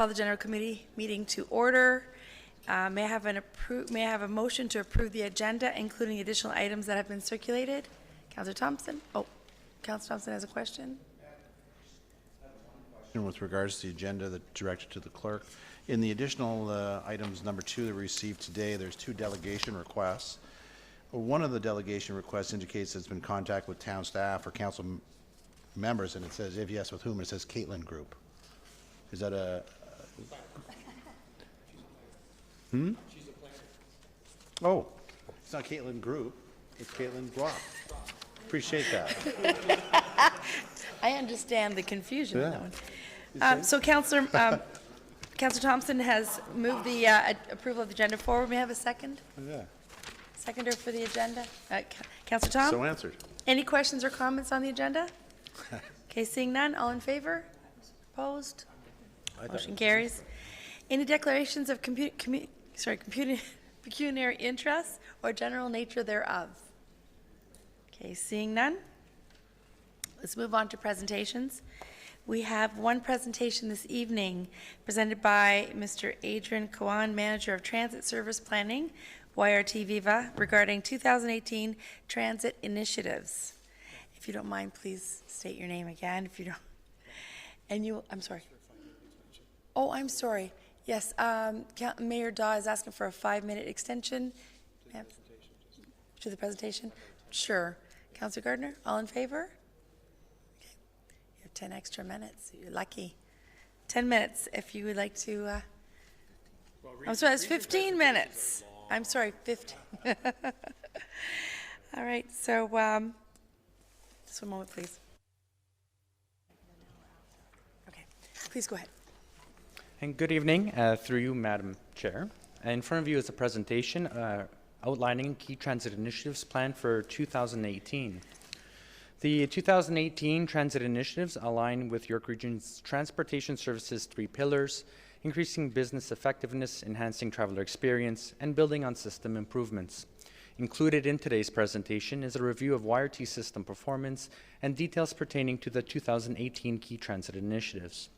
Call the General Committee meeting to order. May I have a motion to approve the agenda, including additional items that have been circulated? Councillor Thompson? Oh, Councillor Thompson has a question. With regards to the agenda that directed to the clerk, in the additional items number 2 that we received today, there's 2 delegation requests. One of the delegation requests indicates it's been contact with town staff or council members, and it says if yes, with whom. It says Caitlin Group. Is that a? She's a planner. Oh, it's not Caitlin Group. It's Caitlin Brock. Appreciate that. I understand the confusion on that one. So Councillor Thompson has moved the approval of the agenda forward. May I have a second? Yeah. Seconder for the agenda? Councillor Tom? So answered. Any questions or comments on the agenda? Okay, seeing none, all in favor? Opposed? Motion carries. Any declarations of pecuniary interests or general nature thereof? Okay, seeing none. Let's move on to presentations. We have one presentation this evening presented by Mr. Adrian Cowan, Manager of Transit Service Planning, YRT Viva, regarding 2018 transit initiatives. If you don't mind, please state your name again. If you don't, and you, I'm sorry. Oh, I'm sorry. Yes, Mayor Daw is asking for a 5-minute extension to the presentation. Sure. Councillor Gardner, all in favor? Okay. You have 10 extra minutes. You're lucky. 10 minutes if you would like to. I'm sorry, it's 15 minutes. I'm sorry, 15. All right, so just one moment, please. Okay, please go ahead. And good evening, through you, Madam Chair. In front of you is a presentation outlining key transit initiatives planned for 2018. The 2018 transit initiatives align with York Region's Transportation Services 3 pillars: increasing business effectiveness, enhancing traveler experience, and building on system improvements. Included in today's presentation is a review of YRT system performance and details pertaining to the 2018 key transit initiatives.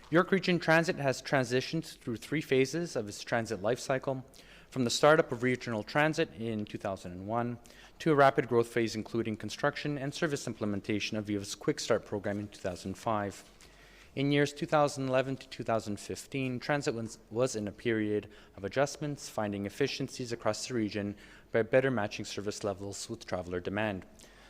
York Region Transit has transitioned through 3 phases of its transit life cycle, from the startup of regional transit in 2001 to a rapid growth phase including construction and service implementation of Viva's Quick Start program in 2005. In years 2011 to 2015, transit was in a period of adjustments, finding efficiencies across the region by better matching service levels with traveler demand.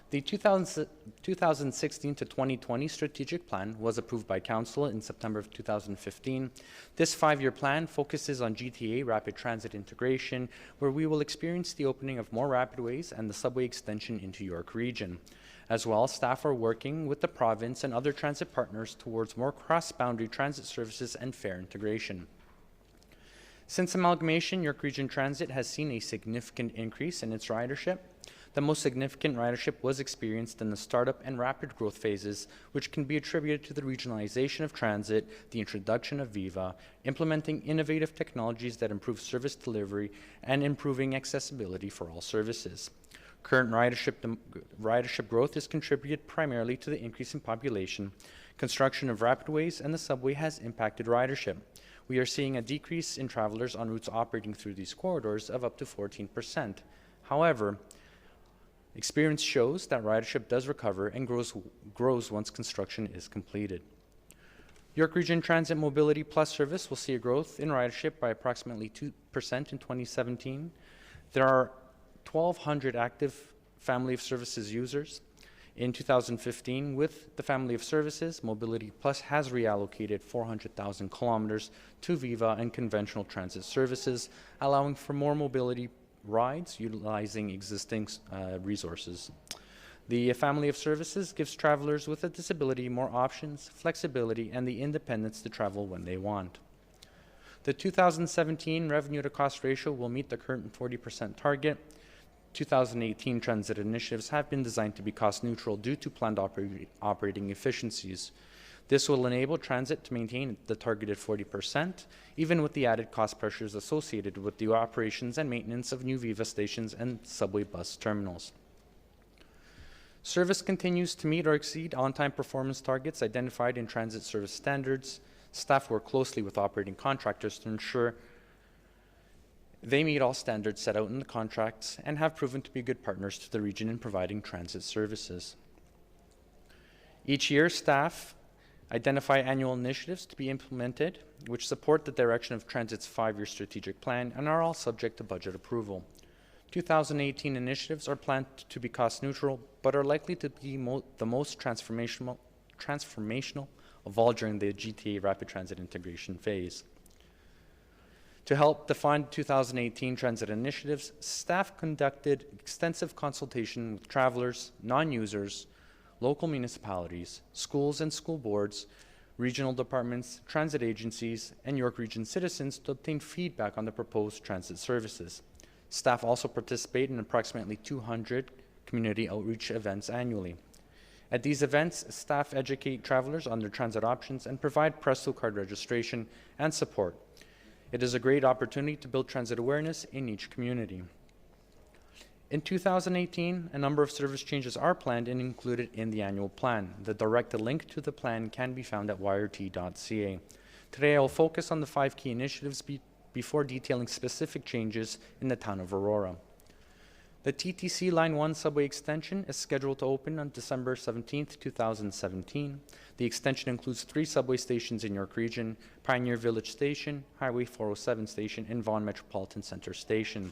The 2016 to 2020 strategic plan was approved by Council in September of 2015. This 5-year plan focuses on GTA rapid transit integration, where we will experience the opening of more rapidways and the subway extension into York Region. As well, staff are working with the province and other transit partners towards more cross-boundary transit services and fare integration. Since amalgamation, York Region Transit has seen a significant increase in its ridership. The most significant ridership was experienced in the startup and rapid growth phases, which can be attributed to the regionalization of transit, the introduction of Viva, implementing innovative technologies that improve service delivery, and improving accessibility for all services. Current ridership growth is contributed primarily to the increase in population. Construction of rapidways and the subway has impacted ridership. We are seeing a decrease in travelers on routes operating through these corridors of up to 14%. However, experience shows that ridership does recover and grows once construction is completed. York Region Transit Mobility Plus service will see a growth in ridership by approximately 2% in 2017. There are 1,200 active Family of Services users. In 2015, with the Family of Services, Mobility Plus has reallocated 400,000 kilometers to Viva and conventional transit services, allowing for more mobility rides utilizing existing resources. The Family of Services gives travelers with a disability more options, flexibility, and the independence to travel when they want. The 2017 revenue to cost ratio will meet the current 40% target. 2018 transit initiatives have been designed to be cost neutral due to planned operating efficiencies. This will enable transit to maintain the targeted 40%, even with the added cost pressures associated with the operations and maintenance of new Viva stations and subway bus terminals. Service continues to meet or exceed on-time performance targets identified in transit service standards. Staff work closely with operating contractors to ensure they meet all standards set out in the contracts and have proven to be good partners to the region in providing transit services. Each year, staff identify annual initiatives to be implemented, which support the direction of Transit's 5-year strategic plan and are all subject to budget approval. 2018 initiatives are planned to be cost neutral, but are likely to be the most transformational of all during the GTA Rapid Transit integration phase. To help define 2018 transit initiatives, staff conducted extensive consultation with travelers, non-users, local municipalities, schools and school boards, regional departments, transit agencies, and York Region citizens to obtain feedback on the proposed transit services. Staff also participate in approximately 200 community outreach events annually. At these events, staff educate travelers on their transit options and provide Presto card registration and support. It is a great opportunity to build transit awareness in each community. In 2018, a number of service changes are planned and included in the annual plan. The direct link to the plan can be found at yrt.ca. Today, I will focus on the 5 key initiatives before detailing specific changes in the town of Aurora. The TTC Line 1 subway extension is scheduled to open on December 17, 2017. The extension includes 3 subway stations in York Region: Pioneer Village Station, Highway 407 Station, and Vaughan Metropolitan Center Station.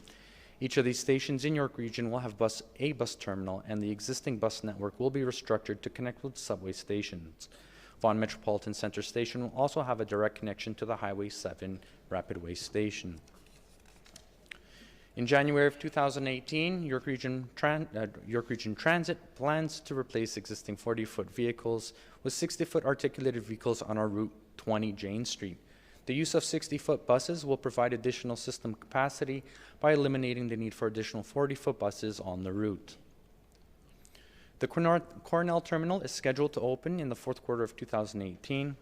Each of these stations in York Region will have a bus terminal, and the existing bus network will be restructured to connect with subway stations. Vaughan Metropolitan Center Station will also have a direct connection to the Highway 7 Rapidway Station. In January of 2018, York Region Transit plans to replace existing 40-foot vehicles with 60-foot articulated vehicles on our Route 20 Jane Street. The use of 60-foot buses will provide additional system capacity by eliminating the need for additional 40-foot buses on the route. The Cornell Terminal is scheduled to open in the 4th quarter of 2018.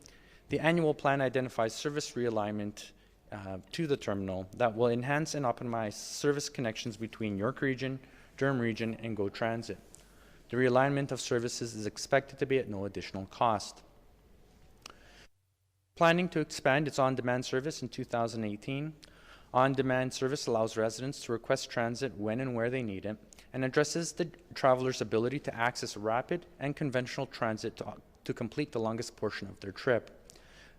The annual plan identifies service realignment to the terminal that will enhance and optimize service connections between York Region, Durham Region, and GO Transit. The realignment of services is expected to be at no additional cost. Planning to expand its on-demand service in 2018. On-demand service allows residents to request transit when and where they need it and addresses the traveler's ability to access rapid and conventional transit to complete the longest portion of their trip.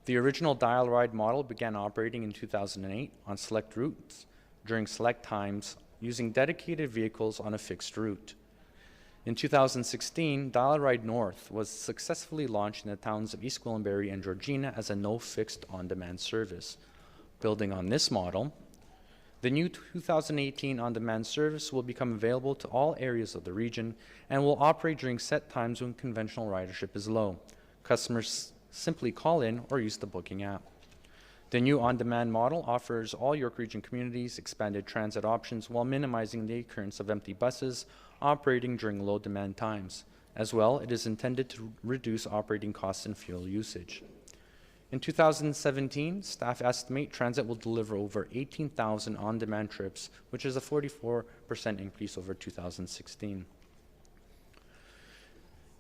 The original dial ride model began operating in 2008 on select routes during select times using dedicated vehicles on a fixed route. In 2016, Dial Ride North was successfully launched in the towns of East Gwillimbury and Georgina as a no-fixed on-demand service. Building on this model, the new 2018 on-demand service will become available to all areas of the region and will operate during set times when conventional ridership is low. Customers simply call in or use the booking app. The new on-demand model offers all York Region communities expanded transit options while minimizing the occurrence of empty buses operating during low demand times. As well, it is intended to reduce operating costs and fuel usage. In 2017, staff estimate transit will deliver over 18,000 on-demand trips, which is a 44% increase over 2016.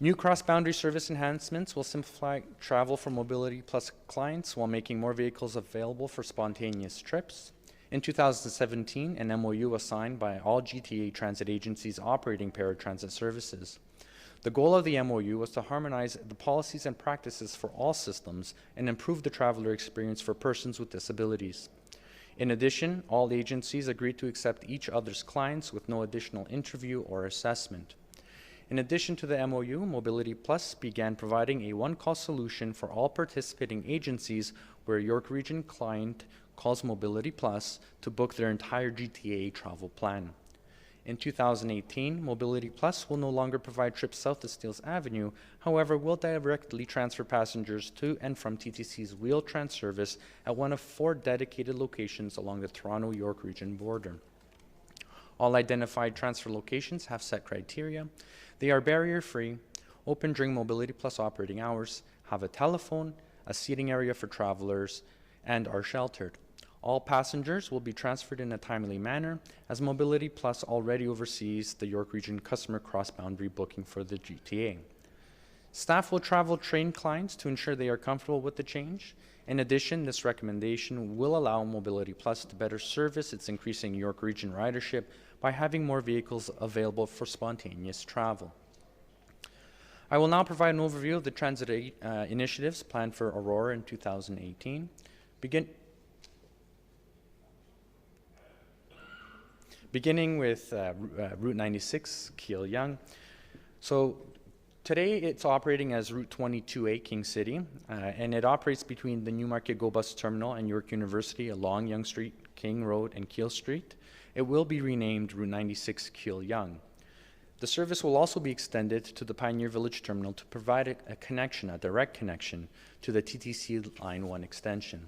New cross-boundary service enhancements will simplify travel for Mobility Plus clients while making more vehicles available for spontaneous trips. In 2017, an MOU was signed by all GTA transit agencies operating paratransit services. The goal of the MOU was to harmonize the policies and practices for all systems and improve the traveler experience for persons with disabilities. In addition, all agencies agreed to accept each other's clients with no additional interview or assessment. In addition to the MOU, Mobility Plus began providing a one-call solution for all participating agencies where a York Region client calls Mobility Plus to book their entire GTA travel plan. In 2018, Mobility Plus will no longer provide trips south of Steeles Avenue, however, will directly transfer passengers to and from TTC's Wheel-Trans service at one of 4 dedicated locations along the Toronto-York Region border. All identified transfer locations have set criteria. They are barrier-free, open during Mobility Plus operating hours, have a telephone, a seating area for travelers, and are sheltered. All passengers will be transferred in a timely manner, as Mobility Plus already oversees the York Region customer cross-boundary booking for the GTA. Staff will travel train clients to ensure they are comfortable with the change. In addition, this recommendation will allow Mobility Plus to better service its increasing York Region ridership by having more vehicles available for spontaneous travel. I will now provide an overview of the transit initiatives planned for Aurora in 2018. Beginning with Route 96, Keele-Yonge. So today it's operating as Route 22A, King City, and it operates between the Newmarket GO Bus Terminal and York University along Yonge Street, King Road, and Keele Street. It will be renamed Route 96 Keele-Yonge. The service will also be extended to the Pioneer Village Terminal to provide a connection, a direct connection, to the TTC Line 1 extension.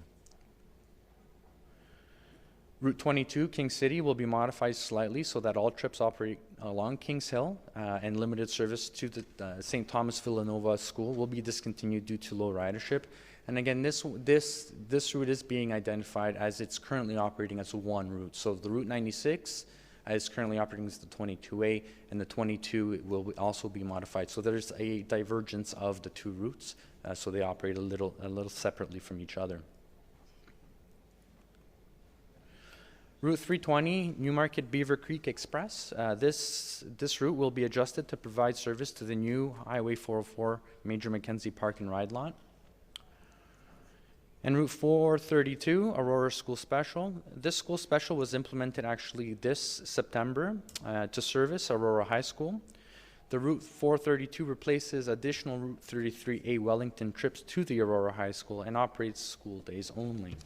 Route 22, King City, will be modified slightly so that all trips operate along Kings Hill, and limited service to the St. Thomas Villanova School will be discontinued due to low ridership. And again, this route is being identified as it's currently operating as one route. So the Route 96 is currently operating as the 22A, and the 22 will also be modified. So there's a divergence of the two routes, so they operate a little separately from each other. Route 320, Newmarket Beaver Creek Express. This route will be adjusted to provide service to the new Highway 404 Major Mackenzie Park and Ride Lot. And Route 432, Aurora School Special. This school special was implemented actually this September to service Aurora High School. The Route 432 replaces additional Route 33A Wellington trips to the Aurora High School and operates school days only.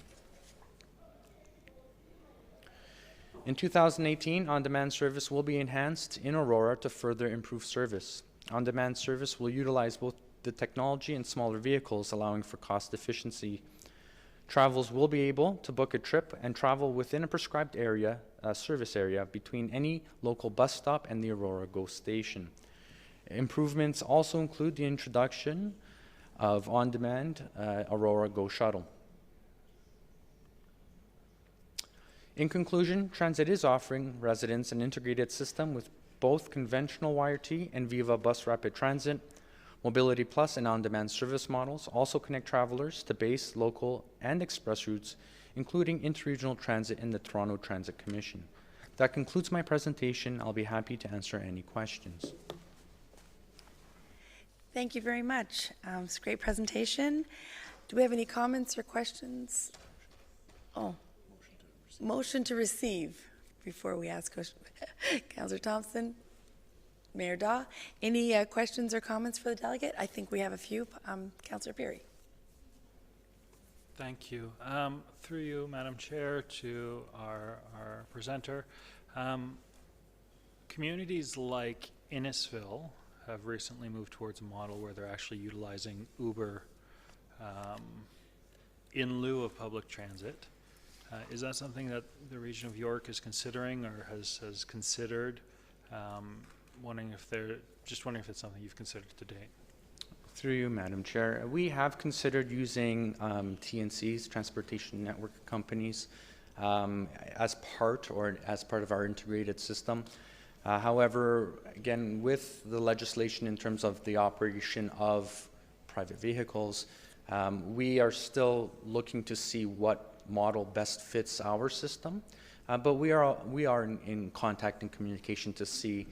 In 2018, on-demand service will be enhanced in Aurora to further improve service. On-demand service will utilize both the technology and smaller vehicles, allowing for cost efficiency. Travelers will be able to book a trip and travel within a prescribed area, service area, between any local bus stop and the Aurora GO station. Improvements also include the introduction of on-demand Aurora GO shuttle. In conclusion, Transit is offering residents an integrated system with both conventional YRT and Viva Bus Rapid Transit. Mobility Plus and on-demand service models also connect travelers to base, local, and express routes, including interregional transit and the Toronto Transit Commission. That concludes my presentation. I'll be happy to answer any questions. Thank you very much. It's a great presentation. Do we have any comments or questions? Oh. Motion to receive before we ask questions. Councillor Thompson, Mayor Daw, any questions or comments for the delegate? I think we have a few. Councillor Perry. Thank you. Through you, Madam Chair, to our presenter. Communities like Innisfil have recently moved towards a model where they're actually utilizing Uber in lieu of public transit. Is that something that the region of York is considering or has considered? Wondering if it's something you've considered to date. Through you, Madam Chair, we have considered using TNCs, Transportation Network Companies, as part of our integrated system. However, again, with the legislation in terms of the operation of private vehicles, we are still looking to see what model best fits our system, but we are in contact and communication to see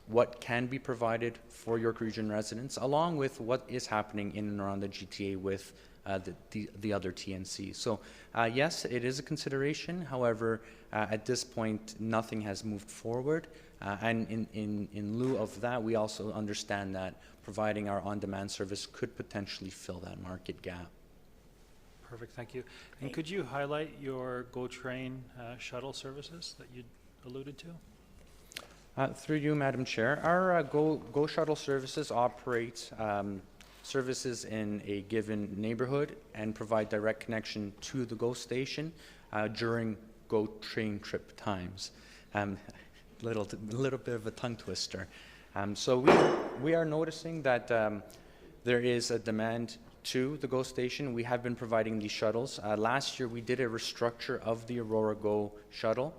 what can be provided for York Region residents, along with what is happening in and around the GTA with the other TNCs. So yes, it is a consideration. However, at this point, nothing has moved forward. And in lieu of that, we also understand that providing our on-demand service could potentially fill that market gap. Perfect, thank you. And could you highlight your GO Train shuttle services that you alluded to? Through you, Madam Chair, our GO Shuttle services operate services in a given neighborhood and provide direct connection to the GO station during GO Train trip times. Little bit of a tongue twister. So we are noticing that there is a demand to the GO station. We have been providing these shuttles. Last year we did a restructure of the Aurora GO shuttle.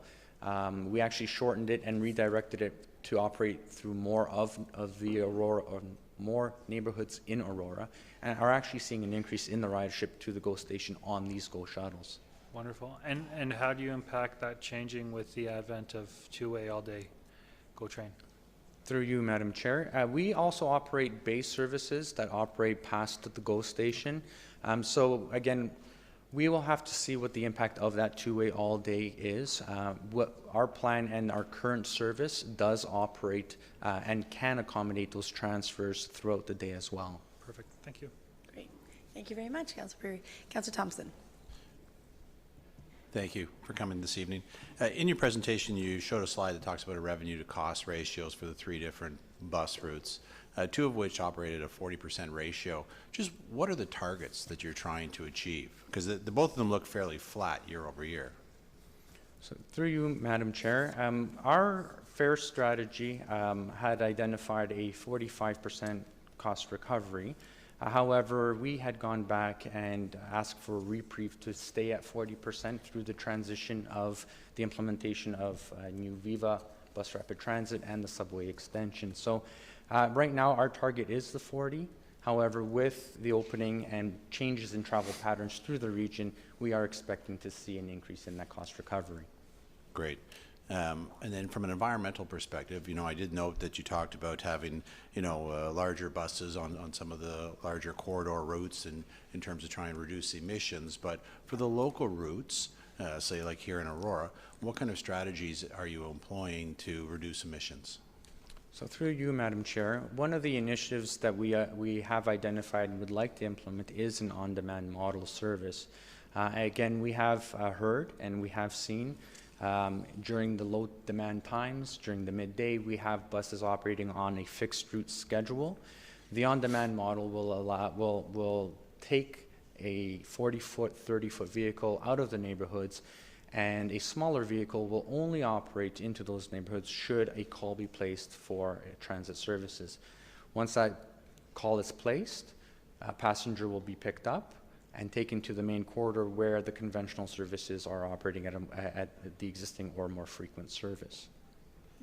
We actually shortened it and redirected it to operate through more of the Aurora, or more neighborhoods in Aurora and are actually seeing an increase in the ridership to the GO station on these GO shuttles. Wonderful. And how do you impact that changing with the advent of two-way all-day GO train? Through you, Madam Chair. We also operate base services that operate past the GO station. So again, we will have to see what the impact of that two-way all day is. What our plan and our current service does operate and can accommodate those transfers throughout the day as well. Perfect. Thank you. Great. Thank you very much, Councillor Perry. Councillor Thompson. Thank you for coming this evening. In your presentation, you showed a slide that talks about a revenue to cost ratios for the 3 different bus routes, 2 of which operate at a 40% ratio. Just what are the targets that you're trying to achieve? Because both of them look fairly flat year over year. So through you, Madam Chair, our fare strategy had identified a 45% cost recovery. However, we had gone back and asked for a reprieve to stay at 40% through the transition of the implementation of new Viva Bus Rapid Transit and the subway extension. So right now our target is the 40. However, with the opening and changes in travel patterns through the region, we are expecting to see an increase in that cost recovery. Great. And then from an environmental perspective, I did note that you talked about having, larger buses on some of the larger corridor routes in terms of trying to reduce emissions. But for the local routes, say like here in Aurora, what kind of strategies are you employing to reduce emissions? So through you, Madam Chair, one of the initiatives that we have identified and would like to implement is an on-demand model service. Again, we have heard and we have seen during the low demand times, during the midday, we have buses operating on a fixed route schedule. The on-demand model will take a 40-foot, 30-foot vehicle out of the neighborhoods, and a smaller vehicle will only operate into those neighborhoods should a call be placed for transit services. Once that call is placed, a passenger will be picked up and taken to the main corridor where the conventional services are operating at the existing or more frequent service.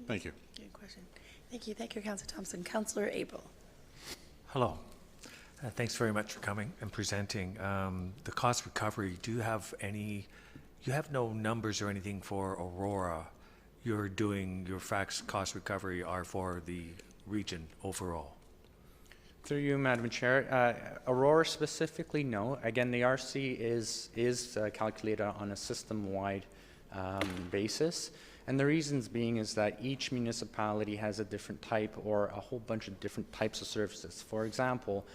Thank you. Good question. Thank you. Thank you, Councillor Thompson. Councillor Abel. Hello. Thanks very much for coming and presenting. The cost recovery, you have no numbers or anything for Aurora. You're doing your facts cost recovery are for the region overall. Through you, Madam Chair, Aurora specifically, no. Again, the RC is calculated on a system-wide basis. And the reasons being is that each municipality has a different type or a whole bunch of different types of services. For example,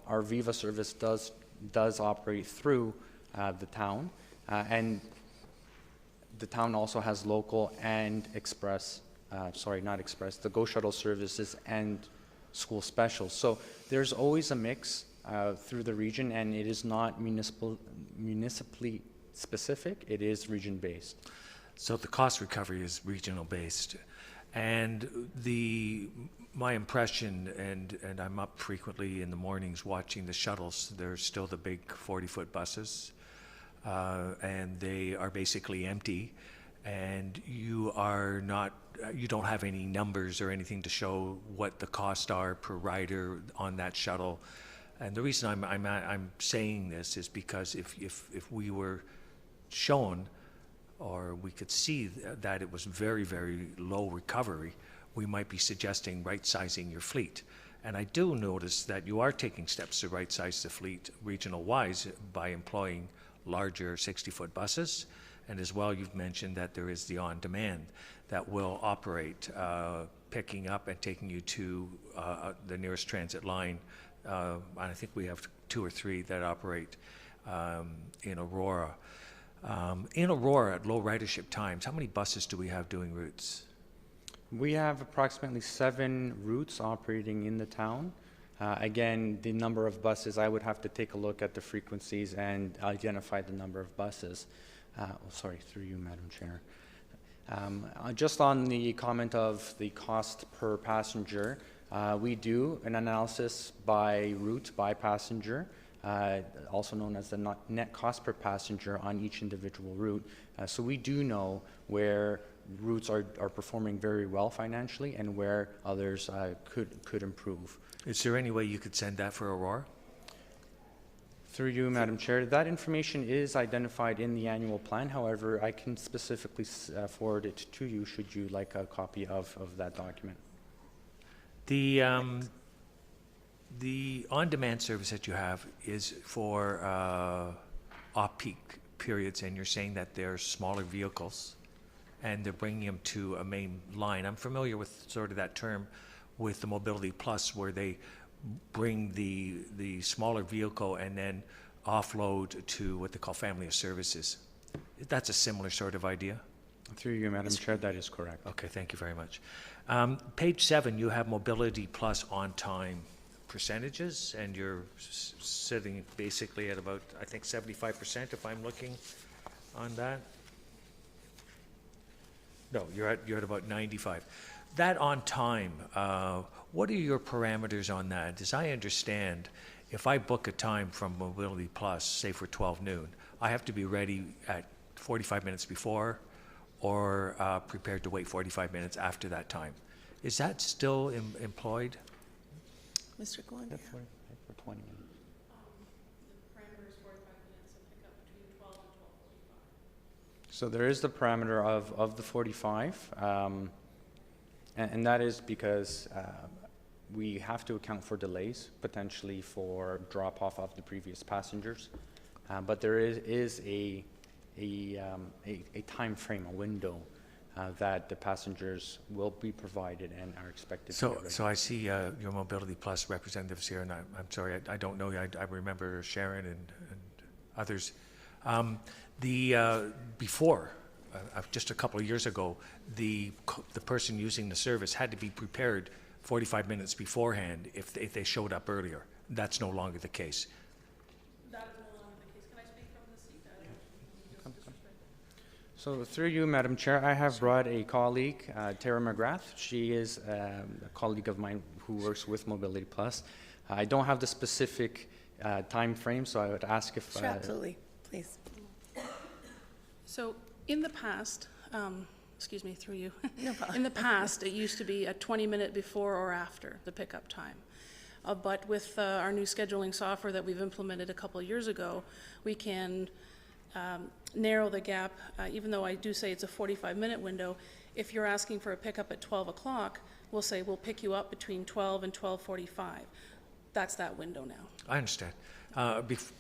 our Viva service does operate through the town, and the town also has local and express, the GO Shuttle services and school specials. So there's always a mix through the region, and it is not municipally specific, it is region-based. So the cost recovery is regional based. And my impression, and I'm up frequently in the mornings watching the shuttles, they're still the big 40-foot buses, and they are basically empty, and you don't have any numbers or anything to show what the costs are per rider on that shuttle. And the reason I'm saying this is because if we were shown or we could see that it was very, very low recovery, we might be suggesting right-sizing your fleet. And I do notice that you are taking steps to right-size the fleet regional-wise by employing larger 60-foot buses. And as well, you've mentioned that there is the on-demand that will operate, picking up and taking you to the nearest transit line. I think we have 2 or 3 that operate in Aurora. In Aurora, at low ridership times, how many buses do we have doing routes? We have approximately 7 routes operating in the town. Again, the number of buses, I would have to take a look at the frequencies and identify the number of buses. Through you, Madam Chair. Just on the comment of the cost per passenger, we do an analysis by route, by passenger, also known as the net cost per passenger on each individual route. So we do know where routes are performing very well financially and where others could improve. Is there any way you could send that for Aurora? Through you, Madam Chair, that information is identified in the annual plan. However, I can specifically forward it to you should you like a copy of that document. The on-demand service that you have is for off-peak periods, and you're saying that they're smaller vehicles, and they're bringing them to a main line. I'm familiar with sort of that term with the Mobility Plus, where they bring the smaller vehicle and then offload to what they call family of services. That's a similar sort of idea? Through you, Madam Chair, that is correct. Okay, thank you very much. Page 7, you have Mobility Plus on-time percentages, and you're sitting basically at about, I think, 75%, if I'm looking on that. No, you're at about 95. That on time, what are your parameters on that? As I understand, if I book a time from Mobility Plus, say for 12 noon, I have to be ready at 45 minutes before or prepared to wait 45 minutes after that time. Is that still employed? Mr. Glenn? For 20 minutes. So there is the parameter of the 45, and that is because we have to account for delays, potentially for drop-off of the previous passengers. But there is a time frame, a window, that the passengers will be provided and are expected to be ready. So I see your Mobility Plus representatives here, and I'm sorry, I don't know. I remember Sharon and others. Before, just a couple of years ago, the person using the service had to be prepared 45 minutes beforehand if they showed up earlier. That's no longer the case. That is no longer the case. Can I speak from the seat? So through you, Madam Chair, I have brought a colleague, Tara McGrath. She is a colleague of mine who works with Mobility Plus. I don't have the specific time frame, so I would ask if... Sure, absolutely, please. So in the past, excuse me, through you. No problem. In the past, it used to be a 20-minute before or after the pickup time. But with our new scheduling software that we've implemented a couple of years ago, we can narrow the gap, even though I do say it's a 45-minute window. If you're asking for a pickup at 12 o'clock, we'll say we'll pick you up between 12 and 12:45. That's that window now. I understand.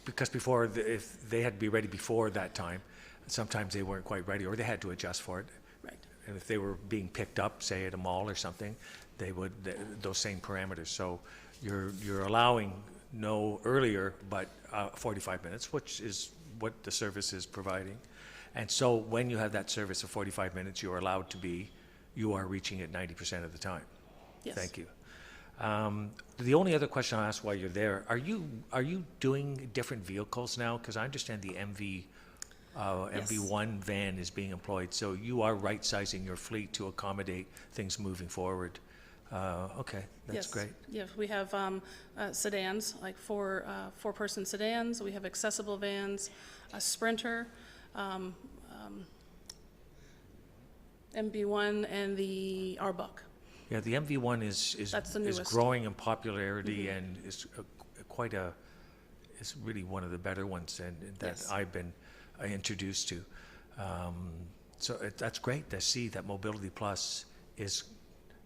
Because before, if they had to be ready before that time, sometimes they weren't quite ready, or they had to adjust for it. Right. And if they were being picked up, say at a mall or something, they would, those same parameters. So you're allowing no earlier, but 45 minutes, which is what the service is providing. And so when you have that service of 45 minutes, you are reaching it 90% of the time. Yes. Thank you. The only other question I'll ask while you're there, are you doing different vehicles now? Because I understand the MV1 van is being employed, so you are right-sizing your fleet to accommodate things moving forward. Okay, that's Yes. great. Yeah, we have sedans, like four-person sedans. We have accessible vans, a Sprinter, MV1, and the Arbuck. Yeah, the MV1 That's the is newest. growing in popularity and is is really one of the better ones and that Yes. I've been introduced to. So that's great to see that Mobility Plus is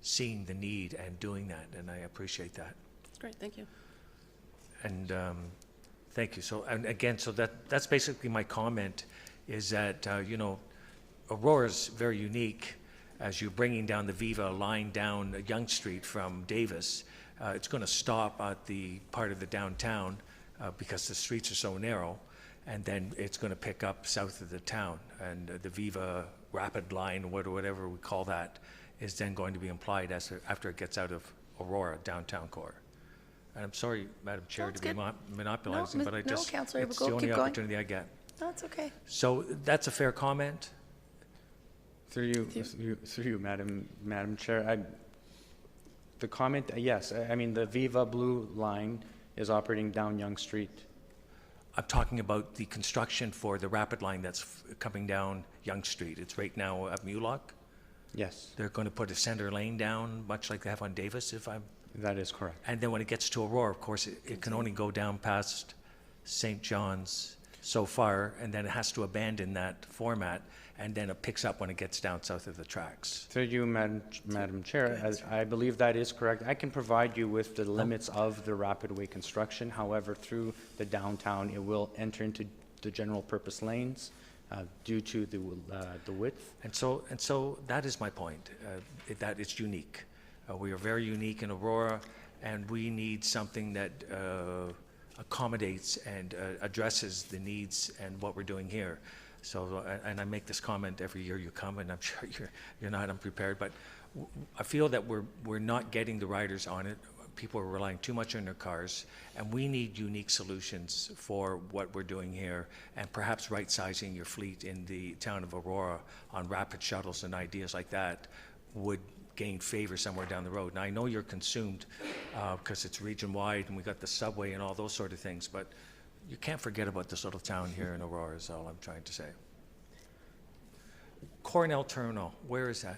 seeing the need and doing that, and I appreciate that. That's great, thank you. And thank you. So, and again, so that's basically my comment, is that, Aurora's very unique as you're bringing down the Viva line down Yonge Street from Davis. It's going to stop at the part of the downtown because the streets are so narrow, and then it's going to pick up south of the town. And the Viva Rapid Line, whatever we call that, is then going to be implied after it gets out of Aurora downtown core. And I'm sorry, Madam Chair, That's to be good. monopolizing, No, but I no, just, Councillor it's Abel, the only keep going. opportunity I get. No, it's okay. So that's a fair comment? Through you, Madam Chair, the comment, yes, I mean, the Viva Blue line is operating down Yonge Street. I'm talking about the construction for the Rapid Line that's coming down Yonge Street. It's right now at Mulock. Yes, They're going to put a center lane down, much like they have on Davis, that is correct. and then when it gets to Aurora, of course, it can only go down past St. John's so far, and then it has to abandon that format, and then it picks up when it gets down south of the tracks. Through you, Madam Chair, I believe that is correct. I can provide you with the limits of the rapid way construction. However, through the downtown, it will enter into the general purpose lanes due to the width. And so that is my point, that it's unique. We are very unique in Aurora, and we need something that accommodates and addresses the needs and what we're doing here. So, and I make this comment every year you come, and I'm sure you're not unprepared, but I feel that we're not getting the riders on it. People are relying too much on their cars, and we need unique solutions for what we're doing here, and perhaps right-sizing your fleet in the town of Aurora on rapid shuttles and ideas like that would gain favor somewhere down the road. Now, I know you're consumed because it's region-wide, and we got the subway and all those sort of things, but you can't forget about this little town here in Aurora is all I'm trying to say. Cornell Terminal, where is that?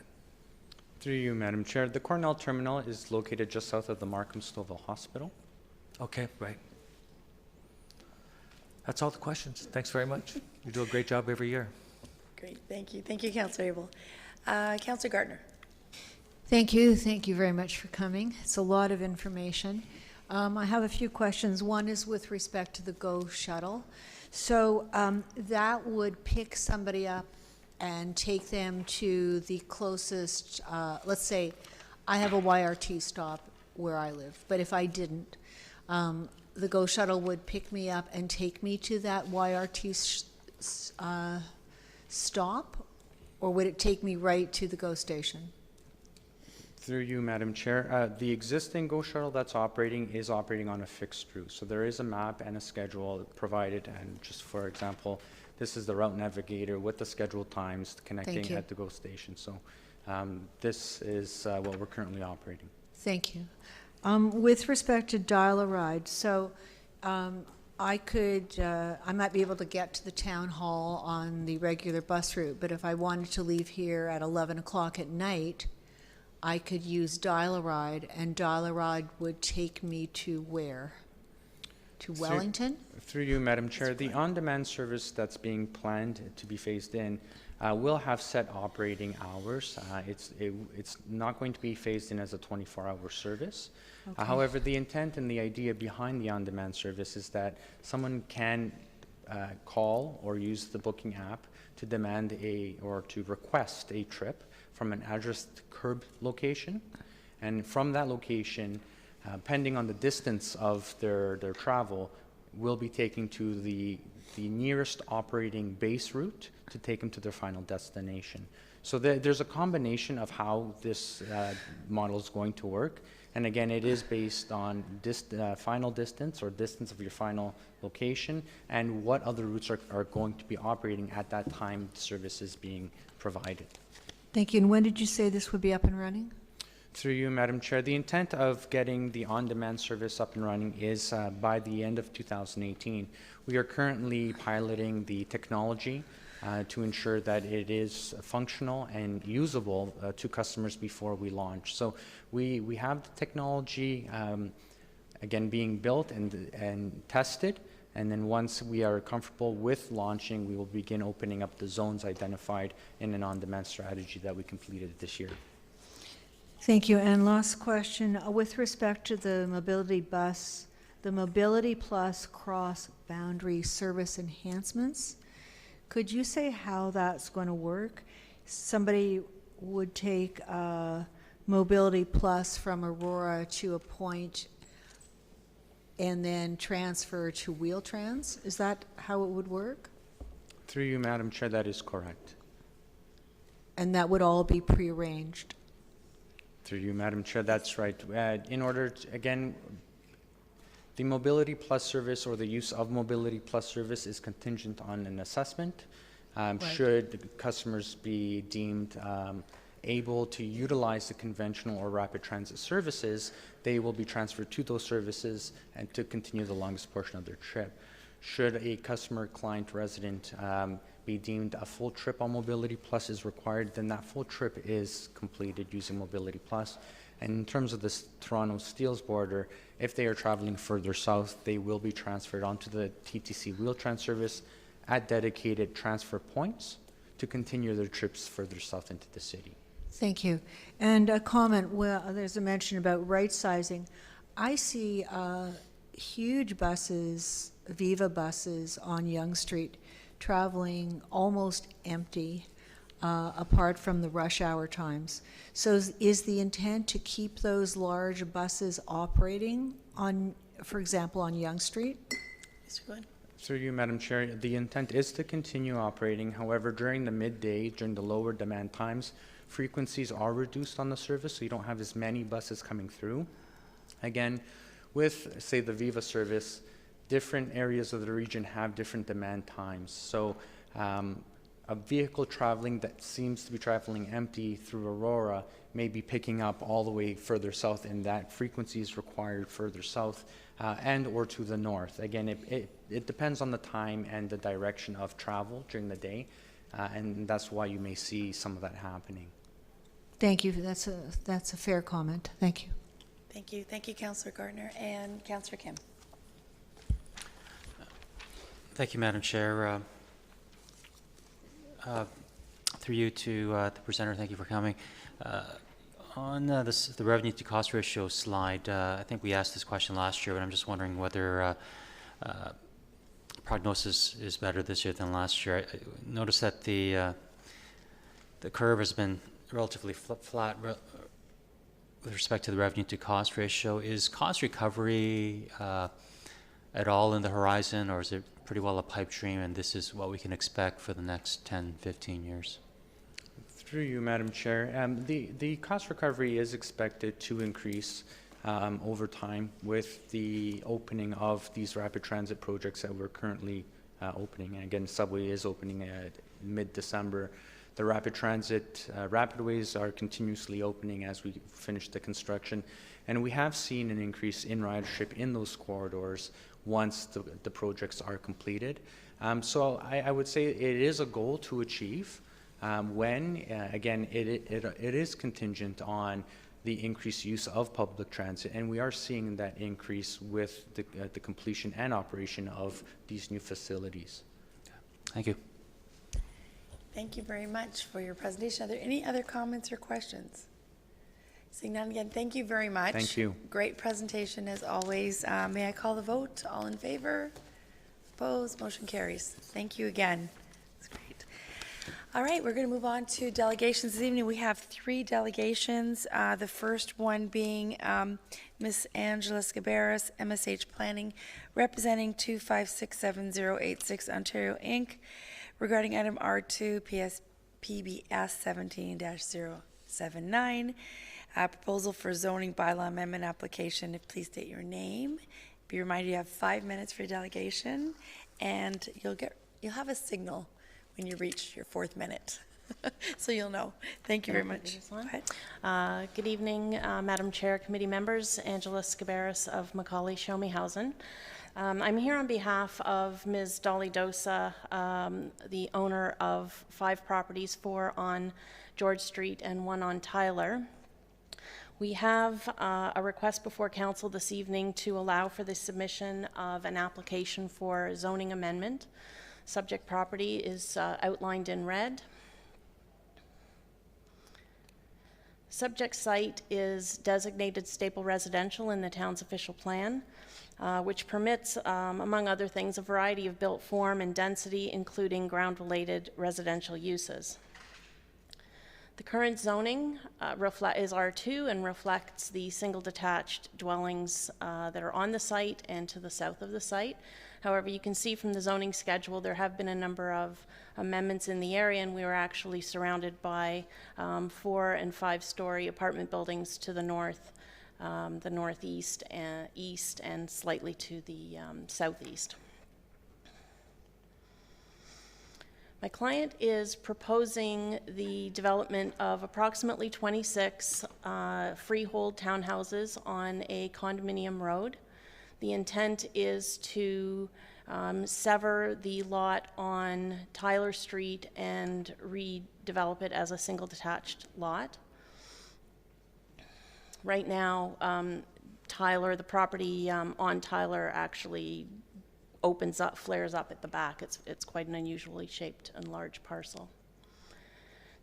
Through you, Madam Chair, the Cornell Terminal is located just south of the Markham Stouffville Hospital. Okay, right. That's all the questions. Thanks very much. You do a great job every year. Great, thank you. Thank you, Councillor Abel. Councillor Gardner. Thank you. Thank you very much for coming. It's a lot of information. I have a few questions. One is with respect to the GO shuttle. So that would pick somebody up and take them to the closest, let's say I have a YRT stop where I live, but if I didn't, the GO shuttle would pick me up and take me to that YRT stop, or would it take me right to the GO station? Through you, Madam Chair, the existing GO shuttle that's operating is operating on a fixed route. So there is a map and a schedule provided, and just for example, this is the route navigator with the scheduled times connecting you. at the GO station. So this is what we're currently operating. Thank you. With respect to Dial-A-Ride, so I might be able to get to the town hall on the regular bus route, but if I wanted to leave here at 11 o'clock at night, I could use Dial-A-Ride, and Dial-A-Ride would take me to where? To Wellington? Through you, Madam Chair, the on-demand service that's being planned to be phased in will have set operating hours. It's not going to be phased in as a 24-hour service. Okay. However, the intent and the idea behind the on-demand service is that someone can call or use the booking app to demand or to request a trip from an addressed curb location, and from that location, pending on the distance of their travel, will be taken to the nearest operating base route to take them to their final destination. So there's a combination of how this model is going to work, and again, it is based on final distance or distance of your final location, and what other routes are going to be operating at that time the service is being provided. Thank you. And when did you say this would be up and running? Through you, Madam Chair, the intent of getting the on-demand service up and running is by the end of 2018. We are currently piloting the technology to ensure that it is functional and usable to customers before we launch. So we have the technology, again, being built and tested. And then once we are comfortable with launching, we will begin opening up the zones identified in an on-demand strategy that we completed this year. Thank you. And last question, with respect to the Mobility Plus cross-boundary service enhancements, could you say how that's going to work? Somebody would take Mobility Plus from Aurora to a point and then transfer to Wheel-Trans? Is that how it would work? Through you, Madam Chair, that is correct. And that would all be prearranged? Through you, Madam Chair, that's right. In order to, again, the Mobility Plus service or the use of Mobility Plus service is contingent on an assessment. Right. Should customers be deemed able to utilize the conventional or rapid transit services, they will be transferred to those services and to continue the longest portion of their trip. should a customer, client, resident be deemed a full trip on Mobility Plus is required, then that full trip is completed using Mobility Plus. And in terms of this Toronto Steeles border, if they are traveling further south, they will be transferred onto the TTC Wheel-Trans service at dedicated transfer points to continue their trips further south into the city. Thank you. And a comment, well, there's a mention about right sizing. I see huge buses, Viva buses on Yonge Street traveling almost empty apart from the rush hour times. So is the intent to keep those large buses operating on, for example, on Yonge Street? Mr. Goode? Through you, Madam Chair, the intent is to continue operating. However, during the midday, during the lower demand times, frequencies are reduced on the service, so you don't have as many buses coming through. Again, with, say, the Viva service, different areas of the region have different demand times. So a vehicle traveling that seems to be traveling empty through Aurora may be picking up all the way further south, and that frequency is required further south and or to the north. Again, it depends on the time and the direction of travel during the day, and that's why you may see some of that happening. Thank you. That's a fair comment. Thank you. Thank you. Thank you, Councillor Gardner. And Councillor Kim. Thank you, Madam Chair. Through you to the presenter, thank you for coming. On the revenue to cost ratio slide, I think we asked this question last year, but I'm just wondering whether prognosis is better this year than last year. I noticed that the curve has been relatively flat with respect to the revenue to cost ratio. Is cost recovery at all in the horizon, or is it pretty well a pipe dream and this is what we can expect for the next 10, 15 years? Through you, Madam Chair, the cost recovery is expected to increase over time with the opening of these rapid transit projects that we're currently opening. And again, Subway is opening mid-December. The rapid transit Rapidways are continuously opening as we finish the construction. And we have seen an increase in ridership in those corridors once the projects are completed. So I would say it is a goal to achieve when, again, it is contingent on the increased use of public transit, and we are seeing that increase with the completion and operation of these new facilities. Thank you. Thank you very much for your presentation. Are there any other comments or questions? Seeing none, again, thank you very much. Thank you. Great presentation as always. May I call the vote? All in favor? Opposed? Motion carries. Thank you again. That's great. All right, we're going to move on to delegations this evening. We have 3 delegations. The first one being Ms. Angela Scabaris, MSH Planning, representing 2567086 Ontario Inc., regarding item R2 PBS 17-079, proposal for zoning bylaw amendment application. If please state your name. Be reminded you have 5 minutes for your delegation, and you'll have a signal when you reach your 4th minute. So you'll know. Thank you very much. Go ahead. Good evening, Madam Chair, committee members. Angela Scabaris of Macaulay Show-Me-Housen. I'm here on behalf of Ms. Dolly Dosa, the owner of 5 properties, 4 on George Street and 1 on Tyler. We have a request before council this evening to allow for the submission of an application for zoning amendment. Subject property is outlined in red. Subject site is designated staple residential in the town's official plan, which permits, among other things, a variety of built form and density, including ground-related residential uses. The current zoning is R2 and reflects the single detached dwellings that are on the site and to the south of the site. However, you can see from the zoning schedule there have been a number of amendments in the area, and we were actually surrounded by 4- and 5-story apartment buildings to the north, the northeast and east, and slightly to the southeast. My client is proposing the development of approximately 26 freehold townhouses on a condominium road. The intent is to sever the lot on Tyler Street and redevelop it as a single detached lot. Right now, Tyler, the property on Tyler actually opens up, flares up at the back. It's quite an unusually shaped and large parcel.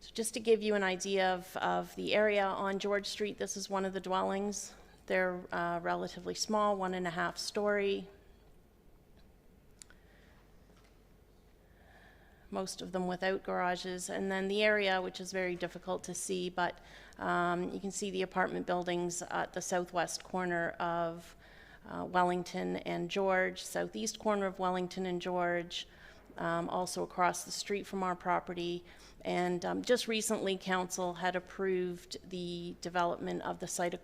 So just to give you an idea of the area on George Street, this is one of the dwellings. They're relatively small, 1.5 story. Most of them without garages. And then the area, which is very difficult to see, but you can see the apartment buildings at the southwest corner of Wellington and George, southeast corner of Wellington and George, also across the street from our property. And just recently, council had approved the development of the site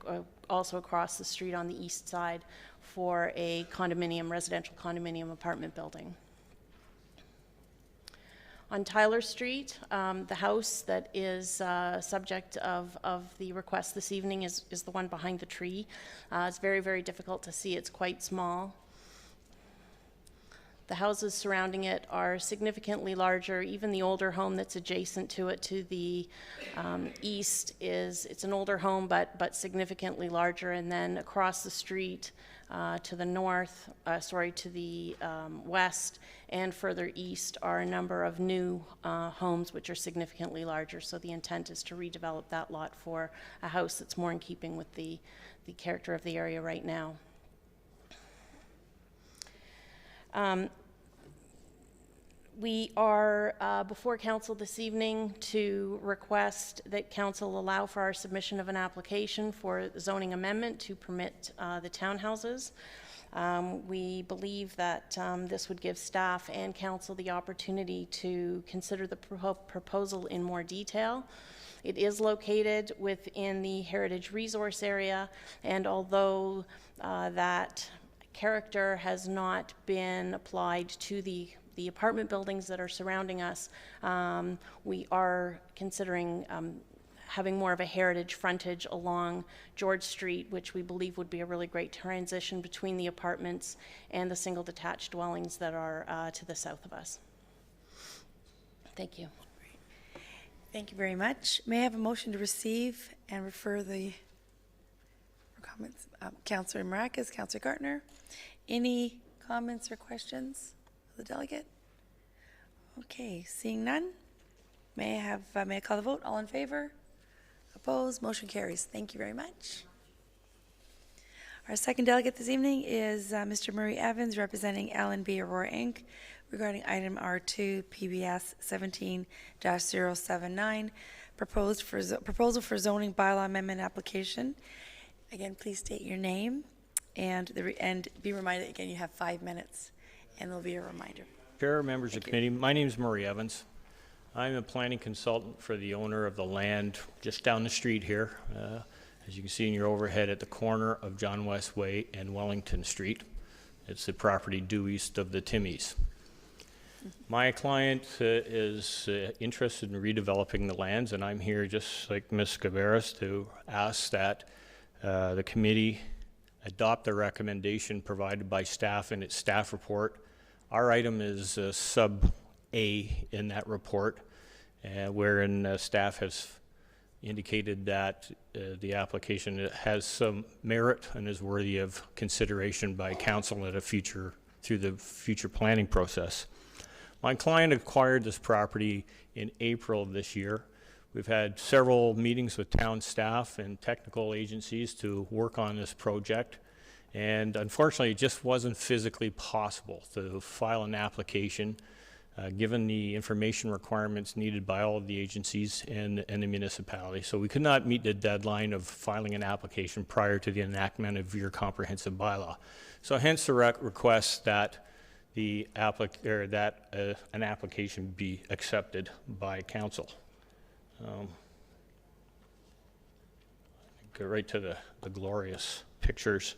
also across the street on the east side for a condominium, residential condominium apartment building. On Tyler Street, the house that is subject of the request this evening is the one behind the tree. It's very, very difficult to see. It's quite small. The houses surrounding it are significantly larger. Even the older home that's adjacent to it to the east it's an older home, but significantly larger. And then across the street to the north, to the west and further east are a number of new homes which are significantly larger. So the intent is to redevelop that lot for a house that's more in keeping with the character of the area right now. We are before council this evening to request that council allow for our submission of an application for zoning amendment to permit the townhouses. We believe that this would give staff and council the opportunity to consider the proposal in more detail. It is located within the Heritage Resource Area, and although that character has not been applied to the apartment buildings that are surrounding us, we are considering having more of a heritage frontage along George Street, which we believe would be a really great transition between the apartments and the single detached dwellings that are to the south of us. Thank you. Thank you very much. May I have a motion to receive and refer the comments? Councillor Maracas, Councillor Gartner. Any comments or questions of the delegate? Okay, seeing none. May I call the vote? All in favor? Opposed? Motion carries. Thank you very much. Our second delegate this evening is Mr. Murray Evans, representing L&B Aurora Inc., regarding item R2 PBS 17-079, proposal for zoning bylaw amendment application. Again, please state your name and be reminded again you have 5 minutes, and there'll be a reminder. Chair, members of the committee, my name is Murray Evans. I'm a planning consultant for the owner of the land just down the street here, as you can see in your overhead, at the corner of John West Way and Wellington Street. It's the property due east of the Timmies. My client is interested in redeveloping the lands, and I'm here just like Ms. Caveras to ask that the committee adopt the recommendation provided by staff in its staff report. Our item is sub A in that report, wherein staff has indicated that the application has some merit and is worthy of consideration by council at through the future planning process. My client acquired this property in April of this year. We've had several meetings with town staff and technical agencies to work on this project. And unfortunately, it just wasn't physically possible to file an application given the information requirements needed by all of the agencies and the municipality. So we could not meet the deadline of filing an application prior to the enactment of your comprehensive bylaw. So hence the request that an application be accepted by council. Go right to the glorious pictures.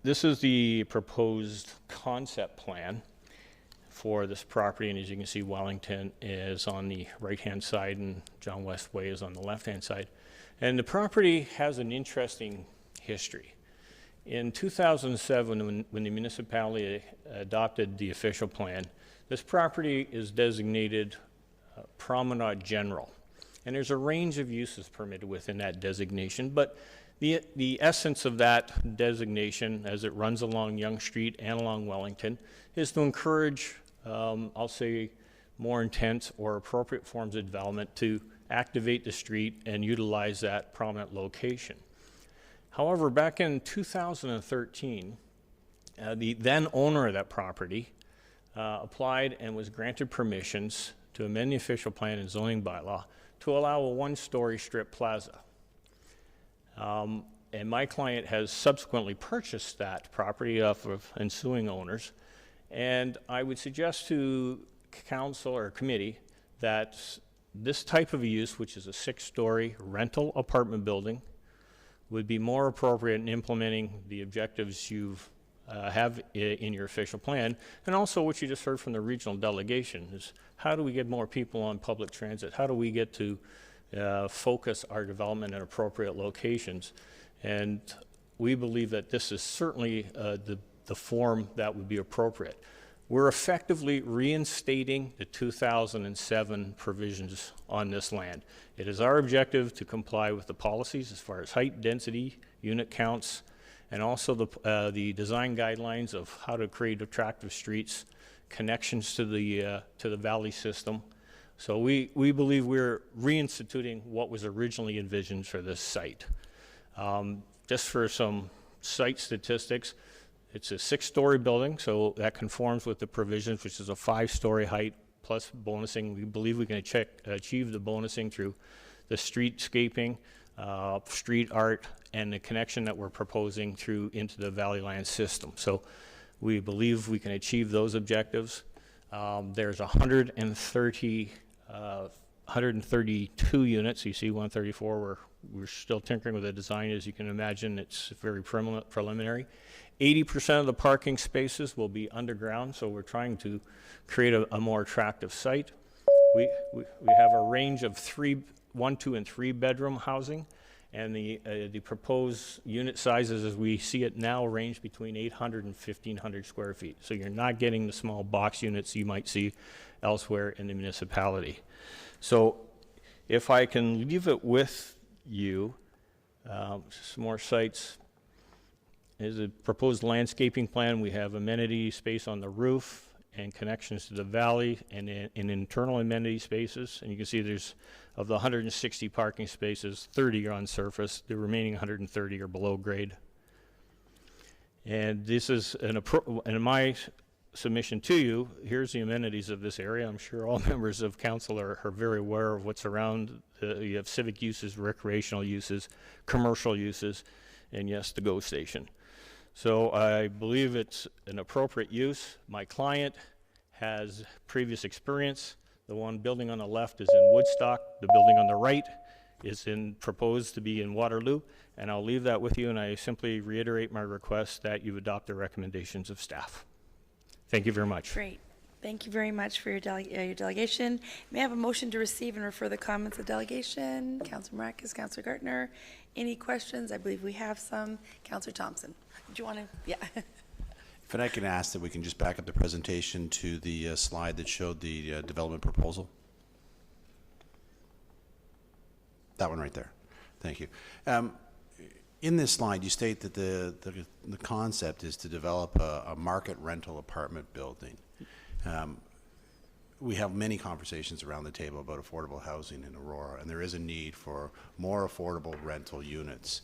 This is the proposed concept plan for this property, and as you can see, Wellington is on the right-hand side and John West Way is on the left-hand side. And the property has an interesting history. In 2007, when the municipality adopted the official plan, this property is designated Promenade General. And there's a range of uses permitted within that designation, but the essence of that designation as it runs along Yonge Street and along Wellington is to encourage, I'll say, more intense or appropriate forms of development to activate the street and utilize that prominent location. However, back in 2013, the then owner of that property applied and was granted permissions to amend the official plan and zoning bylaw to allow a one-story strip plaza. And my client has subsequently purchased that property off of ensuing owners. And I would suggest to council or committee that this type of use, which is a 6-story rental apartment building, would be more appropriate in implementing the objectives you have in your official plan. And also what you just heard from the regional delegation is how do we get more people on public transit? How do we get to focus our development in appropriate locations? And we believe that this is certainly the form that would be appropriate. We're effectively reinstating the 2007 provisions on this land. It is our objective to comply with the policies as far as height, density, unit counts, and also the design guidelines of how to create attractive streets, connections to the valley system. So we believe we're reinstituting what was originally envisioned for this site. Just for some site statistics, it's a 6-story building, so that conforms with the provisions, which is a 5-story height plus bonusing. We believe we can achieve the bonusing through the streetscaping, street art, and the connection that we're proposing through into the Valley Land system. So we believe we can achieve those objectives. There's 132 units. You see 134. We're still tinkering with the design. As you can imagine, it's very preliminary. 80% of the parking spaces will be underground, so we're trying to create a more attractive site. We have a range of 1, 2, and 3 bedroom housing, and the proposed unit sizes as we see it now range between 800 and 1,500 square feet. So you're not getting the small box units you might see elsewhere in the municipality. So if I can leave it with you, some more sites. Is a proposed landscaping plan. We have amenity space on the roof and connections to the valley and in internal amenity spaces. And you can see there's, of the 160 parking spaces, 30 are on surface. The remaining 130 are below grade. And this is in my submission to you, here's the amenities of this area. I'm sure all members of council are very aware of what's around. You have civic uses, recreational uses, commercial uses, and yes, the GO station. So I believe it's an appropriate use. My client has previous experience. The one building on the left is in Woodstock. The building on the right is proposed to be in Waterloo. And I'll leave that with you, and I simply reiterate my request that you adopt the recommendations of staff. Thank you very much. Great. Thank you very much for your delegation. May I have a motion to receive and refer the comments of delegation? Councilor Maracus, Councilor Gartner. Any questions? I believe we have some. Councilor Thompson. Do you want to? Yeah. If I can ask that we can just back up the presentation to the slide that showed the development proposal. That one right there. Thank you. In this slide, you state that the concept is to develop a market rental apartment building. We have many conversations around the table about affordable housing in Aurora, and there is a need for more affordable rental units.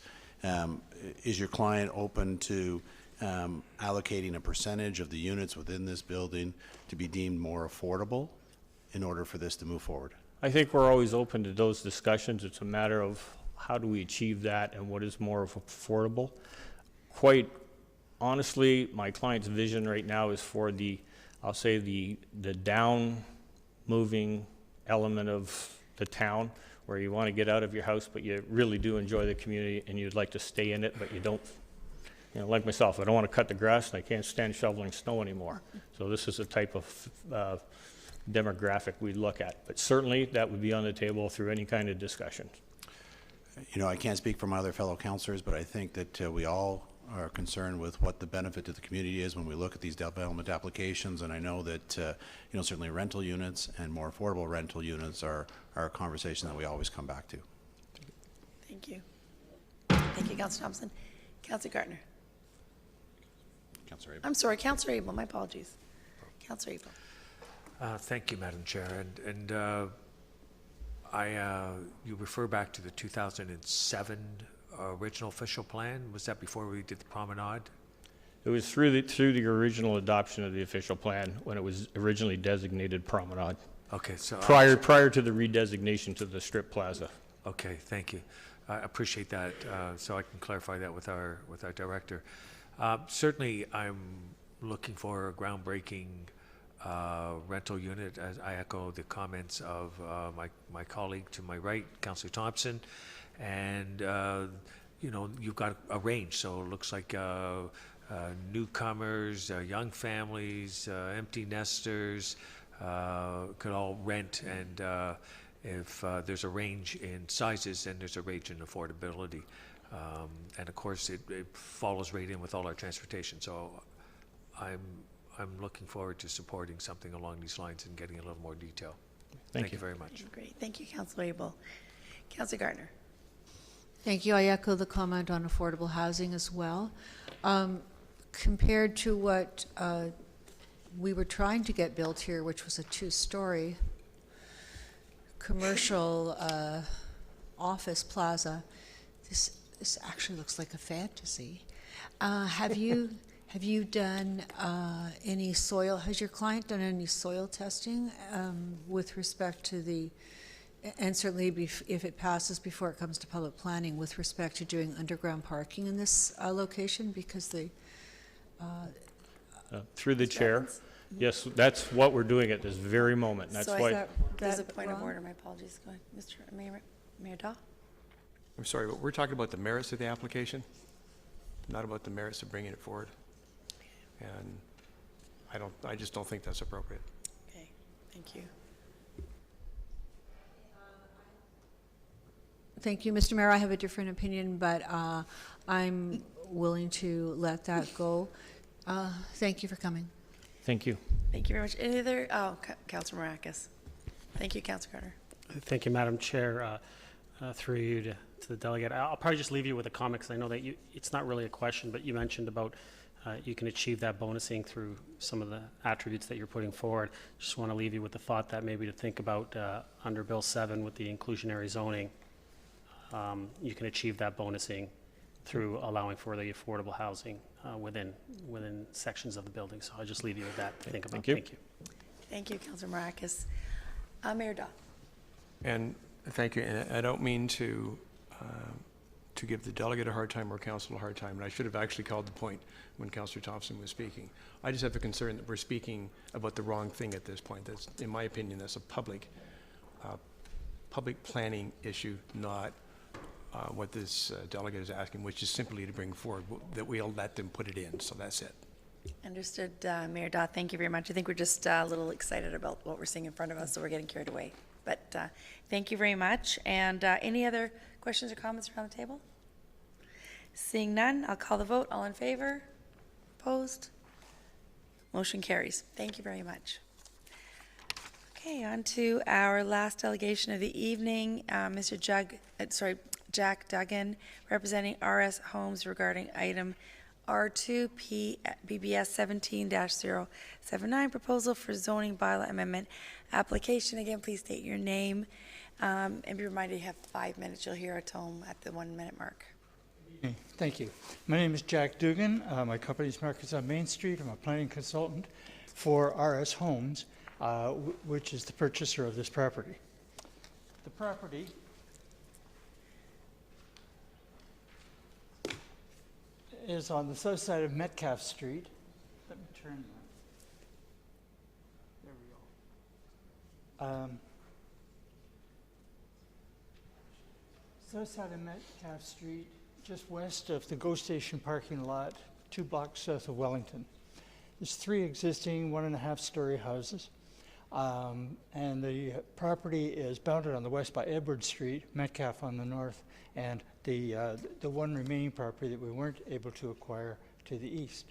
Is your client open to allocating a percentage of the units within this building to be deemed more affordable in order for this to move forward? I think we're always open to those discussions. It's a matter of how do we achieve that and what is more affordable. Quite honestly, my client's vision right now is for I'll say the down moving element of the town, where you want to get out of your house, but you really do enjoy the community and you'd like to stay in it, but you don't, like myself, I don't want to cut the grass and I can't stand shoveling snow anymore. So this is a type of demographic we look at, but certainly that would be on the table through any kind of discussion. I can't speak for my other fellow councillors, but I think that we all are concerned with what the benefit to the community is when we look at these development applications, and I know that, certainly rental units and more affordable rental units are a conversation that we always come back to. Thank you. Thank you, Councillor Thompson. Councillor Gardner. Councillor Abel. I'm sorry, Councillor Abel, my apologies. Councillor Abel. Thank you, Madam Chair. And you refer back to the 2007 original official plan. Was that before we did the promenade? It was through the original adoption of the official plan when it was originally designated Promenade, Okay, so prior to the redesignation to the Strip Plaza. okay, thank you. I appreciate that, so I can clarify that with our director. Certainly, I'm looking for a groundbreaking rental unit. As I echo the comments of my colleague to my right, Councillor Thompson, and you've got a range. So it looks like newcomers, young families, empty nesters could all rent, and if there's a range in sizes, then there's a range in affordability. And of course, it follows right in with all our transportation. So I'm looking forward to supporting something along these lines and getting a little more detail. Thank you very much. Great. Thank you, Councillor Abel. Councillor Gardner. Thank you. I echo the comment on affordable housing as well. Compared to what we were trying to get built here, which was a 2-story commercial office plaza, this actually looks like a fantasy. Have you done any soil? Has your client done any soil testing with respect to the? And certainly, if it passes before it comes to public planning, with respect to doing underground parking in this location, because the Through the chair, yes, that's what we're doing at this very moment. That's So why. There's a point of order. My apologies. Go ahead, Mr. Mayor Daw. I'm sorry, but we're talking about the merits of the application, not about the merits of bringing it forward. And I just don't think that's appropriate. Okay. Thank you. Thank you, Mr. Mayor. I have a different opinion, but I'm willing to let that go. Thank you for coming. Thank you. Thank you very much. Any other? Councillor Maracus. Thank you, Councillor Gardner. Thank you, Madam Chair. Through you to the delegate. I'll probably just leave you with a comment, because I know that it's not really a question, but you mentioned about you can achieve that bonusing through some of the attributes that you're putting forward. Just want to leave you with the thought that maybe to think about under Bill 7 with the inclusionary zoning, you can achieve that bonusing through allowing for the affordable housing within sections of the building. So I'll just leave you with that to think about. Thank you. Thank you. Thank you, Councillor Maracus. Mayor Daw. And thank you. And I don't mean to give the delegate a hard time or council a hard time, and I should have actually called the point when Councillor Thompson was speaking. I just have a concern that we're speaking about the wrong thing at this point. That's, in my opinion, that's a public planning issue, not what this delegate is asking, which is simply to bring forward that we'll let them put it in. So that's it. Understood, Mayor Daw. Thank you very much. I think we're just a little excited about what we're seeing in front of us, so we're getting carried away. But thank you very much. And any other questions or comments around the table? Seeing none, I'll call the vote. All in favor? Opposed? Motion carries. Thank you very much. Okay, on to our last delegation of the evening. Mr. Jack Duggan, representing RS Homes regarding item R2 BBS 17-079, proposal for zoning bylaw amendment application. Again, please state your name and be reminded you have 5 minutes. You'll hear a tone at the 1 minute mark. Thank you. My name is Jack Dugan. My company's Markets on Main Street. I'm a planning consultant for RS Homes, which is the purchaser of this property. The property is on the south side of Metcalf Street. Let me turn that. There we go. South side of Metcalf Street, just west of the GO Station parking lot, 2 blocks south of Wellington. There's 3 existing 1.5-story houses. And the property is bounded on the west by Edward Street, Metcalf on the north, and the one remaining property that we weren't able to acquire to the east.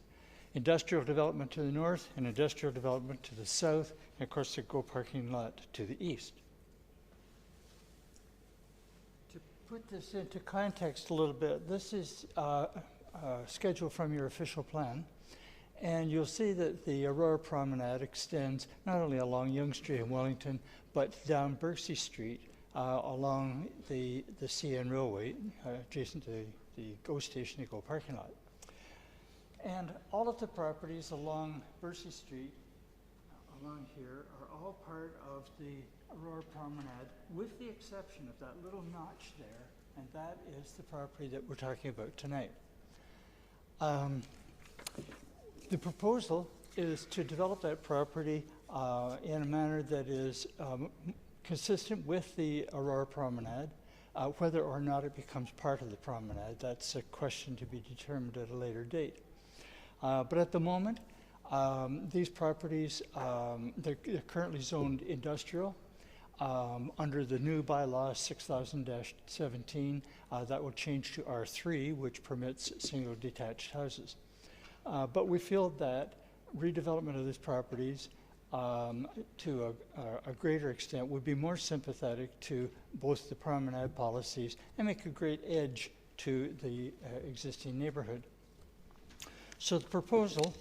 Industrial development to the north and industrial development to the south, and of course the GO parking lot to the east. To put this into context a little bit, this is a schedule from your official plan, and you'll see that the Aurora Promenade extends not only along Yonge Street in Wellington, but down Berksey Street along the CN Railway, adjacent to the GO station, the GO parking lot. And all of the properties along Berksey Street, along here, are all part of the Aurora Promenade, with the exception of that little notch there, and that is the property that we're talking about tonight. The proposal is to develop that property in a manner that is consistent with the Aurora Promenade. Whether or not it becomes part of the promenade, that's a question to be determined at a later date. But at the moment, these properties, they're currently zoned industrial. Under the new bylaw 6000-17, that will change to R3, which permits single detached houses. But we feel that redevelopment of these properties to a greater extent would be more sympathetic to both the promenade policies and make a great edge to the existing neighborhood. So the proposal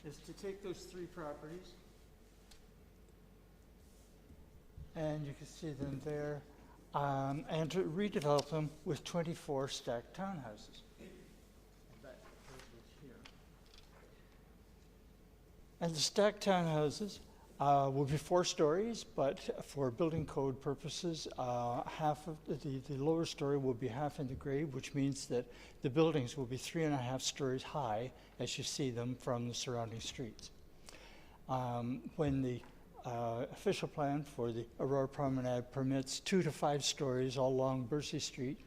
is to take those three properties, and you can see them there, and to redevelop them with 24 stacked townhouses. That proposal is here. And the stacked townhouses will be 4 stories, but for building code purposes, half of the lower story will be half in the grade, which means that the buildings will be 3.5 stories high as you see them from the surrounding streets. When the official plan for the Aurora Promenade permits 2 to 5 stories all along Berksey Street,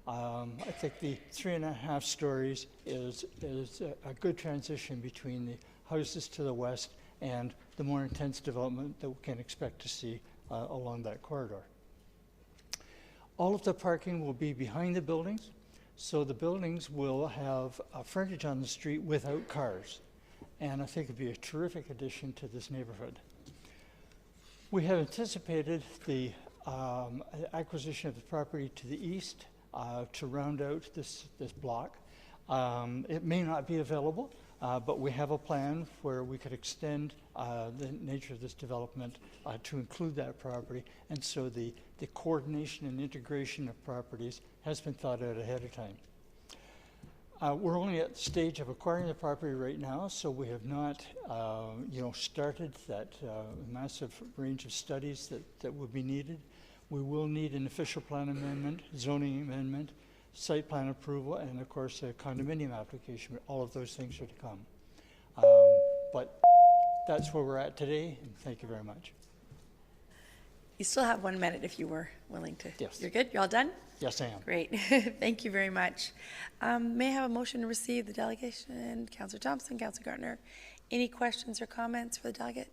I think the 3.5 stories is a good transition between the houses to the west and the more intense development that we can expect to see along that corridor. All of the parking will be behind the buildings, so the buildings will have a frontage on the street without cars, and I think it'd be a terrific addition to this neighborhood. We have anticipated the acquisition of the property to the east to round out this block. It may not be available, but we have a plan where we could extend the nature of this development to include that property, and so the coordination and integration of properties has been thought out ahead of time. We're only at the stage of acquiring the property right now, so we have not started that massive range of studies that will be needed. We will need an official plan amendment, zoning amendment, site plan approval, and of course a condominium application. All of those things are to come. But that's where we're at today, and thank you very much. You still have 1 minute if you were willing to. Yes. You're good? You're all done? Yes, I am. Great. Thank you very much. May I have a motion to receive the delegation? Councillor Thompson, Councillor Gardner. Any questions or comments for the delegate?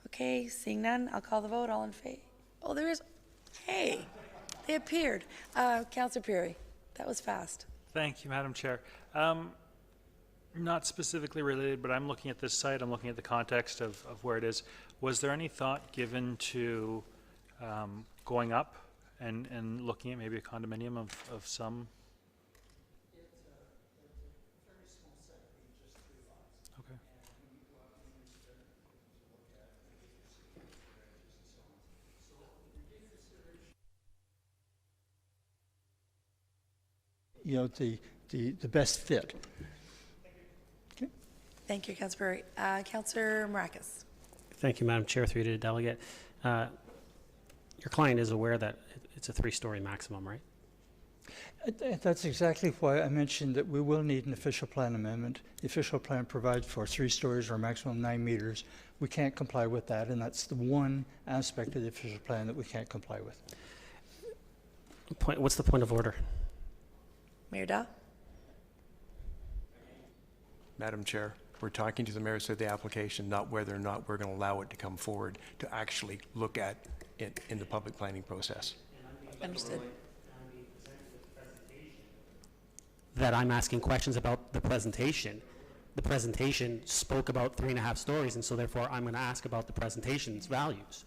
Okay, seeing none, I'll call the vote. All in favor? Oh, there is. Hey, they appeared. Councillor Perry, that was fast. Thank you, Madam Chair. Not specifically related, but I'm looking at this site, I'm looking at the context of where it is. Was there any thought given to going up and looking at maybe a condominium of some? It's a very small site, just 3 lots. Okay. The best fit. Thank you, Councillor Perry. Councillor Maracas. Thank you, Madam Chair, through you to the delegate. Your client is aware that it's a 3-story maximum, right? That's exactly why I mentioned that we will need an official plan amendment. The official plan provides for 3 stories or a maximum 9 meters. We can't comply with that, and that's the one aspect of the official plan that we can't comply with. What's the point of order? Mayor Dahl. Madam Chair, We're talking to the merits of the application, not whether or not we're going to allow it to come forward to actually look at it in the public planning process. Understood. That I'm asking questions about the presentation. The presentation spoke about 3.5 stories, and so therefore I'm going to ask about the presentation's values.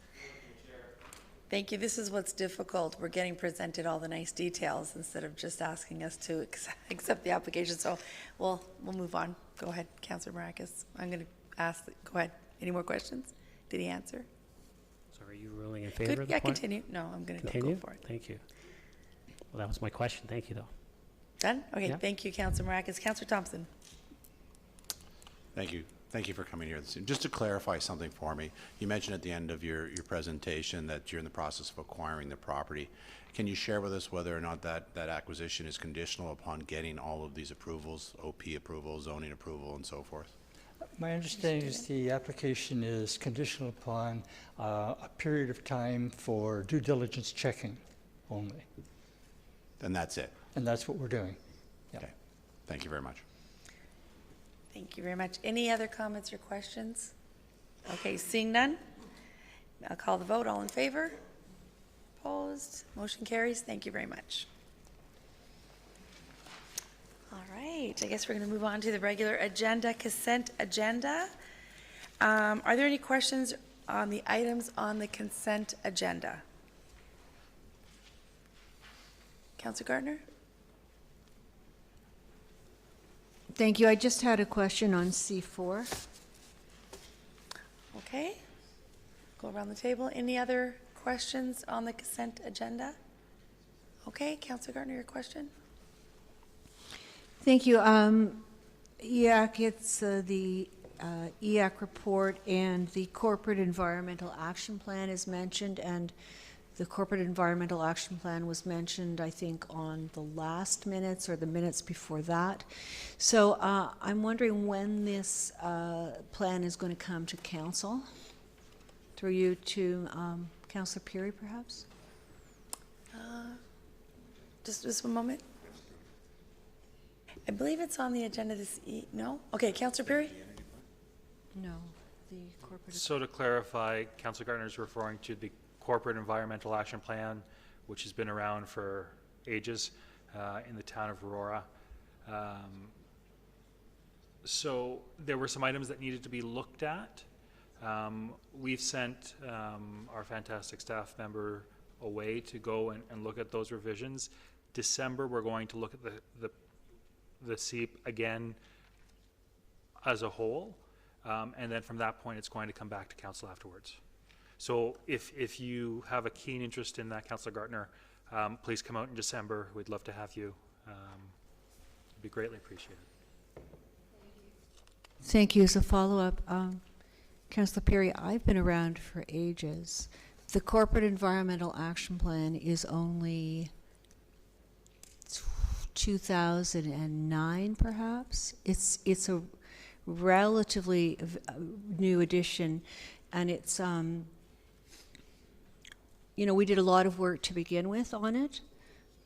Thank you. This is what's difficult. We're getting presented all the nice details instead of just asking us to accept the application. So we'll move on. Go ahead, Councillor Maracus. I'm going to ask, go ahead. Any more questions? Did he answer? So are you ruling in favor of the Yeah, point? continue. No, I'm going to Continue? go for it. Thank you. Well, that was my question. Thank you, though. Done? Okay, Yeah. thank you, Councillor Maracus. Councillor Thompson. Thank you. Thank you for coming here. Just to clarify something for me, you mentioned at the end of your presentation that you're in the process of acquiring the property. Can you share with us whether or not that acquisition is conditional upon getting all of these approvals, OP approval, zoning approval, and so forth? My understanding is the application is conditional upon a period of time for due diligence checking only, And that's it? and that's what we're doing. Yeah. Okay. Thank you very much. Thank you very much. Any other comments or questions? Okay, seeing none, I'll call the vote. All in favor? Opposed? Motion carries. Thank you very much. All right, I guess we're going to move on to the regular agenda, consent agenda. Are there any questions on the items on the consent agenda? Councillor Gardner? Thank you. I just had a question on C4. Okay. Go around the table. Any other questions on the consent agenda? Okay, Councillor Gardner, your question? Thank you. EAC, it's the EAC report and the Corporate Environmental Action Plan is mentioned, and the Corporate Environmental Action Plan was mentioned, I think, on the last minutes or the minutes before that. So I'm wondering when this plan is going to come to council. Through you to Councillor Peary, perhaps? Just one moment. I believe it's on the agenda no? Okay, Councillor Peary? No, the corporate. So to clarify, Councillor Gardner is referring to the Corporate Environmental Action Plan, which has been around for ages in the town of Aurora. So there were some items that needed to be looked at. We've sent our fantastic staff member away to go and look at those revisions. December, we're going to look at the CEAP again as a whole, and then from that point, it's going to come back to council afterwards. So if you have a keen interest in that, Councillor Gardner, please come out in December. We'd love to have you. It'd be greatly appreciated. Thank you. As a follow-up, Councillor Peary, I've been around for ages. The Corporate Environmental Action Plan is only 2009, perhaps. It's a relatively new addition, and it's you know, we did a lot of work to begin with on it,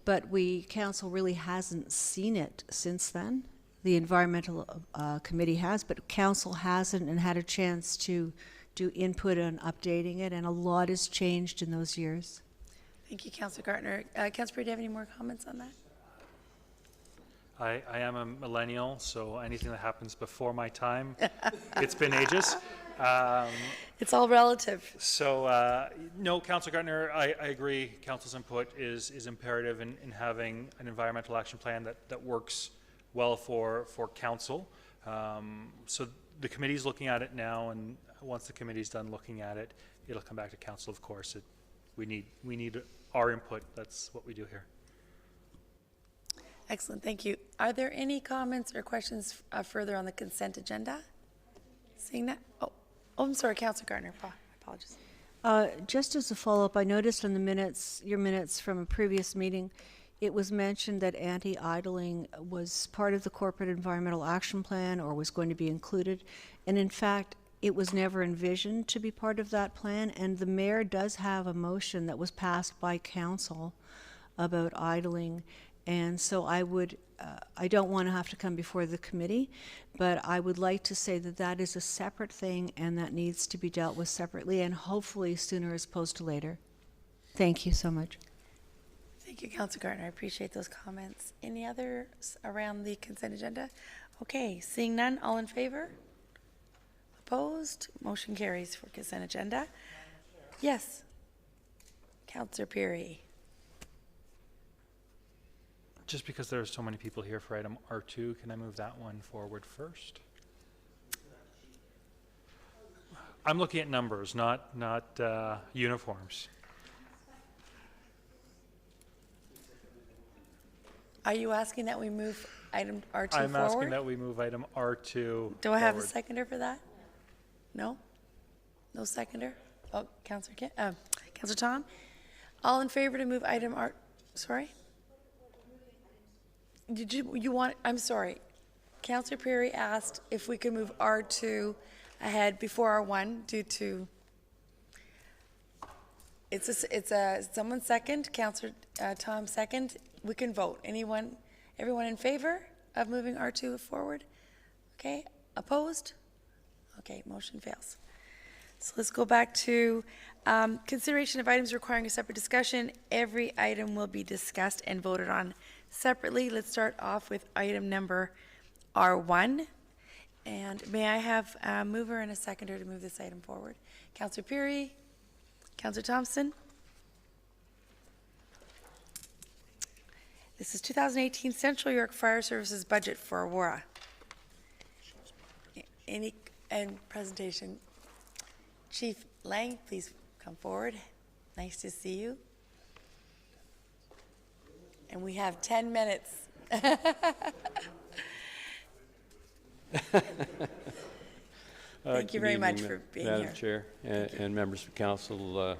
but council really hasn't seen it since then. The environmental committee has, but council hasn't and had a chance to do input on updating it, and a lot has changed in those years. Thank you, Councillor Gardner. Councillor Peary, do you have any more comments on that? I am a millennial, so anything that happens before my time, it's been ages. It's all relative. So, no, Councillor Gardner, I agree. Council's input is imperative in having an environmental action plan that works well for council. So the committee's looking at it now, and once the committee's done looking at it, it'll come back to council, of course. We need our input. That's what we do here. Excellent, thank you. Are there any comments or questions further on the consent agenda? Seeing that, oh, I'm sorry, Councillor Gardner, I apologize. Just as a follow-up, I noticed in the minutes, your minutes from a previous meeting, it was mentioned that anti-idling was part of the Corporate Environmental Action Plan or was going to be included. And in fact, it was never envisioned to be part of that plan. And the mayor does have a motion that was passed by council about idling. And so I don't want to have to come before the committee, but I would like to say that that is a separate thing and that needs to be dealt with separately and hopefully sooner as opposed to later. Thank you so much. Thank you, Councilor Gardner. I appreciate those comments. Any others around the consent agenda? Okay, seeing none, all in favor? Opposed? Motion carries for consent agenda. Yes. Councilor Perry. Just because there are so many people here for item R2, can I move that one forward first? I'm looking at numbers, not uniforms. Are you asking that we move item R2 forward? I'm asking that we move item R2 Do I have a forward. seconder for that? No? No seconder? Oh, Councilor Tom? All in favor to move item R, sorry? Did you want, I'm sorry. Councilor Perry asked if we could move R2 ahead before R1 due to, someone second, Councilor Tom second. We can vote. Everyone in favor of moving R2 forward? Okay, opposed? Okay, motion fails. So let's go back to consideration of items requiring a separate discussion. Every item will be discussed and voted on separately. Let's start off with item number R1. And may I have a mover and a seconder to move this item forward? Councilor Perry, Councilor Thompson. This is 2018 Central York Fire Services budget for Aurora. And presentation. Chief Lang, please come forward. Nice to see you. And we have 10 minutes. Thank you very much for being here. Madam Chair and members of council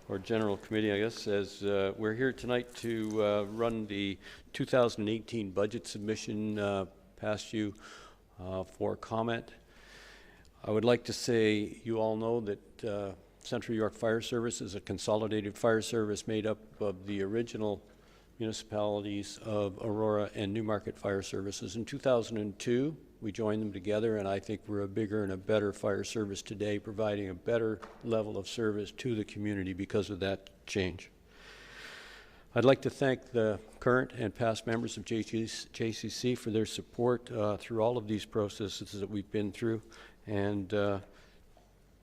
or general committee, I guess, as we're here tonight to run the 2018 budget submission past you for comment. I would like to say you all know that Central York Fire Service is a consolidated fire service made up of the original municipalities of Aurora and Newmarket Fire Services. In 2002, we joined them together, and I think we're a bigger and a better fire service today, providing a better level of service to the community because of that change. I'd like to thank the current and past members of JCC for their support through all of these processes that we've been through, and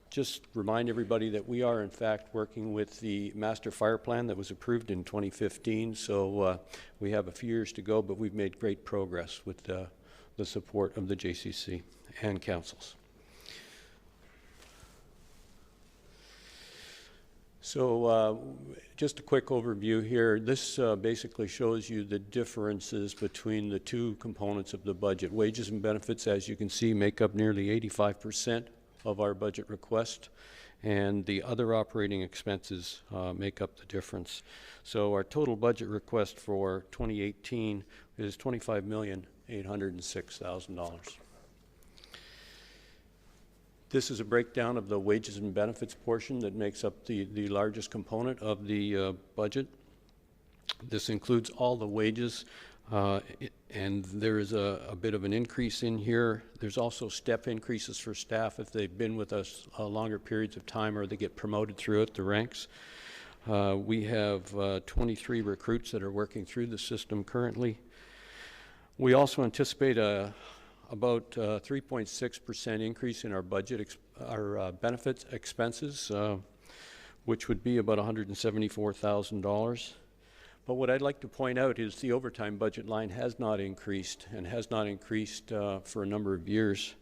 just remind everybody that we are in fact working with the master fire plan that was approved in 2015, so we have a few years to go, but we've made great progress with the support of the JCC and councils. So just a quick overview here. This basically shows you the differences between the two components of the budget. Wages and benefits, as you can see, make up nearly 85% of our budget request, and the other operating expenses make up the difference. So our total budget request for 2018 is $25,806,000. This is a breakdown of the wages and benefits portion that makes up the largest component of the budget. This includes all the wages, and there is a bit of an increase in here. There's also step increases for staff if they've been with us longer periods of time or they get promoted throughout the ranks. We have 23 recruits that are working through the system currently. We also anticipate about 3.6% increase in our budget, our benefits expenses, which would be about $174,000. But what I'd like to point out is the overtime budget line has not increased and has not increased for a number of years.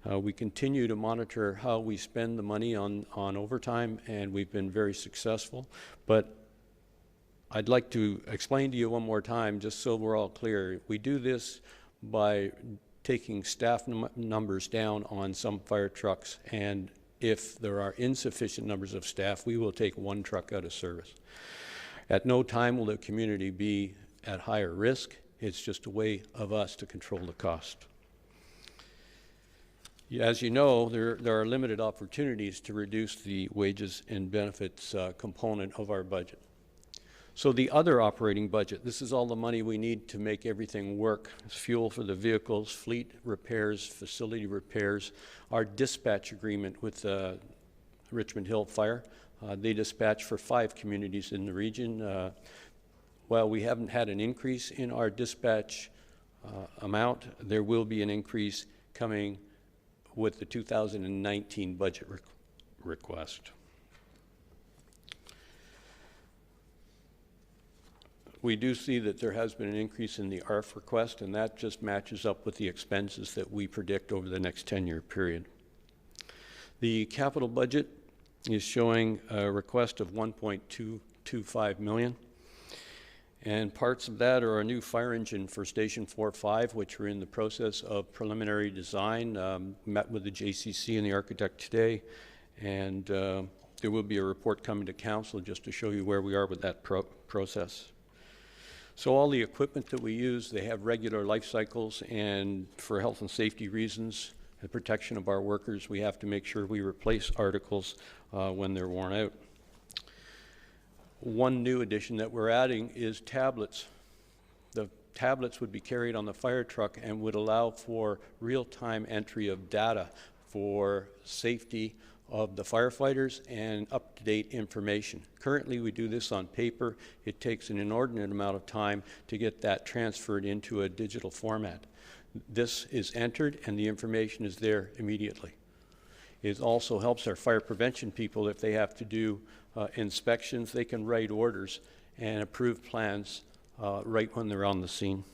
We continue to monitor how we spend the money on overtime, and we've been very successful. But I'd like to explain to you one more time, just so we're all clear. We do this by taking staff numbers down on some fire trucks, and if there are insufficient numbers of staff, we will take one truck out of service. At no time will the community be at higher risk. It's just a way of us to control the cost. As you know, there are limited opportunities to reduce the wages and benefits component of our budget. So the other operating budget, this is all the money we need to make everything work. It's fuel for the vehicles, fleet repairs, facility repairs, our dispatch agreement with Richmond Hill Fire. They dispatch for 5 communities in the region. While we haven't had an increase in our dispatch amount, there will be an increase coming with the 2019 budget request. We do see that there has been an increase in the ARF request, and that just matches up with the expenses that we predict over the next 10-year period. The capital budget is showing a request of $1.225 million, and parts of that are a new fire engine for Station 4-5, which we're in the process of preliminary design. Met with the JCC and the architect today, and there will be a report coming to council just to show you where we are with that process. So all the equipment that we use, they have regular life cycles, and for health and safety reasons, the protection of our workers, we have to make sure we replace articles when they're worn out. One new addition that we're adding is tablets. The tablets would be carried on the fire truck and would allow for real-time entry of data for safety of the firefighters and up-to-date information. Currently, we do this on paper. It takes an inordinate amount of time to get that transferred into a digital format. This is entered and the information is there immediately. It also helps our fire prevention people if they have to do inspections. They can write orders and approve plans right when they're on the scene.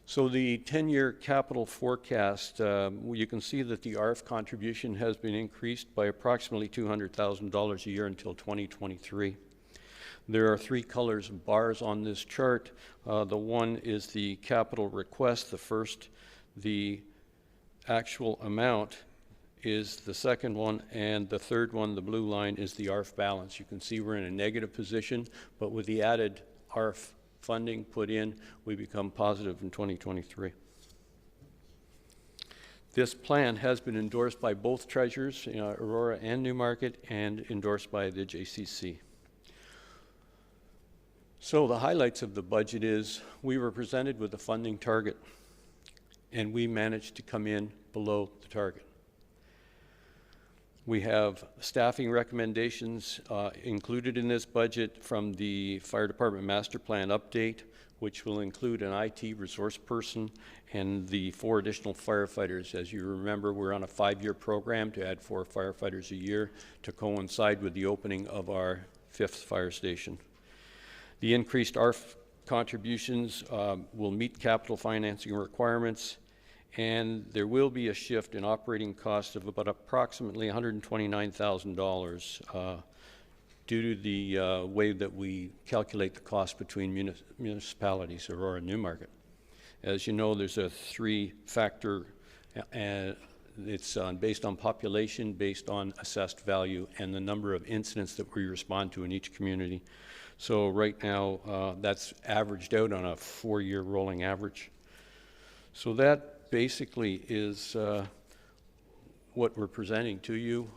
So the 10-year capital forecast, you can see that the ARF contribution has been increased by approximately $200,000 a year until 2023. There are 3 colors of bars on this chart. The one is the capital request, the first. The actual amount is the second one, and the third one, the blue line, is the ARF balance. You can see we're in a negative position, but with the added ARF funding put in, we become positive in 2023. This plan has been endorsed by both treasurers, Aurora and Newmarket, and endorsed by the JCC. So the highlights of the budget is we were presented with a funding target, and we managed to come in below the target. We have staffing recommendations included in this budget from the Fire Department Master Plan update, which will include an IT resource person and the 4 additional firefighters. As you remember, we're on a 5-year program to add 4 firefighters a year to coincide with the opening of our 5th fire station. The increased ARF contributions will meet capital financing requirements, and there will be a shift in operating costs of about approximately $129,000 due to the way that we calculate the cost between municipalities, Aurora and Newmarket. As you know, there's a 3-factor, it's based on population, based on assessed value, and the number of incidents that we respond to in each community. So right now, that's averaged out on a 4-year rolling average. So that basically is what we're presenting to you.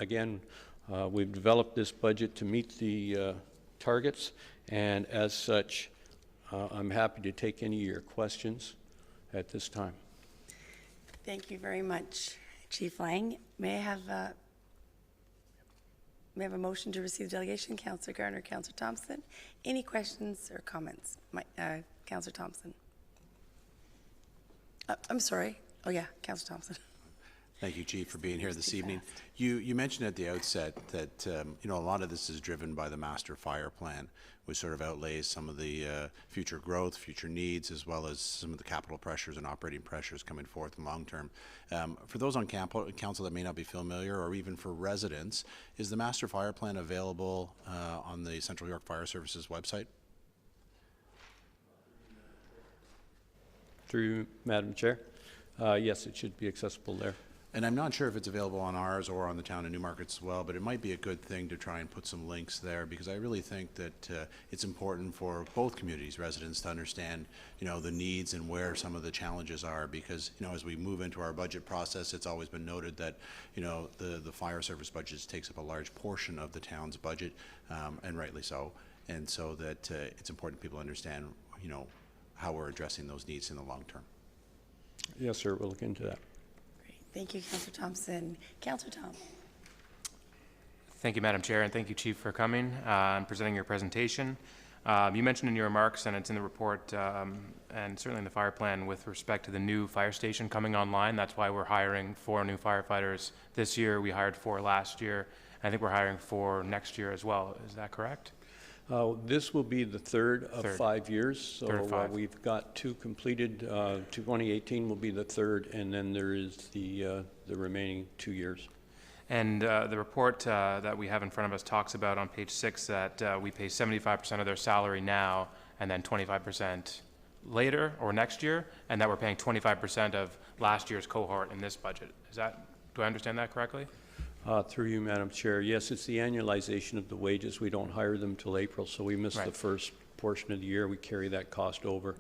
Again, we've developed this budget to meet the targets, and as such, I'm happy to take any of your questions at this time. Thank you very much, Chief Lang. May I have a motion to receive the delegation? Councillor Garner, Councillor Thompson. Any questions or comments? Councillor Thompson. I'm sorry. Oh, yeah, Councillor Thompson. Thank you, Chief, for being here this evening. You mentioned at the outset that a lot of this is driven by the Master Fire Plan, which sort of outlays some of the future growth, future needs, as well as some of the capital pressures and operating pressures coming forth in long term. For those on council that may not be familiar, or even for residents, is the Master Fire Plan available on the Central York Fire Services website? Through Madam Chair. Yes, it should be accessible there. And I'm not sure if it's available on ours or on the town of Newmarket as well, but it might be a good thing to try and put some links there, because I really think that it's important for both communities, residents, to understand, the needs and where some of the challenges are, because, as we move into our budget process, it's always been noted that, the fire service budget takes up a large portion of the town's budget, and rightly so. And so that it's important people understand, how we're addressing those needs in the long term. Yes, sir, we'll look into that. Thank you, Councillor Thompson. Councillor Tom. Thank you, Madam Chair, and thank you, Chief, for coming and presenting your presentation. You mentioned in your remarks, and it's in the report, and certainly in the fire plan, with respect to the new fire station coming online. That's why we're hiring 4 new firefighters this year. We hired 4 last year. I think we're hiring 4 next year as well. Is that correct? This will be the third of 5 years. So Third of 5. we've got 2 completed. 2018 will be the third, and then there is the remaining 2 years. And the report that we have in front of us talks about on page 6 that we pay 75% of their salary now and then 25% later or next year, and that we're paying 25% of last year's cohort in this budget. Do I understand that correctly? Through you, Madam Chair. Yes, it's the annualization of the wages. We don't hire them till April, so we miss the first portion of the year. We carry that cost over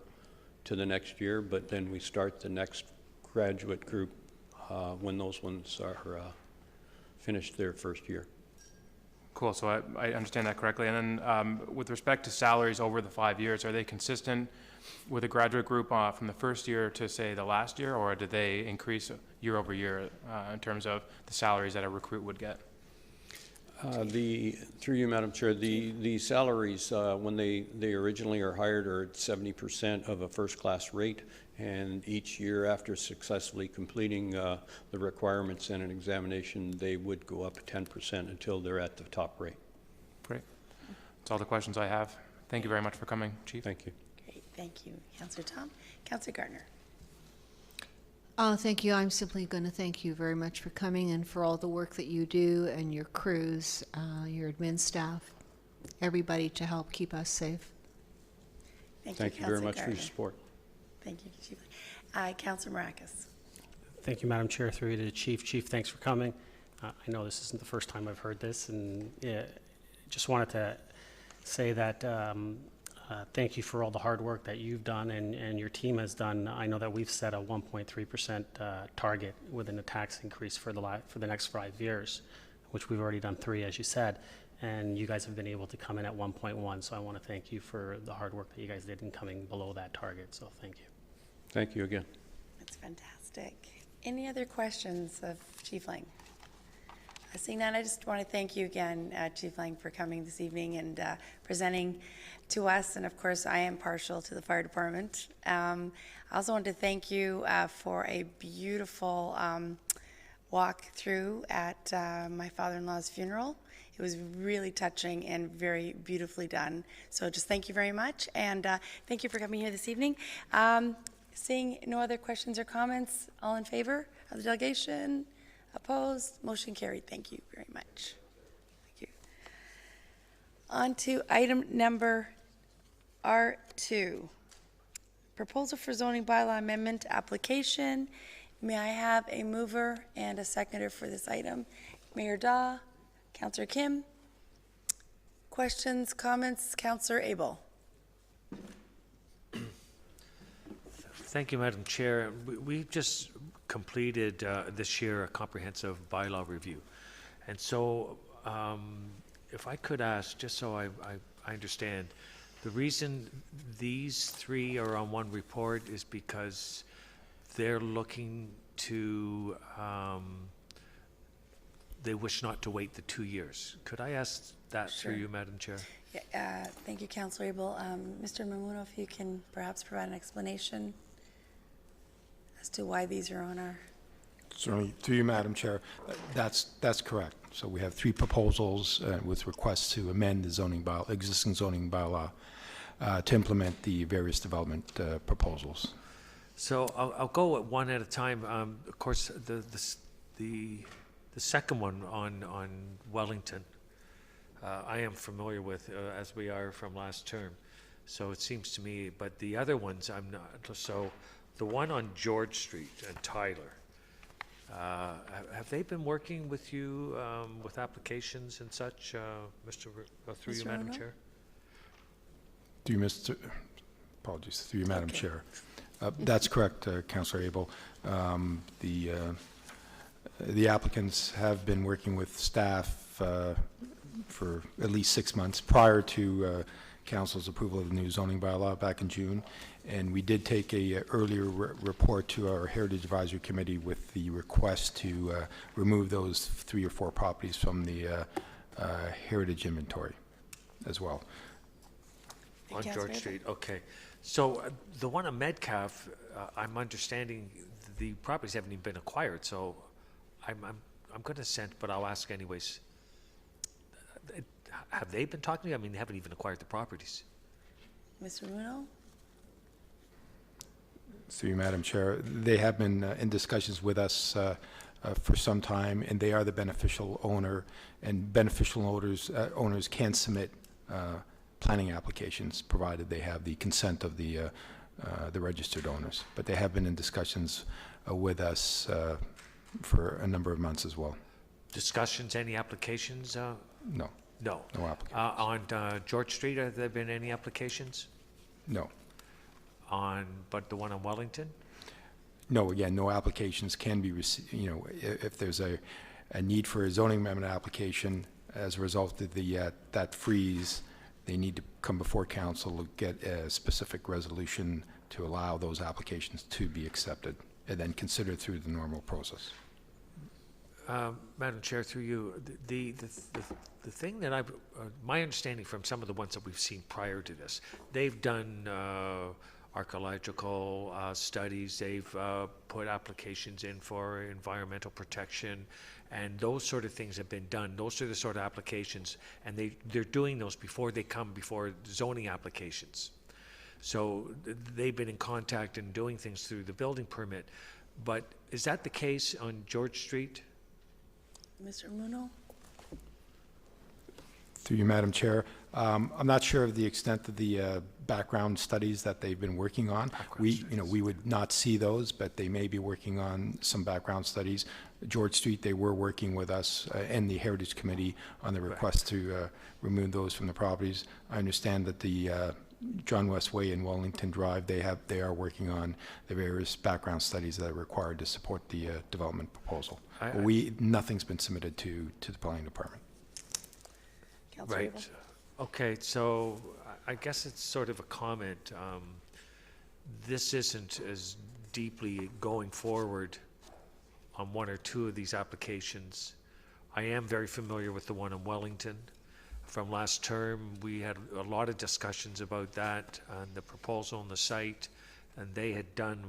to the next year, but then we start the next graduate group when those ones are finished their first year. Cool, so I understand that correctly. And then with respect to salaries over the 5 years, are they consistent with a graduate group from the first year to, say, the last year, or do they increase year over year in terms of the salaries that a recruit would get? Through you, Madam Chair, the salaries, when they originally are hired, are at 70% of a first-class rate, and each year after successfully completing the requirements and an examination, they would go up 10% until they're at the top rate. Great. That's all the questions I have. Thank you very much for coming, Chief. Thank you. Great, thank you, Councillor Tom. Councillor Gardner. Thank you. I'm simply going to thank you very much for coming and for all the work that you do and your crews, your admin staff, everybody to help keep us safe. Thank you very much for your support. Thank you, Chief. Councillor Maracas. Thank you, Madam Chair. Through you to the Chief. Chief, thanks for coming. I know this isn't the first time I've heard this, and just wanted to say that thank you for all the hard work that you've done and your team has done. I know that we've set a 1.3% target within the tax increase for the next 5 years, which we've already done 3, as you said, and you guys have been able to come in at 1.1. So I want to thank you for the hard work that you guys did in coming below that target. So thank you. Thank you again. That's fantastic. Any other questions of Chief Lang? Seeing none, I just want to thank you again, Chief Lang, for coming this evening and presenting to us. And of course, I am partial to the fire department. I also want to thank you for a beautiful walk through at my father-in-law's funeral. It was really touching and very beautifully done. So just thank you very much. And thank you for coming here this evening. Seeing no other questions or comments, all in favor of the delegation? Opposed? Motion carried. Thank you very much. Thank you. On to item number R2. Proposal for zoning bylaw amendment application. May I have a mover and a seconder for this item? Mayor Daw, Councillor Kim. Questions, comments? Councillor Abel. Thank you, Madam Chair. We've just completed this year a comprehensive bylaw review. And so if I could ask, just so I understand, the reason these 3 are on one report is because they're looking to, they wish not to wait the 2 years. Could I ask that through you, Madam Chair? Yeah, thank you, Councillor Abel. Mr. Mamuno, if you can perhaps provide an explanation as to why these are on our... Certainly, through you, Madam Chair. That's correct. So we have 3 proposals with requests to amend the existing zoning bylaw to implement the various development proposals. So I'll go one at a time. Of course, the second one on Wellington, I am familiar with, as we are from last term. So it seems to me, but the other ones I'm not. So the one on George Street and Tyler, Have they been working with you with applications and such, through you, Mr. Madam Ono? Chair? Through you, apologies, through you, Madam Chair. That's correct, Councillor Abel. The applicants have been working with staff for at least 6 months prior to Council's approval of the new zoning bylaw back in June. And we did take a earlier report to our Heritage Advisory Committee with the request to remove those 3 or 4 properties from the heritage inventory as well. On George Street, okay. So the one on Metcalf, I'm understanding the properties haven't even been acquired, so I'm going to send, but I'll ask anyways. Have they been talking to you? I mean, they haven't even acquired the properties. Mr. Muno? Through you, Madam Chair, they have been in discussions with us for some time, and they are the beneficial owner, and beneficial owners can submit planning applications provided they have the consent of the registered owners. But they have been in discussions with us for a number of months as well. Discussions, any applications? No. No. No applications. On George Street, have there been any applications? No. But the one on Wellington? No, again, no applications can be received. You know, if there's a need for a zoning amendment application as a result of that freeze, they need to come before council to get a specific resolution to allow those applications to be accepted and then considered through the normal process. Madam Chair, through you, the thing that my understanding from some of the ones that we've seen prior to this, they've done archaeological studies, they've put applications in for environmental protection, and those sort of things have been done. Those are the sort of applications, and they're doing those before they come before zoning applications. So they've been in contact and doing things through the building permit. But is that the case on George Street? Mr. Muno? Through you, Madam Chair, I'm not sure of the extent of the background studies that they've been working on. We would not see those, but they may be working on some background studies. George Street, they were working with us and the Heritage Committee on the request to remove those from the properties. I understand that the John West Way and Wellington Drive, they are working on the various background studies that are required to support the development proposal. Nothing's been submitted to the planning department. Right. Okay, so I guess it's sort of a comment. This isn't as deeply going forward on 1 or 2 of these applications. I am very familiar with the one in Wellington. From last term, we had a lot of discussions about that and the proposal on the site, and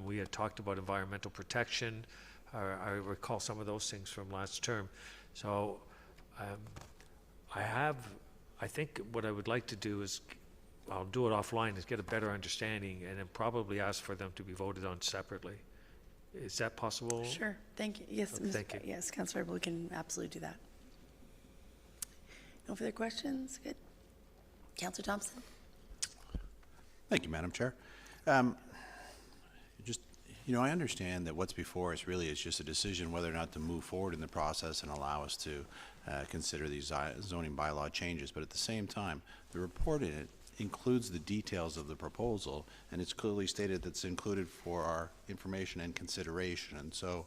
we had talked about environmental protection. I recall some of those things from last term. So I think what I would like to do is, I'll do it offline, is get a better understanding and then probably ask for them to be voted on separately. Is that possible? Sure. Thank you. Yes, Thank you. Yes, Councillor, we can absolutely do that. No further questions? Good. Councillor Thompson? Thank you, Madam Chair. I understand that what's before us really is just a decision whether or not to move forward in the process and allow us to consider these zoning bylaw changes. But at the same time, the report in it includes the details of the proposal, and it's clearly stated that's included for our information and consideration. And so,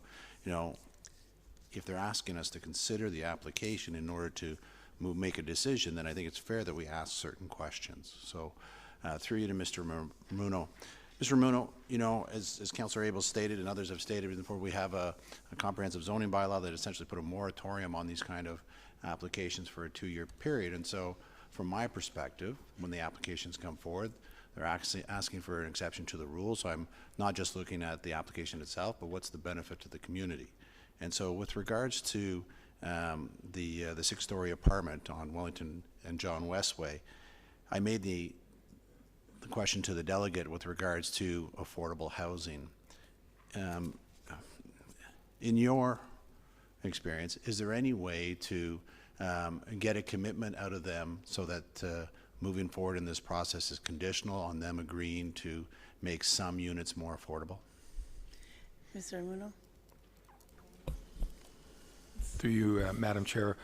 if they're asking us to consider the application in order to make a decision, then I think it's fair that we ask certain questions. So, through you to Mr. Muno. Mr. Muno, as Councillor Abel stated and others have stated before, we have a comprehensive zoning bylaw that essentially put a moratorium on these kind of applications for a 2-year period. And so, from my perspective, when the applications come forward, they're actually asking for an exception to the rules. So I'm not just looking at the application itself, but what's the benefit to the community. And so with regards to the 6-story apartment on Wellington and John West Way, I made the question to the delegate with regards to affordable housing. In your experience, is there any way to get a commitment out of them so that moving forward in this process is conditional on them agreeing to make some units more affordable? Mr. Muno? Through you, Madam Chair,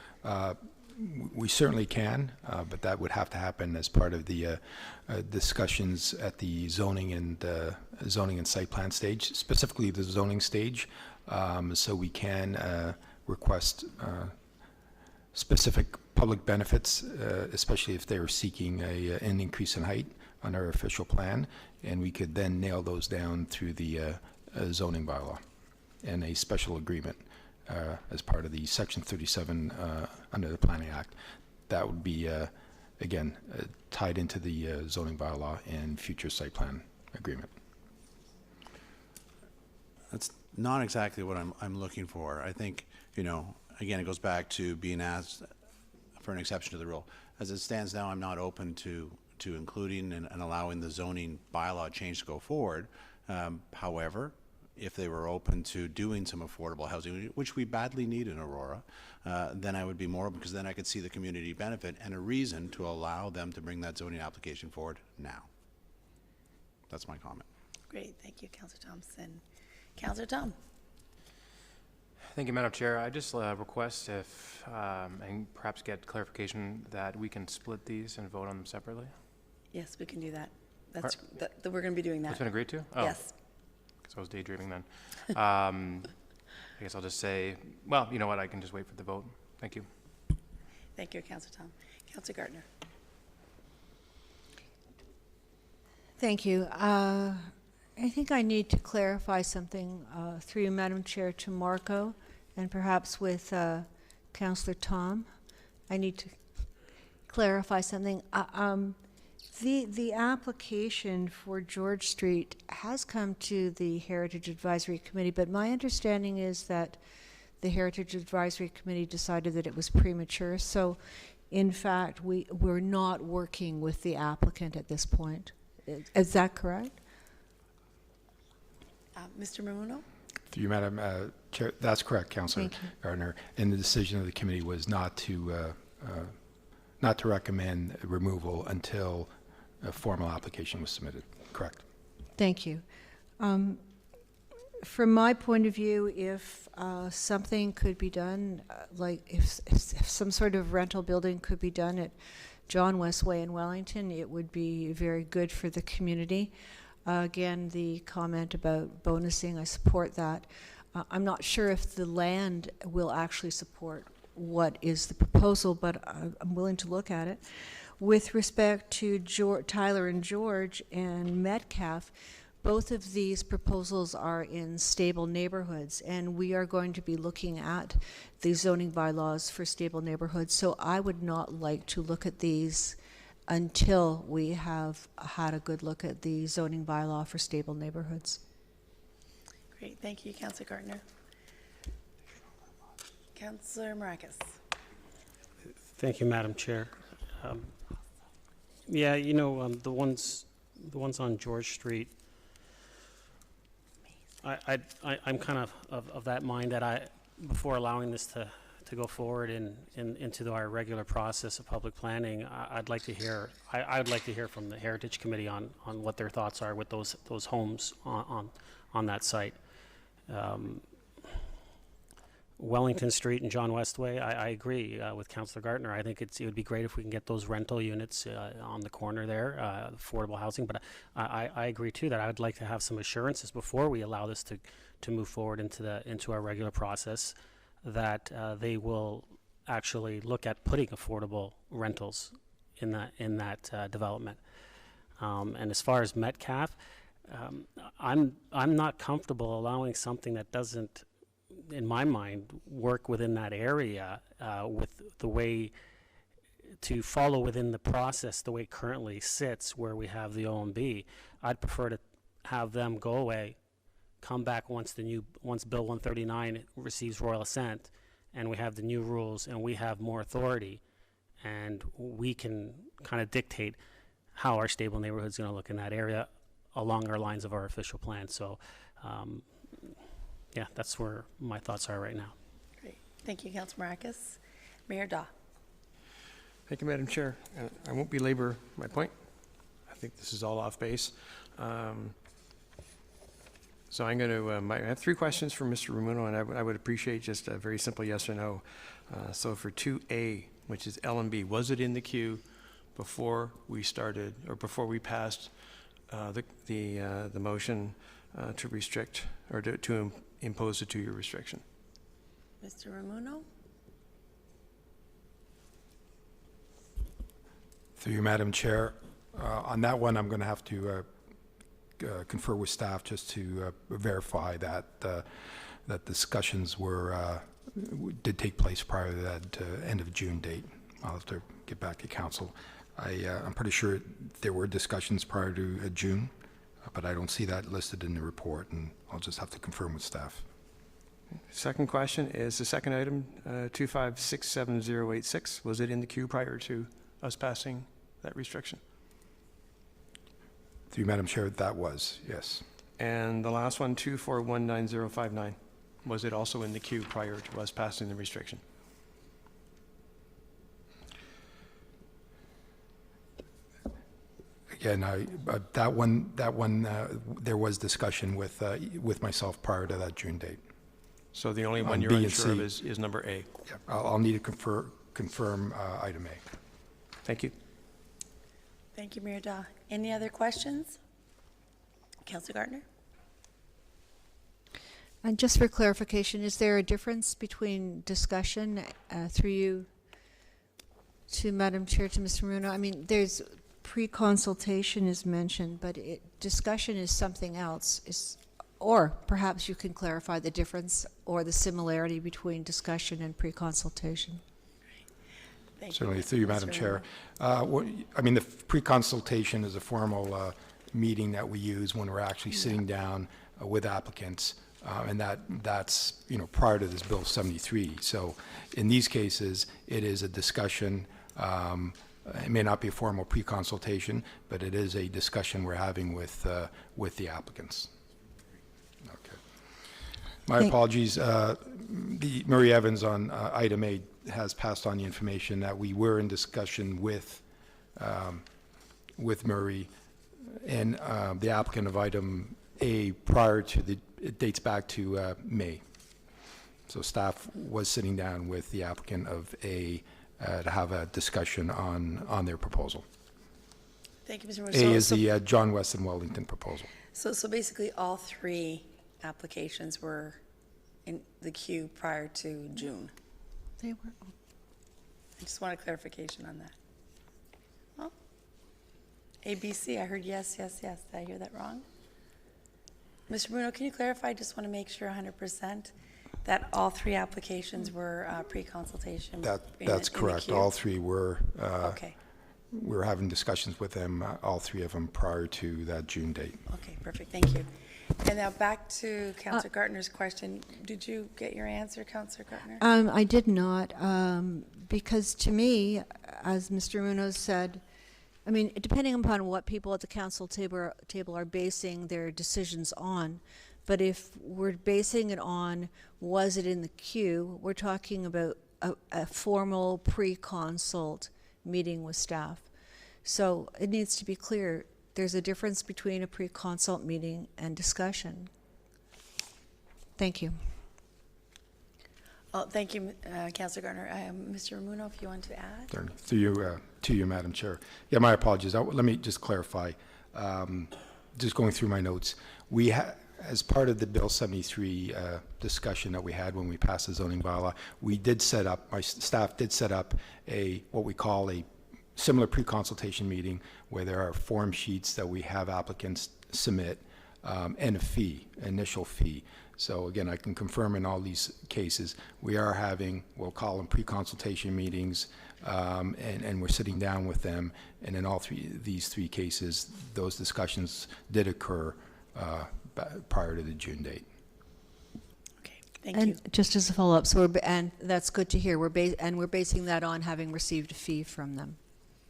we certainly can, but that would have to happen as part of the discussions at the zoning and site plan stage, specifically the zoning stage. So we can request specific public benefits, especially if they are seeking an increase in height on our official plan, and we could then nail those down through the zoning bylaw and a special agreement as part of the Section 37 under the Planning Act. That would be, again, tied into the zoning bylaw and future site plan agreement. That's not exactly what I'm looking for. I think, you know, again, it goes back to being asked for an exception to the rule. As it stands now, I'm not open to including and allowing the zoning bylaw change to go forward. However, if they were open to doing some affordable housing, which we badly need in Aurora, then I would be more, because then I could see the community benefit and a reason to allow them to bring that zoning application forward now. That's my comment. Great, thank you, Councillor Thompson. Councillor Tom. Thank you, Madam Chair. I just request if, and perhaps get clarification that we can split these and vote on them separately. Yes, we can do that. That's, that we're going to be doing that. That's been agreed to? Oh. Yes. Because I was daydreaming then. I guess I'll just say, well, you know what, I can just wait for the vote. Thank you. Thank you, Councillor Tom. Councillor Gardner. Thank you. I think I need to clarify something through you, Madam Chair, to Marco, and perhaps with Councillor Tom. I need to clarify something. The application for George Street has come to the Heritage Advisory Committee, but my understanding is that the Heritage Advisory Committee decided that it was premature. So, in fact, we're not working with the applicant at this point. Is that correct? Mr. Mamuno? Through you, Madam Chair, that's correct, Councillor Gardner. And the decision of the committee was not to recommend removal until a formal application was submitted. Correct. Thank you. From my point of view, if something could be done, like if some sort of rental building could be done at John West Way in Wellington, it would be very good for the community. Again, the comment about bonusing, I support that. I'm not sure if the land will actually support what is the proposal, but I'm willing to look at it. With respect to Tyler and George and Metcalf, both of these proposals are in stable neighborhoods, and we are going to be looking at the zoning bylaws for stable neighborhoods. So I would not like to look at these until we have had a good look at the zoning bylaw for stable neighborhoods. Great, thank you, Councillor Gardner. Councillor Maracus. Thank you, Madam Chair. Yeah, you know, the ones on George Street, I'm kind of that mind that before allowing this to go forward into our regular process of public planning, I'd like to hear from the Heritage Committee on what their thoughts are with those homes on that site. Wellington Street and John West Way, I agree with Councillor Gardner. I think it would be great if we can get those rental units on the corner there, affordable housing. But I agree too that I would like to have some assurances before we allow this to move forward into our regular process, that they will actually look at putting affordable rentals in that development. And as far as Metcalf, I'm not comfortable allowing something that doesn't, in my mind, work within that area with the way to follow within the process the way it currently sits, where we have the OMB. I'd prefer to have them go away, come back once Bill 139 receives royal assent, and we have the new rules and we have more authority, and we can kind of dictate how our stable neighborhood is going to look in that area along our lines of our official plan. So yeah, that's where my thoughts are right now. Great. Thank you, Councillor Maracus. Mayor Daw. Thank you, Madam Chair. I won't belabor my point. I think this is all off base. So I'm going to, I have 3 questions for Mr. Ramuno, and I would appreciate just a very simple yes or no. So for 2A, which is L&B, was it in the queue before we started, or before we passed the motion to restrict, or to impose a 2-year restriction? Mr. Ramuno? Through you, Madam Chair. On that one, I'm going to have to confer with staff just to verify that that discussions did take place prior to that end of June date. I'll have to get back to council. I'm pretty sure there were discussions prior to June, but I don't see that listed in the report, and I'll just have to confirm with staff. Second question is the second item, 2567086. Was it in the queue prior to us passing that restriction? Through you, Madam Chair, that was, yes. And the last one, 2419059. Was it also in the queue prior to us passing the restriction? Again, that one, there was discussion with myself prior to that June date. So the only one On you're B and unsure of C. is number A. Yeah, I'll need to confirm item A. Thank you. Thank you, Mayor Daw. Any other questions? Councillor Gardner? And just for clarification, is there a difference between discussion, through you to Madam Chair, to Mr. Ramuno? I mean, there's pre-consultation is mentioned, but discussion is something else. Or perhaps you can clarify the difference or the similarity between discussion and pre-consultation. Certainly, through you, Madam Chair. I mean, the pre-consultation is a formal meeting that we use when we're actually sitting down with applicants, and that's prior to this Bill 73. So in these cases, it is a discussion. It may not be a formal pre-consultation, but it is a discussion we're having with the applicants. Okay. My apologies. The Murray Evans on item A has passed on the information that we were in discussion with Murray and the applicant of item A prior to it dates back to May. So staff was sitting down with the applicant of A to have a discussion on their proposal. Thank you, Mr. Moore. A is the John West and Wellington proposal. So basically, all 3 applications were in the queue prior to June. They were. I just want a clarification on that. Well, ABC, I heard yes, yes, yes. Did I hear that wrong? Mr. Bruno, can you clarify? I just want to make sure 100% that all 3 applications were pre-consultation. That's correct. All 3 were. Okay. We were having discussions with them, all 3 of them, prior to that June date. Okay, perfect. Thank you. And now back to Councillor Gartner's question. Did you get your answer, Councillor Gartner? I did not, because to me, as Mr. Munoz said, I mean, depending upon what people at the council table are basing their decisions on, but if we're basing it on, was it in the queue, we're talking about a formal pre-consult meeting with staff. So it needs to be clear, there's a difference between a pre-consult meeting and discussion. Thank you. Oh, thank you, Councillor Gartner. Mr. Ramuno, if you want to add? Certainly. To you, Madam Chair. Yeah, my apologies. Let me just clarify. Just going through my notes, we as part of the Bill 73 discussion that we had when we passed the zoning bylaw, we did set up, my staff did set up what we call a similar pre-consultation meeting where there are form sheets that we have applicants submit and a fee, initial fee. So again, I can confirm in all these cases, we are having, we'll call them pre-consultation meetings, and we're sitting down with them. And in all these three cases, those discussions did occur prior to the June date. Okay, thank you. Just as a follow-up, so and that's good to hear. We're basing that on having received a fee from them.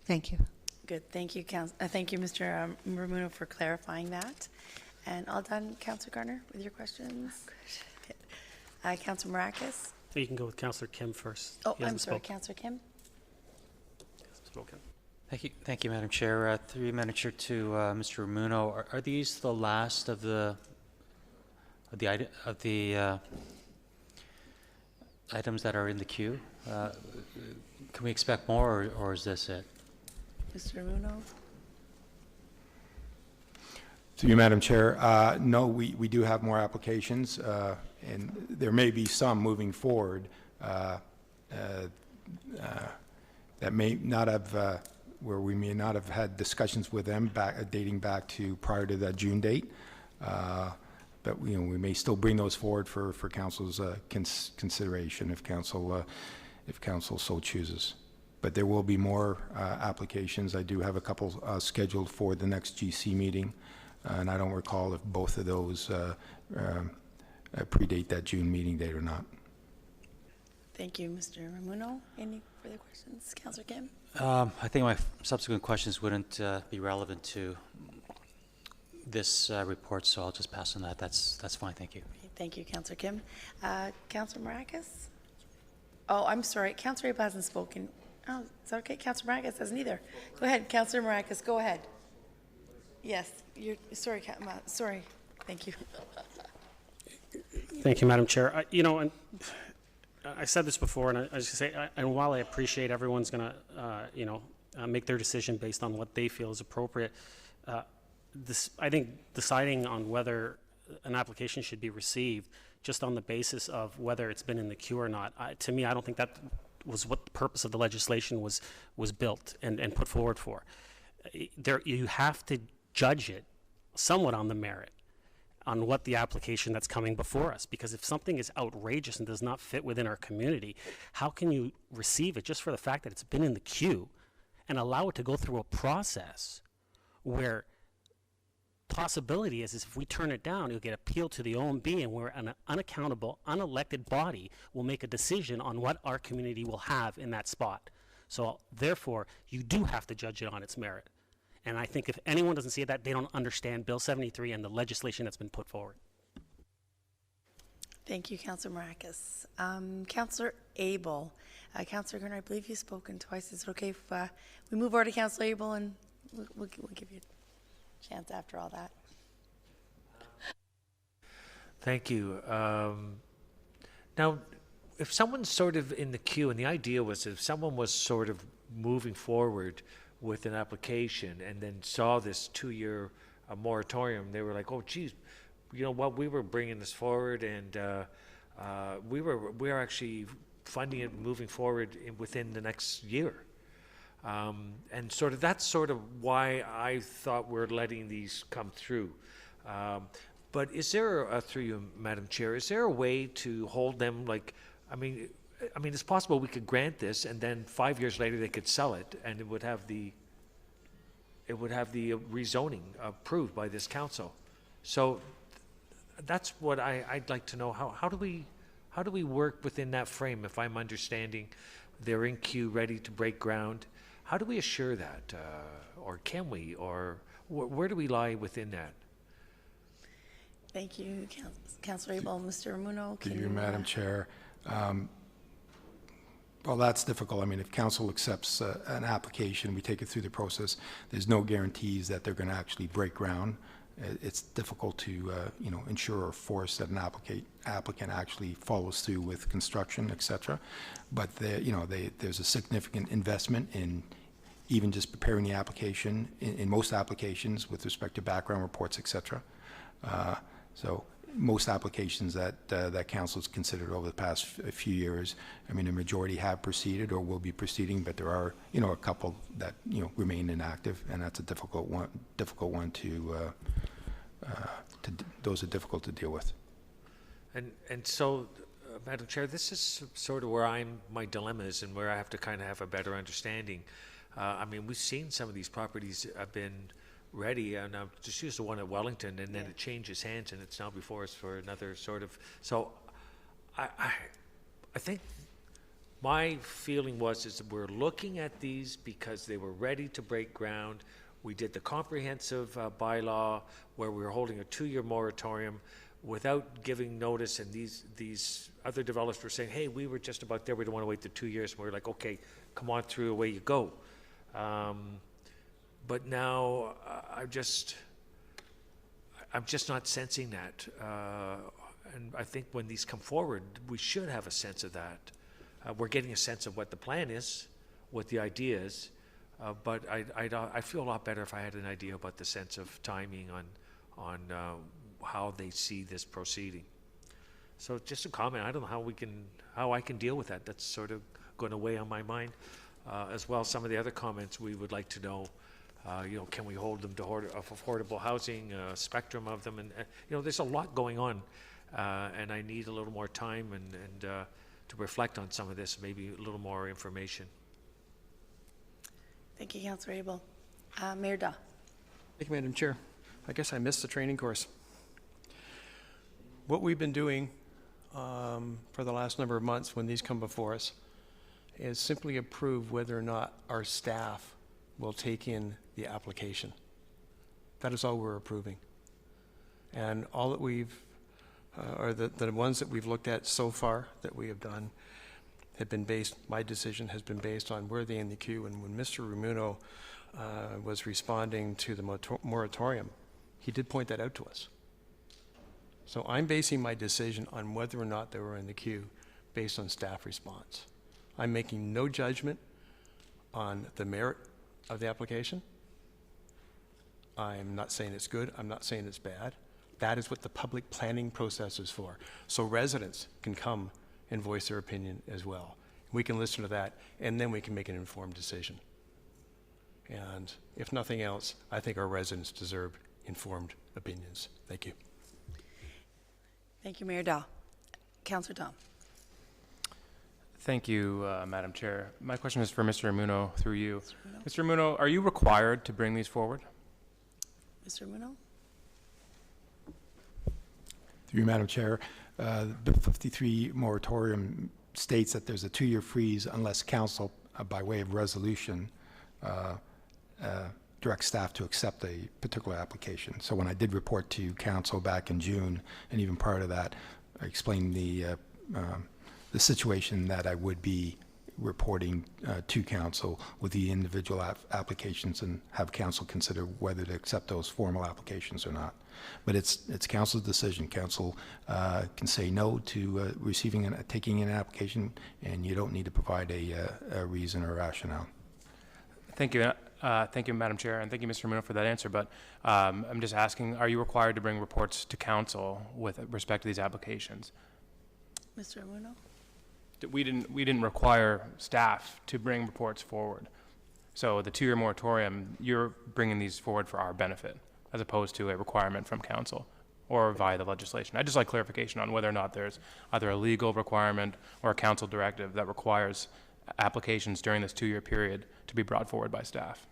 Thank you. Good. Thank you, thank you, Mr. Ramuno, for clarifying that. And all done, Councillor Gartner, with your questions? Councillor Maracas? You can go with Councillor Kim first. Oh, I'm sorry, Councillor Kim? Thank you, Madam Chair. Through Madam Chair to Mr. Ramuno, are these the last of the items that are in the queue. Can we expect more, or is this it? Mr. Muno? Through you, Madam Chair, no, we do have more applications, and there may be some moving forward that may not have, where we may not have had discussions with them dating back to prior to that June date. But we may still bring those forward for council's consideration if council so chooses. But there will be more applications. I do have a couple scheduled for the next GC meeting, and I don't recall if both of those predate that June meeting date or not. Thank you, Mr. Ramuno. Any further questions? Councillor Kim? I think my subsequent questions wouldn't be relevant to this report, so I'll just pass on that. That's fine. Thank you. Thank you, Councillor Kim. Councillor Maracus? Oh, I'm sorry. Councillor Abel hasn't spoken. Oh, it's okay. Councillor Maracus hasn't either. Go ahead, Councillor Maracus. Go ahead. Yes, you're sorry. Sorry. Thank you. Thank you, Madam Chair. And I said this before, and I was going to say, and while I appreciate everyone's going to, make their decision based on what they feel is appropriate, I think deciding on whether an application should be received just on the basis of whether it's been in the queue or not, to me, I don't think that was what the purpose of the legislation was built and put forward for. You have to judge it somewhat on the merit, on what the application that's coming before us, because if something is outrageous and does not fit within our community, how can you receive it just for the fact that it's been in the queue and allow it to go through a process where possibility is if we turn it down, it'll get appealed to the OMB, and where an unaccountable, unelected body will make a decision on what our community will have in that spot. So therefore, you do have to judge it on its merit. And I think if anyone doesn't see that, they don't understand Bill 73 and the legislation that's been put forward. Thank you, Councillor Maracus. Councillor Abel. Councillor Garner, I believe you've spoken twice. Is it okay if we move over to Councillor Abel, and we'll give you a chance after all that? Thank you. Now, if someone's sort of in the queue, and the idea was if someone was sort of moving forward with an application and then saw this 2-year moratorium, they were like, oh, geez, you know what, we were bringing this forward, and we are actually funding it moving forward within the next year. And sort of that's sort of why I thought we're letting these come through. But is there, through you, Madam Chair, is there a way to hold them like, I mean, it's possible we could grant this, and then 5 years later they could sell it, and it would have the rezoning approved by this council. So that's what I'd like to know. How do we work within that frame? If I'm understanding, they're in queue, ready to break ground. How do we assure that, or can we, or where do we lie within that? Thank you, Councillor Abel. Mr. Ramuno, Thank you, Madam Chair. Well, that's difficult. I mean, if council accepts an application, we take it through the process, there's no guarantees that they're going to actually break ground. It's difficult to, ensure or force that an applicant actually follows through with construction, et cetera. But, there's a significant investment in even just preparing the application, in most applications with respect to background reports, et cetera. So most applications that council's considered over the past few years, I mean, the majority have proceeded or will be proceeding, but there are, a couple that, remain inactive, and that's a difficult one to those are difficult to deal with. And so, Madam Chair, this is sort of where my dilemma is, and where I have to kind of have a better understanding. I mean, we've seen some of these properties have been ready, and I'll just use the one at Wellington, and then it changes hands, and it's now before us for another sort of. So, I think my feeling is that we're looking at these because they were ready to break ground. We did the comprehensive bylaw where we were holding a 2-year moratorium without giving notice, and these other developers were saying, hey, we were just about there, we don't want to wait the 2 years. And we were like, okay, come on through, away you go. But now I'm just not sensing that. And I think when these come forward, we should have a sense of that. We're getting a sense of what the plan is, what the idea is, but I feel a lot better if I had an idea about the sense of timing on how they see this proceeding. So just a comment. I don't know how I can deal with that. That's sort of going to weigh on my mind. As well, some of the other comments we would like to know. Can we hold them to affordable housing, spectrum of them, and there's a lot going on, and I need a little more time and to reflect on some of this, maybe a little more information. Thank you, Councillor Abel. Mayor Daw. Thank you, Madam Chair. I guess I missed the training course. What we've been doing for the last number of months when these come before us is simply approve whether or not our staff will take in the application. That is all we're approving. And all that we've, or the ones that we've looked at so far that we have done have been based, my decision has been based on where they in the queue. And when Mr. Rumuno was responding to the moratorium, he did point that out to us. So I'm basing my decision on whether or not they were in the queue based on staff response. I'm making no judgment on the merit of the application. I'm not saying it's good. I'm not saying it's bad. That is what the public planning process is for. So residents can come and voice their opinion as well. We can listen to that, and then we can make an informed decision. And if nothing else, I think our residents deserve informed opinions. Thank you. Thank you, Mayor Daw. Councillor Tom. Thank you, Madam Chair. My question is for Mr. Rumuno, through you. Mr. Rumuno, are you required to bring these forward? Mr. Rumuno? Through you, Madam Chair, Bill 53 moratorium states that there's a 2-year freeze unless council, by way of resolution, direct staff to accept a particular application. So when I did report to council back in June, and even prior to that, I explained the situation that I would be reporting to council with the individual applications and have council consider whether to accept those formal applications or not. But it's council's decision. Council can say no to receiving and taking an application, and you don't need to provide a reason or rationale. Thank you. Thank you, Madam Chair, and thank you, Mr. Rumuno, for that answer. But I'm just asking, are you required to bring reports to council with respect to these applications? Mr. Rumuno? We didn't require staff to bring reports forward. So the 2-year moratorium, you're bringing these forward for our benefit, as opposed to a requirement from council or via the legislation. I'd just like clarification on whether or not there's either a legal requirement or a council directive that requires applications during this 2-year period to be brought forward by staff.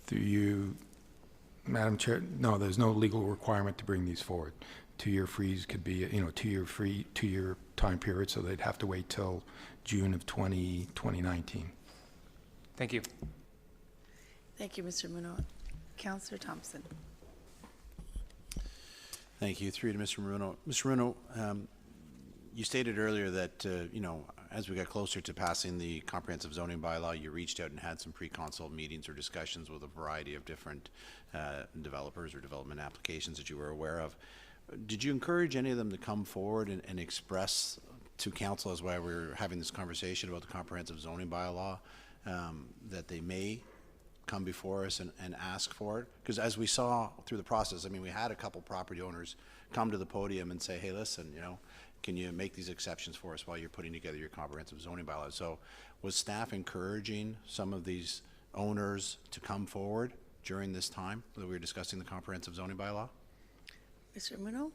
Through you, Madam Chair, no, there's no legal requirement to bring these forward. 2-year freeze could be, 2-year time period, so they'd have to wait till June of 2019. Thank you. Thank you, Mr. Rumuno. Councillor Thompson. Thank you. Through to Mr. Rumuno. Mr. Rumuno, you stated earlier that, as we got closer to passing the comprehensive zoning bylaw, you reached out and had some pre-consult meetings or discussions with a variety of different developers or development applications that you were aware of. Did you encourage any of them to come forward and express to council, as why we're having this conversation about the comprehensive zoning bylaw, that they may come before us and ask for it? Because as we saw through the process, I mean, we had a couple property owners come to the podium and say, hey, listen, can you make these exceptions for us while you're putting together your comprehensive zoning bylaw? So was staff encouraging some of these owners to come forward during this time that we were discussing the comprehensive zoning bylaw? Mr. Rumuno?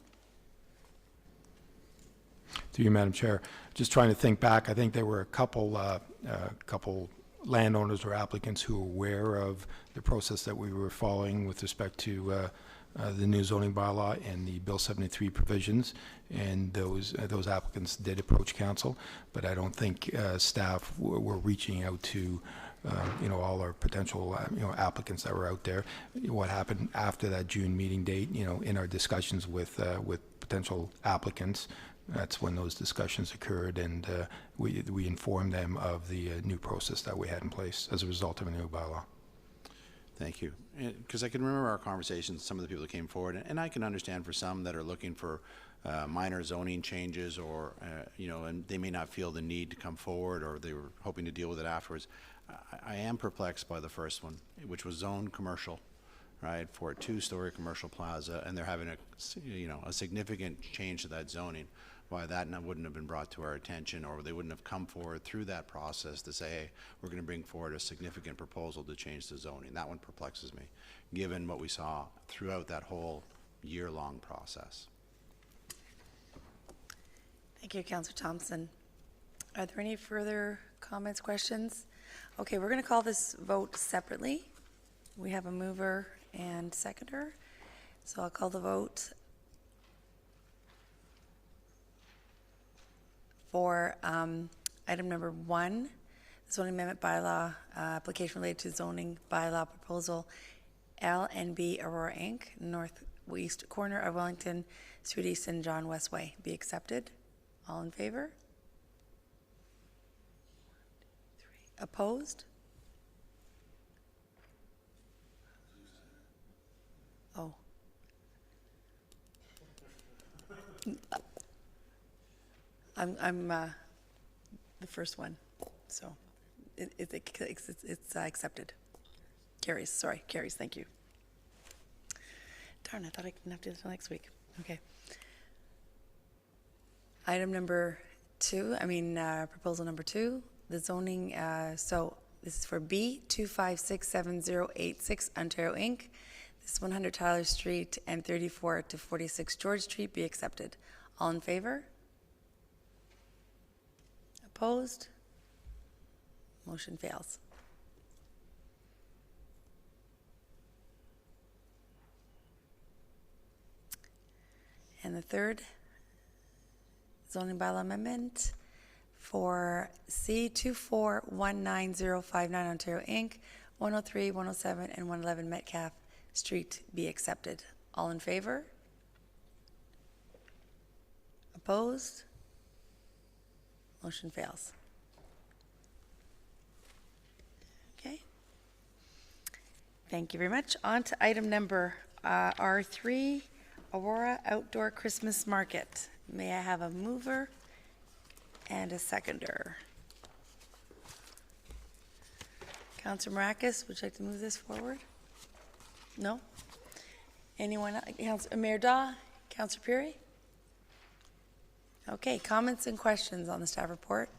Through you, Madam Chair, just trying to think back, I think there were a couple landowners or applicants who were aware of the process that we were following with respect to the new zoning bylaw and the Bill 73 provisions, and those applicants did approach council, but I don't think staff were reaching out to all our potential applicants that were out there. What happened after that June meeting date, in our discussions with potential applicants, that's when those discussions occurred, and we informed them of the new process that we had in place as a result of a new bylaw. Thank you. Because I can remember our conversations, some of the people that came forward, and I can understand for some that are looking for minor zoning changes or, and they may not feel the need to come forward, or they were hoping to deal with it afterwards. I am perplexed by the first one, which was zoned commercial, right, for a 2-story commercial plaza, and they're having a significant change to that zoning. Why that wouldn't have been brought to our attention, or they wouldn't have come forward through that process to say, hey, we're going to bring forward a significant proposal to change the zoning. That one perplexes me, given what we saw throughout that whole year-long process. Thank you, Councillor Thompson. Are there any further comments, questions? Okay, we're going to call this vote separately. We have a mover and seconder, so I'll call the vote for item number 1, the zoning amendment bylaw application related to zoning bylaw proposal L&B Aurora Inc., northwest corner of Wellington Street East and John West Way, be accepted. All in favor? Opposed? Oh. I'm the first one, so it's accepted. Carries, sorry, carries, thank you. Darn, I thought I didn't have to do this next week. Okay. Item number 2, proposal number 2, the zoning, so this is for B25678086 Ontario Inc. This is 100 Tyler Street and 34 to 46 George Street be accepted. All in favor? Opposed? Motion fails. And the third zoning bylaw amendment for C2419059 Ontario Inc., 103, 107, and 111 Metcalf Street be accepted. All in favor? Opposed? Motion fails. Okay. Thank you very much. On to item number R3, Aurora Outdoor Christmas Market. May I have a mover and a seconder? Councillor Maracus, would you like to move this forward? No? Anyone else? Mayor Daw? Councillor Pirie? Okay, comments and questions on the staff report?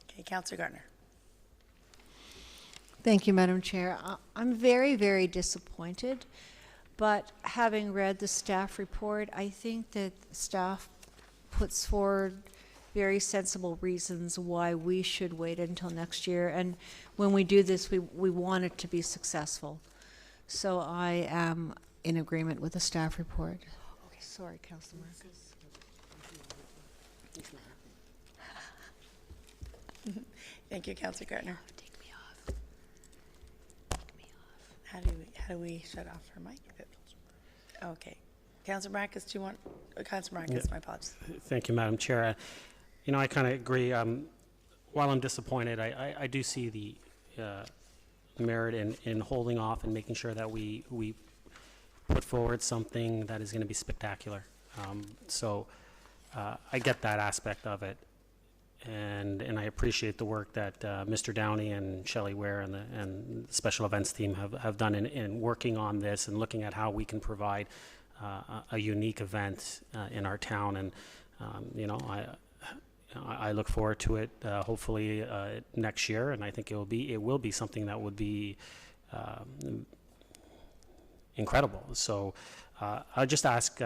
Okay, Councillor Gardner. Thank you, Madam Chair. I'm very, very disappointed, but having read the staff report, I think that staff puts forward very sensible reasons why we should wait until next year. And when we do this, we want it to be successful. So I am in agreement with the staff report. Okay, sorry, Councillor Marcus. Thank you, Councillor Gardner. Take me off. Take me off. How do we shut off her mic? Okay. Councillor Marcus, do you want, Councillor Marcus, Yeah. my apologies. Thank you, Madam Chair. I kind of agree. While I'm disappointed, I do see the merit in holding off and making sure that we put forward something that is going to be spectacular. I get that aspect of it, and I appreciate the work that Mr. Downey and Shelley Ware and the special events team have done in working on this and looking at how we can provide a unique event in our town. And I look forward to it hopefully next year, and I think it will be something that would be incredible. So I'll just ask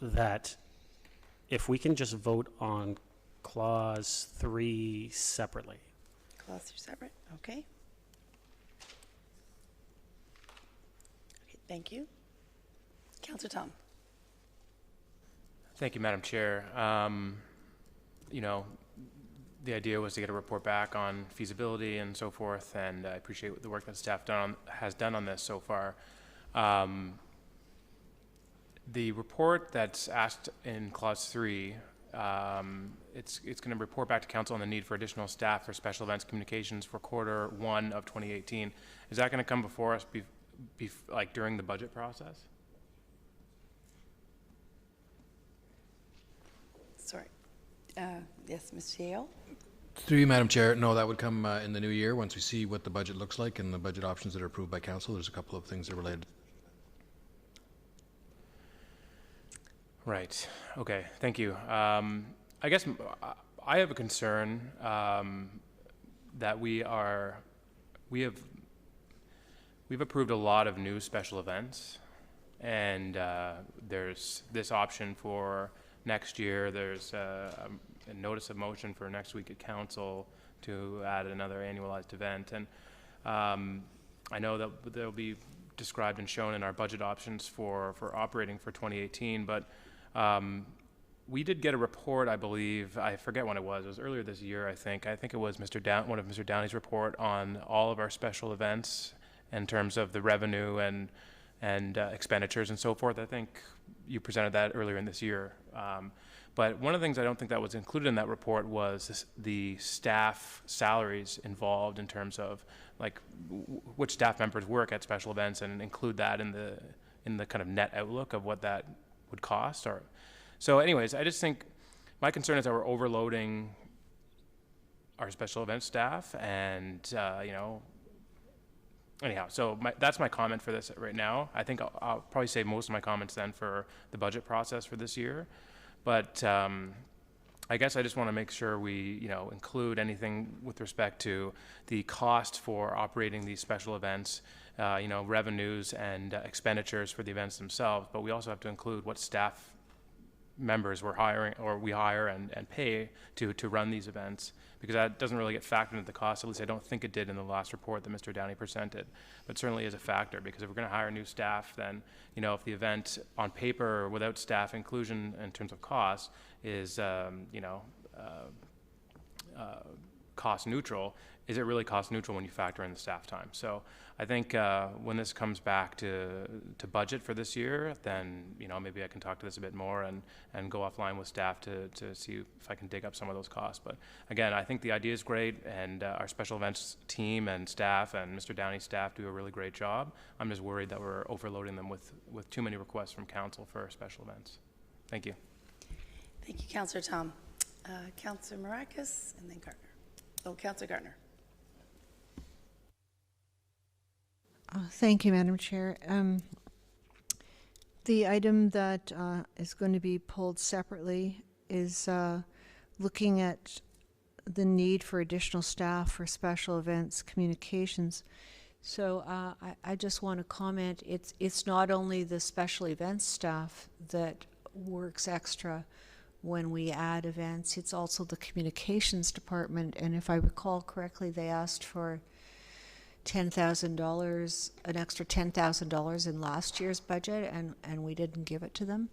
that if we can just vote on Clause 3 separately. Clause 3 separate, okay. Okay, thank you. Councillor Tom. Thank you, Madam Chair. The idea was to get a report back on feasibility and so forth, and I appreciate the work that staff has done on this so far. The report that's asked in Clause 3, it's going to report back to Council on the need for additional staff for special events communications for Q1 of 2018. Is that going to come before us like during the budget process? Sorry. Yes, Ms. Yale? Through you, Madam Chair, no, that would come in the new year, once we see what the budget looks like and the budget options that are approved by council. There's a couple of things that are related. Right. Okay. Thank you. I guess I have a concern that we've approved a lot of new special events, and there's this option for next year. There's a notice of motion for next week at council to add another annualized event, and I know that they'll be described and shown in our budget options for operating for 2018, but we did get a report, I believe, I forget when it was earlier this year, I think it was one of Mr. Downey's report on all of our special events in terms of the revenue and expenditures and so forth. I think you presented that earlier in this year. But one of the things I don't think that was included in that report was the staff salaries involved in terms of like which staff members work at special events, and include that in the kind of net outlook of what that would cost. So anyways, I just think my concern is that we're overloading our special event staff, and anyhow, so that's my comment for this right now. I think I'll probably save most of my comments then for the budget process for this year. But I guess I just want to make sure we, include anything with respect to the cost for operating these special events, revenues and expenditures for the events themselves. But we also have to include what staff members we're hiring, or we hire and pay to run these events, because that doesn't really get factored into the cost. At least I don't think it did in the last report that Mr. Downey presented, but certainly is a factor, because if we're going to hire new staff, then if the event on paper or without staff inclusion in terms of cost is cost neutral, is it really cost neutral when you factor in the staff time? So I think when this comes back to budget for this year, then maybe I can talk to this a bit more and go offline with staff to see if I can dig up some of those costs. But again, I think the idea is great, and our special events team and staff and Mr. Downey's staff do a really great job. I'm just worried that we're overloading them with too many requests from council for special events. Thank you. Thank you, Councillor Tom. Councillor Maracus, and then Gardner. Oh, Councillor Gardner. Thank you, Madam Chair. The item that is going to be pulled separately is looking at the need for additional staff for special events communications. So I just want to comment, it's not only the special events staff that works extra when we add events, it's also the communications department. And if I recall correctly, they asked for $10,000, an extra $10,000 in last year's budget, and we didn't give it to them.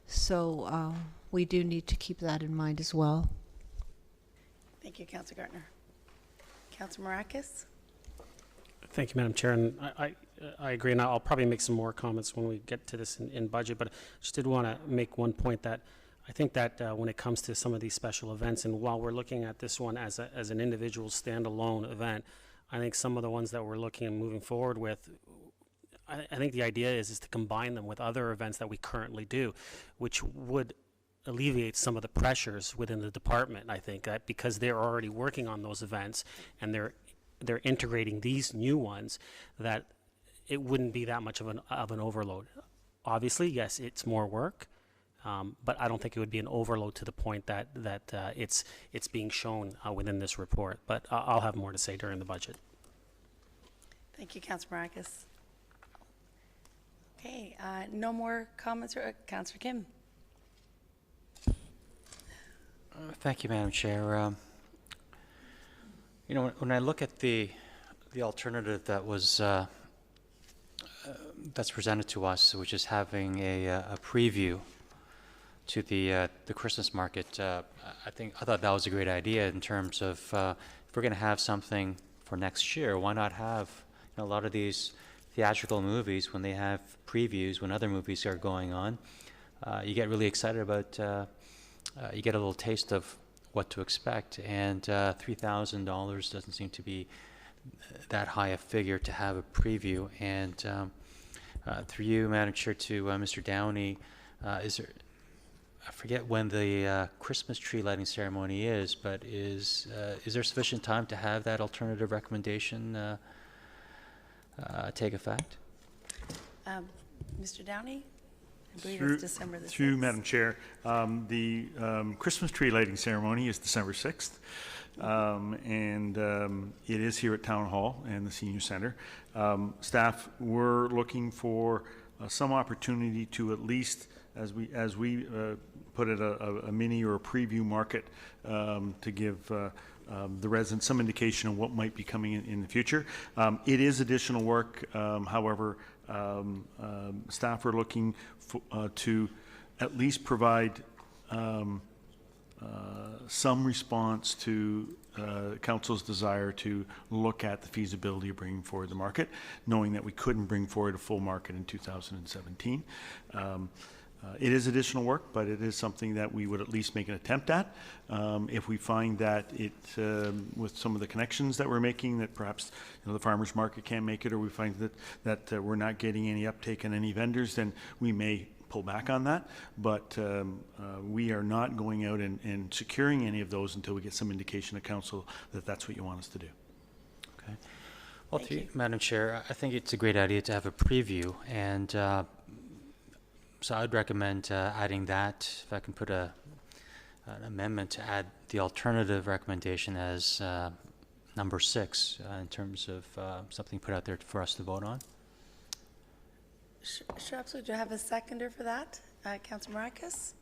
So we do need to keep that in mind as well. Thank you, Councillor Gardner. Councillor Maracus? Thank you, Madam Chair, and I agree, and I'll probably make some more comments when we get to this in budget, but I just did want to make one point that I think that when it comes to some of these special events, and while we're looking at this one as an individual standalone event, I think some of the ones that we're looking and moving forward with, I think the idea is to combine them with other events that we currently do, which would alleviate some of the pressures within the department. I think that because they're already working on those events and they're integrating these new ones, that it wouldn't be that much of an overload. Obviously, yes, it's more work, but I don't think it would be an overload to the point that it's being shown within this report. But I'll have more to say during the budget. Thank you, Councillor Maracus. Okay, no more comments. Councillor Kim. Thank you, Madam Chair. When I look at the alternative that was that's presented to us, which is having a preview to the Christmas market, I thought that was a great idea in terms of if we're going to have something for next year, why not have a lot of these theatrical movies when they have previews when other movies are going on? You get really excited about. You get a little taste of what to expect, and $3,000 doesn't seem to be that high a figure to have a preview. And through you, Madam Chair, to Mr. Downey, is there, I forget when the Christmas tree lighting ceremony is, but is there sufficient time to have that alternative recommendation take effect? Mr. Downey? I believe it's December the 6th. Through Madam Chair, the Christmas tree lighting ceremony is December 6th. It is here at Town Hall and the Senior Center. Staff were looking for some opportunity to at least, as we put it, a mini or a preview market to give the residents some indication of what might be coming in the future. It is additional work. However, staff are looking to at least provide some response to Council's desire to look at the feasibility of bringing forward the market, knowing that we couldn't bring forward a full market in 2017. It is additional work, but it is something that we would at least make an attempt at. If we find that it, with some of the connections that we're making, that perhaps the farmers market can't make it, or we find that we're not getting any uptake on any vendors, then we may pull back on that. But we are not going out and securing any of those until we get some indication of Council that that's what you want us to do. Okay. Well, Madam Chair, I think it's a great idea to have a preview, and so I'd recommend adding that. If I can put an amendment to add the alternative recommendation as number 6 in terms of something put out there for us to vote on. Sure, absolutely. Do I have a seconder for that? Councilor Marcus?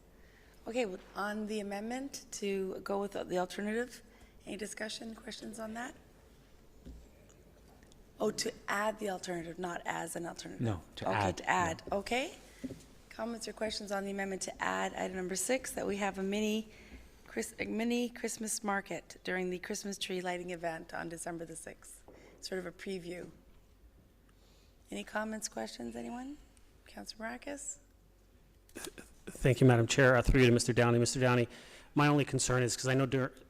Okay, well, on the amendment to go with the alternative, any discussion, questions on that? Oh, to add the alternative, not as an alternative? No, to add. add. Okay, to add. No. Okay. Comments or questions on the amendment to add item number 6, that we have a mini Christmas market during the Christmas tree lighting event on December the 6th? Sort of a preview. Any comments, questions, anyone? Councilor Marcus? Thank you, Madam Chair. Through you to Mr. Downey. Mr. Downey, my only concern is, because I know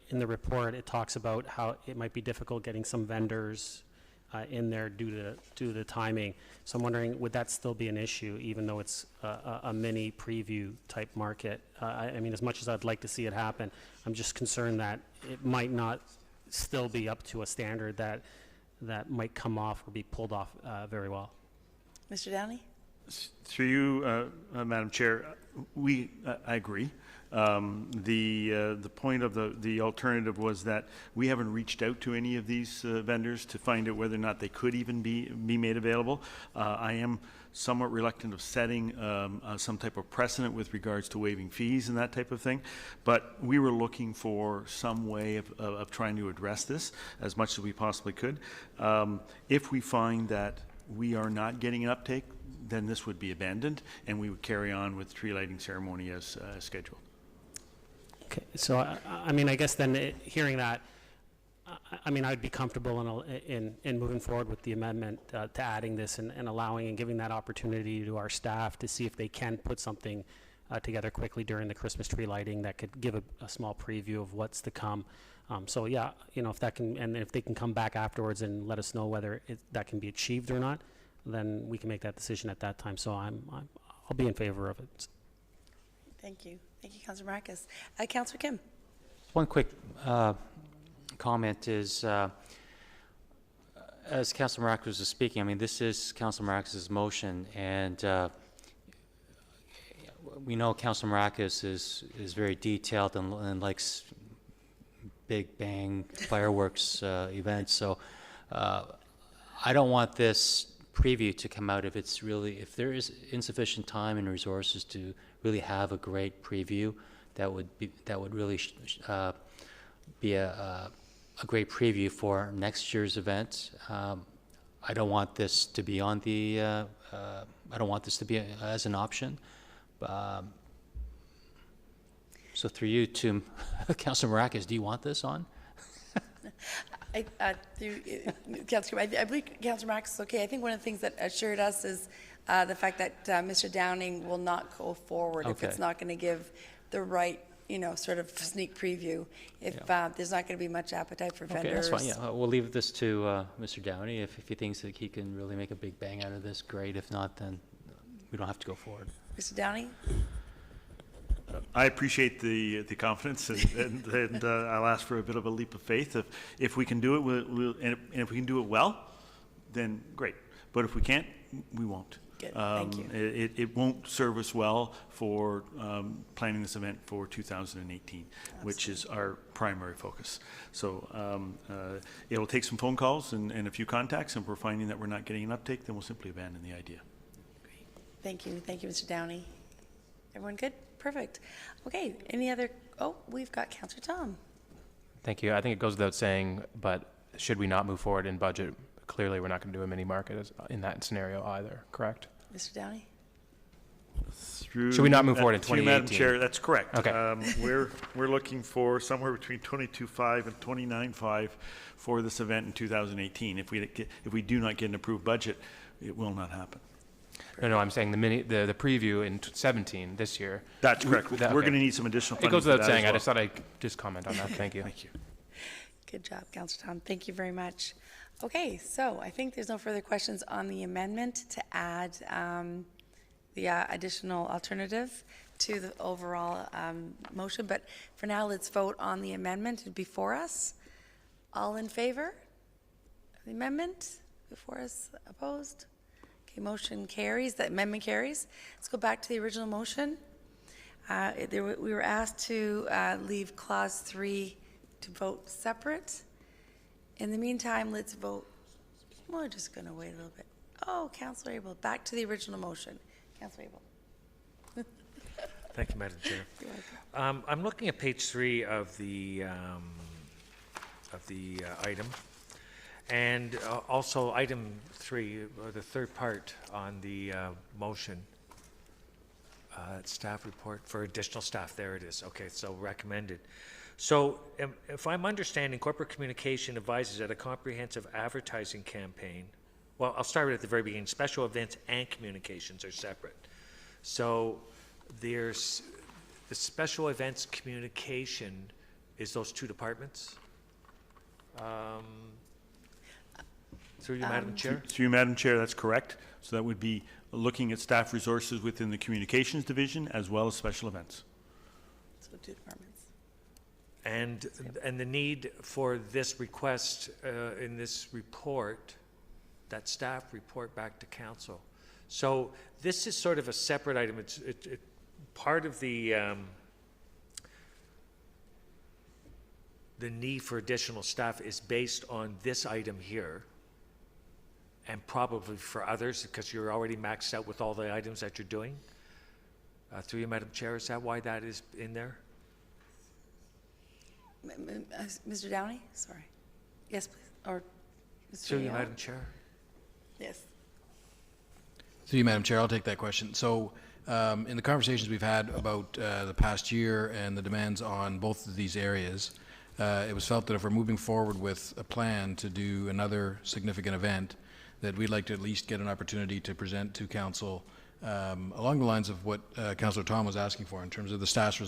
in the report it talks about how it might be difficult getting some vendors in there due to the timing. So I'm wondering, would that still be an issue, even though it's a mini preview type market? I mean, as much as I'd like to see it happen, I'm just concerned that it might not still be up to a standard that might come off or be pulled off very well. Mr. Downey? Through you, Madam Chair, I agree. The point of the alternative was that we haven't reached out to any of these vendors to find out whether or not they could even be made available. I am somewhat reluctant of setting some type of precedent with regards to waiving fees and that type of thing, but we were looking for some way of trying to address this as much as we possibly could. If we find that we are not getting an uptake, then this would be abandoned, and we would carry on with the tree lighting ceremony as scheduled. Okay, so I mean, I guess then hearing that, I mean, I'd be comfortable in moving forward with the amendment to adding this and allowing and giving that opportunity to our staff to see if they can put something together quickly during the Christmas tree lighting that could give a small preview of what's to come. So yeah, if that can, and if they can come back afterwards and let us know whether that can be achieved or not, then we can make that decision at that time. So I'll be in favor of it. Thank you. Thank you, Councilor Marcus. Councilor Kim. One quick comment is, as Councilor Marcus was speaking, I mean, this is Councilor Marcus's motion, and we know Councilor Marcus is very detailed and likes big bang fireworks events. So I don't want this preview to come out if there is insufficient time and resources to really have a great preview. That would really be a great preview for next year's event. I don't want this to be on the I don't want this to be as an option. So through you to Councilor Marcus, do you want this on? Councilor, I believe Councilor Marcus is okay. I think one of the things that assured us is the fact that Mr. Downing will not go forward if it's not going to give the right sort of sneak preview. If there's not going to be much appetite for Okay, vendors. that's fine, yeah. We'll leave this to Mr. Downey. If he thinks that he can really make a big bang out of this, great. If not, then we don't have to go forward. Mr. Downey? I appreciate the confidence, and I'll ask for a bit of a leap of faith. If we can do it, and if we can do it well, then great. But if we can't, we won't. Good. Thank you. It won't serve us well for planning this event for 2018, which is our primary focus. So it'll take some phone calls and a few contacts, and if we're finding that we're not getting an uptake, then we'll simply abandon the idea. Great. Thank you. Thank you, Mr. Downey. Everyone good? Perfect. Okay, any other, we've got Councillor Tom. Thank you. I think it goes without saying, but should we not move forward in budget, clearly we're not going to do a mini market in that scenario either, correct? Mr. Downey? Should we not move forward in Through 2018? Madam Chair, that's correct. Okay. We're looking for somewhere between 22.5 and 29.5 for this event in 2018. If we do not get an approved budget, it will not happen. No, I'm saying the preview in 17 this year. That's correct. We're going to need some additional funding. It goes for without that saying. as well. I just thought I'd just comment on that. Thank you. Thank you. Good job, Councillor Tom. Thank you very much. Okay, so I think there's no further questions on the amendment to add the additional alternative to the overall motion. But for now, let's vote on the amendment before us. All in favor of the amendment before us? Opposed? Okay, motion carries. The amendment carries. Let's go back to the original motion. We were asked to leave clause 3 to vote separate. In the meantime, let's vote. We're just going to wait a little bit. Oh, Councillor Abel, back to the original motion. Councillor Abel. Thank you, Madam Chair. You're welcome. I'm looking at page 3 of the item, and also item 3, or the third part on the motion. Staff report for additional staff. There it is. Okay, so recommended. So if I'm understanding, corporate communication advises that a comprehensive advertising campaign, well, I'll start at the very beginning. Special events and communications are separate. So there's the special events communication is those two departments? Through you, Madam Chair? Through you, Madam Chair, that's correct. So that would be looking at staff resources within the communications division as well as special events. So 2 departments. And the need for this request in this report, that staff report back to council. So this is sort of a separate item. It's part of the need for additional staff is based on this item here, and probably for others because you're already maxed out with all the items that you're doing. Through you, Madam Chair, is that why that is in there? Mr. Downey? Sorry. Yes, please. Or Mr. Through you, Ayala? Madam Chair. Yes. Through you, Madam Chair, I'll take that question. So in the conversations we've had about the past year and the demands on both of these areas, it was felt that if we're moving forward with a plan to do another significant event, that we'd like to at least get an opportunity to present to council along the lines of what Councillor Tom was asking for in terms of the staff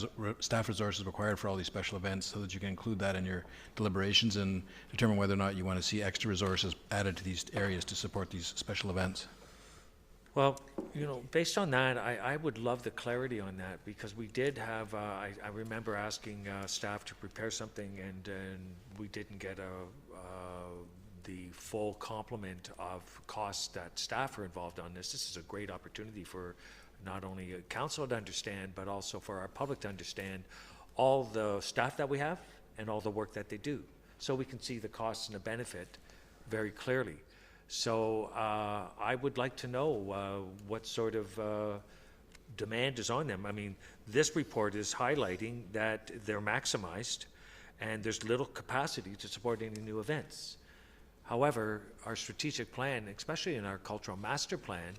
resources required for all these special events, so that you can include that in your deliberations and determine whether or not you want to see extra resources added to these areas to support these special events. Well, based on that, I would love the clarity on that, because we did have, I remember asking staff to prepare something, and we didn't get the full complement of costs that staff are involved on this. This is a great opportunity for not only council to understand, but also for our public to understand all the staff that we have and all the work that they do, so we can see the costs and the benefit very clearly. So I would like to know what sort of demand is on them. I mean, this report is highlighting that they're maximized and there's little capacity to support any new events. However, our strategic plan, especially in our cultural master plan,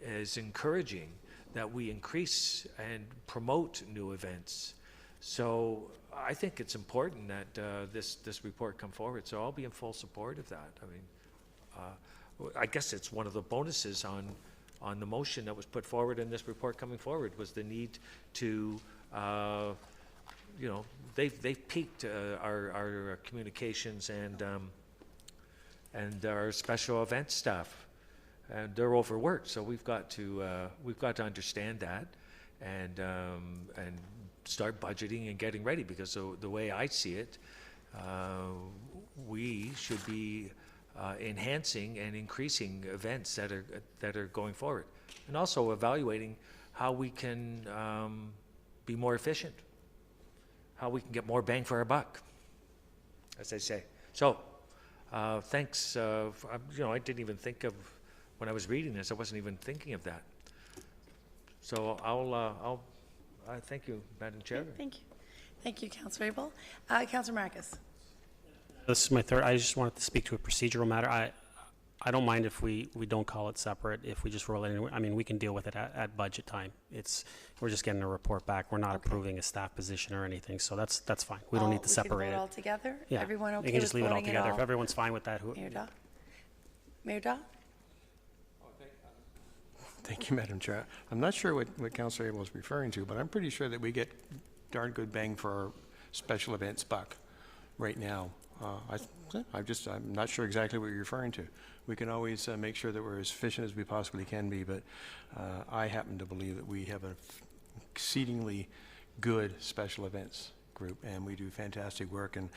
is encouraging that we increase and promote new events. So I think it's important that this report come forward. So I'll be in full support of that. I mean, I guess it's one of the bonuses on the motion that was put forward in this report coming forward, was the need to you know, they've piqued our communications and our special events staff, and they're overworked. So we've got to understand that, and start budgeting and getting ready, because the way I see it, we should be enhancing and increasing events that are going forward, and also evaluating how we can be more efficient, how we can get more bang for our buck, as they say. So, thanks. I didn't even think of, when I was reading this, I wasn't even thinking of that. So I thank you, Madam Chair. Thank you. Thank you, Councillor Abel. Councillor Marcus. This is my third. I just wanted to speak to a procedural matter. I don't mind if we don't call it separate, if we just roll it in. I mean, we can deal with it at budget time. We're just getting a report back. We're not approving a staff position or anything, so that's fine. We don't need to separate We can vote it. all together? Yeah. Everyone okay You can just with leave it all voting together. If everyone's fine with that. Mayor Daw? Mayor Daw? Thank you, Madam Chair. I'm not sure what Councillor Abel is referring to, but I'm pretty sure that we get darn good bang for our special events buck right now. I'm not sure exactly what you're referring to. We can always make sure that we're as efficient as we possibly can be, but I happen to believe that we have an exceedingly good special events group, and we do fantastic work. And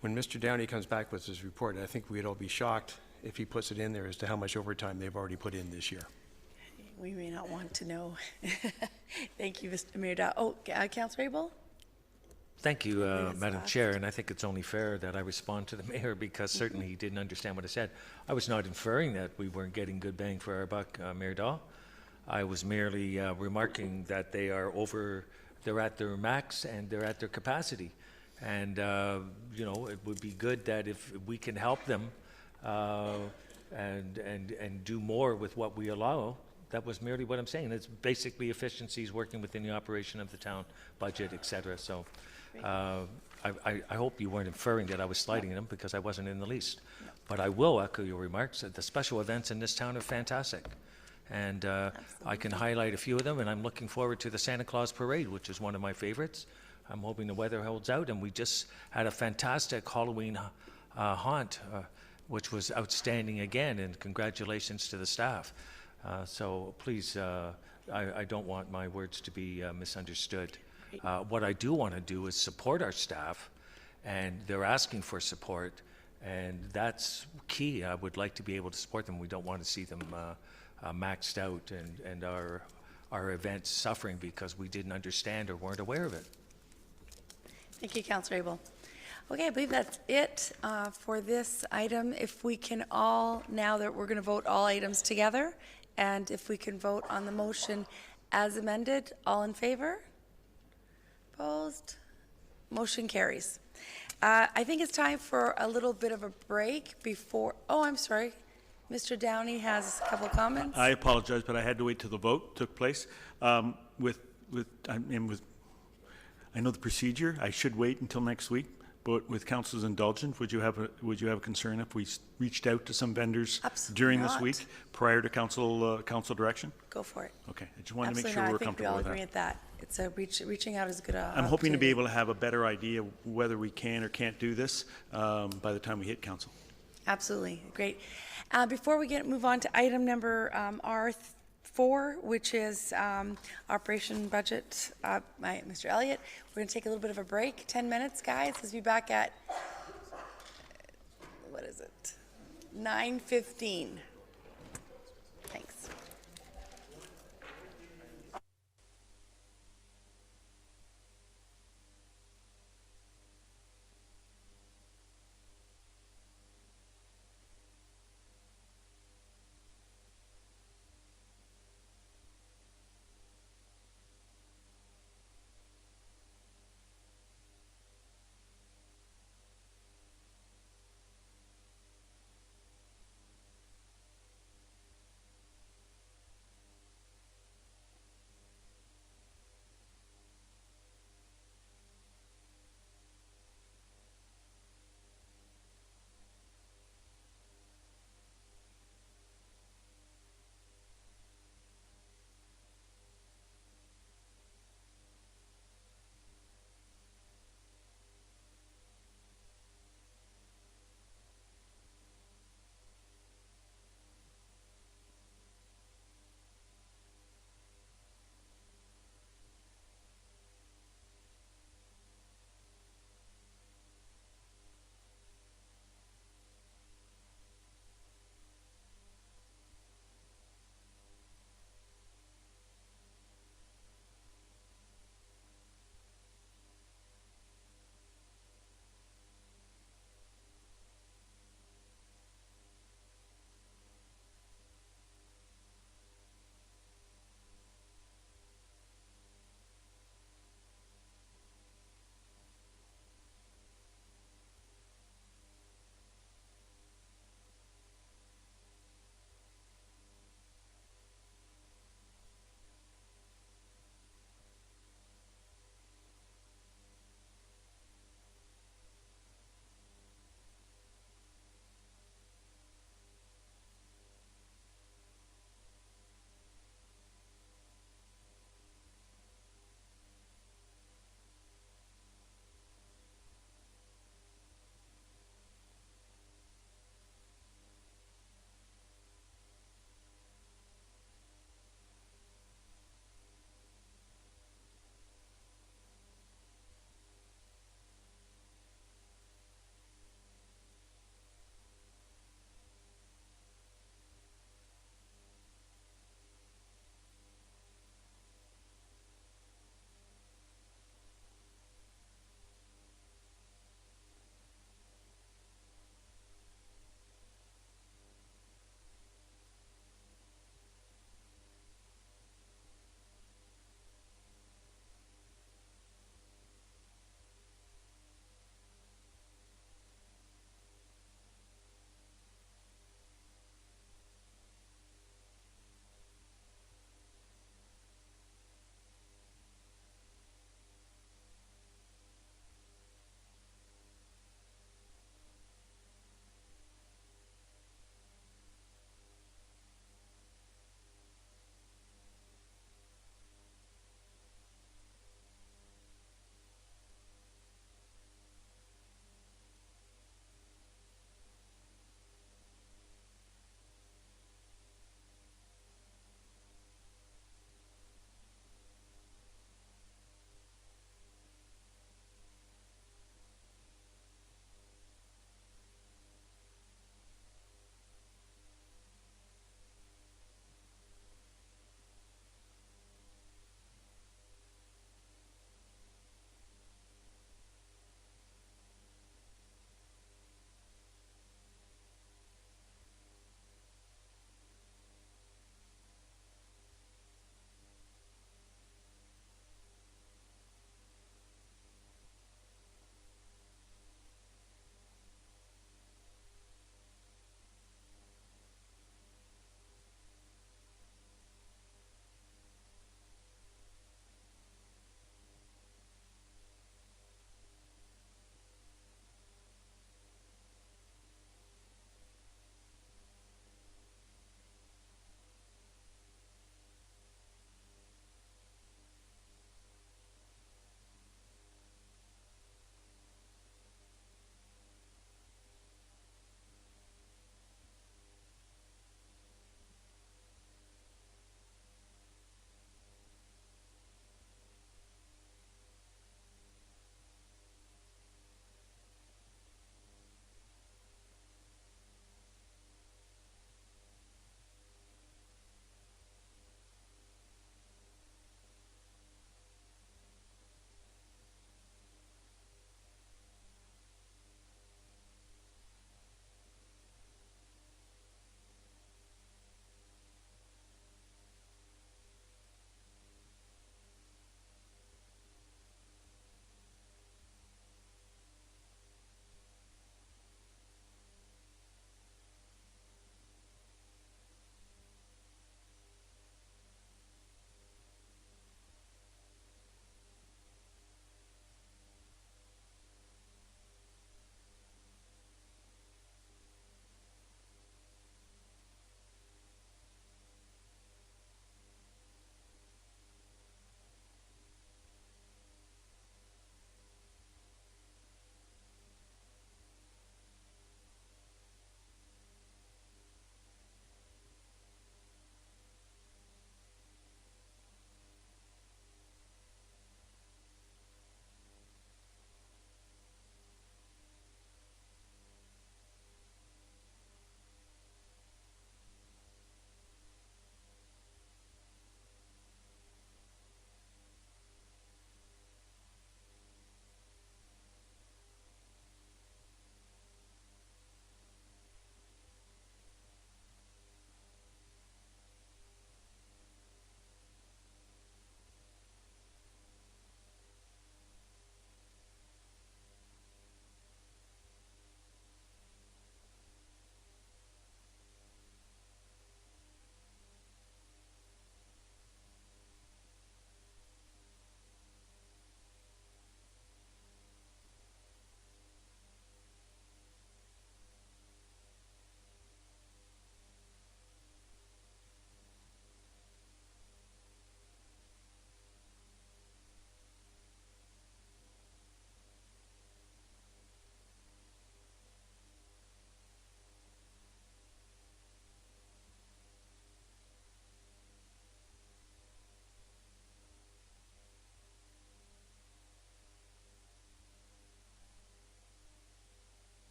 when Mr. Downey comes back with his report, I think we'd all be shocked if he puts it in there as to how much overtime they've already put in this year. We may not want to know. Thank you, Mr. Mayor Daw. Oh, Councillor Abel? Thank you, Madam Chair, and I think it's only fair that I respond to the mayor, because certainly he didn't understand what I said. I was not inferring that we weren't getting good bang for our buck, Mayor Daw. I was merely remarking that they're at their max and they're at their capacity. And, it would be good that if we can help them and do more with what we allow. That was merely what I'm saying. It's basically efficiencies working within the operation of the town budget, et cetera. So I hope you weren't inferring that I was slighting them, because I wasn't in the least. But I will echo your remarks that the special events in this town are fantastic. And I can highlight a few of them, and I'm looking forward to the Santa Claus Parade, which is one of my favorites. I'm hoping the weather holds out, and we just had a fantastic Halloween haunt, which was outstanding again, and congratulations to the staff. So please, I don't want my words to be misunderstood. What I do want to do is support our staff, and they're asking for support, and that's key. I would like to be able to support them. We don't want to see them maxed out and our events suffering because we didn't understand or weren't aware of it. Thank you, Councillor Abel. Okay, I believe that's it for this item. If we can all, now that we're going to vote all items together, and if we can vote on the motion as amended, all in favor? Opposed? Motion carries. I think it's time for a little bit of a break before, oh, I'm sorry. Mr. Downey has a couple of comments. I apologize, but I had to wait till the vote took place. I know the procedure. I should wait until next week. But with council's indulgence, would you have a concern if we reached out to some vendors during this week prior to council direction? Go for it. Okay, I just wanted to make sure we were comfortable with that. I think we all agree at that. It's a reaching out is a good I'm hoping to be able to have a better idea whether we can or can't do this by the time we hit council. Absolutely, great. Before we move on to item number R4, which is operation budget, Mr. Elliott, we're going to take a little bit of a break, 10 minutes, guys. We'll be back at, what is it, 9:15. Thanks.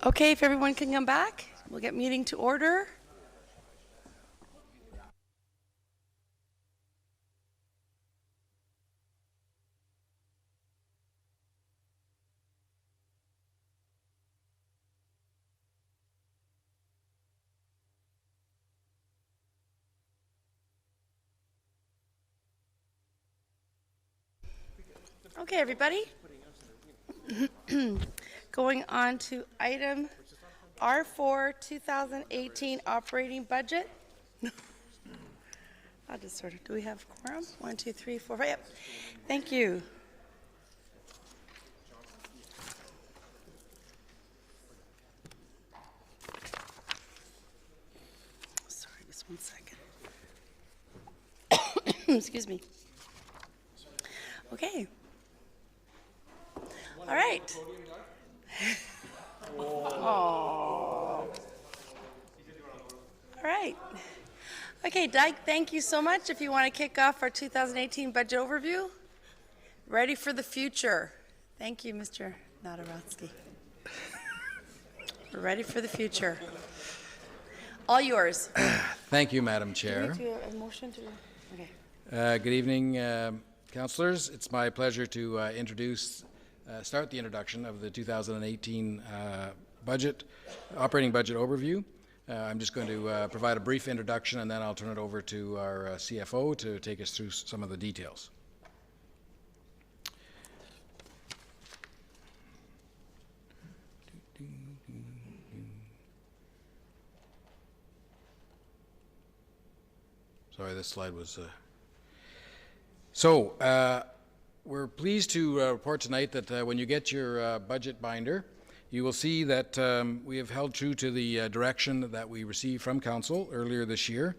Okay, if everyone can come back, we'll get meeting to order. Okay, everybody. Going on to item R4 2018 operating budget. I'll just sort of, do we have quorum? 1, 2, 3, 4, 5. Yep. Thank you. Sorry, just 1 second. Excuse me. Okay. All right. Oh. All right. Okay, Doug, thank you so much. If you want to kick off our 2018 budget overview. Ready for the future. Thank you, Mr. Nadaratsky. We're ready for the future. All yours. Thank you, Madam Do Chair. we do a motion to? Okay. Good evening, councillors. It's my pleasure to start the introduction of the 2018 operating budget overview. I'm just going to provide a brief introduction, and then I'll turn it over to our CFO to take us through some of the details. Sorry, this slide was... we're pleased to report tonight that when you get your budget binder, you will see that we have held true to the direction that we received from Council earlier this year.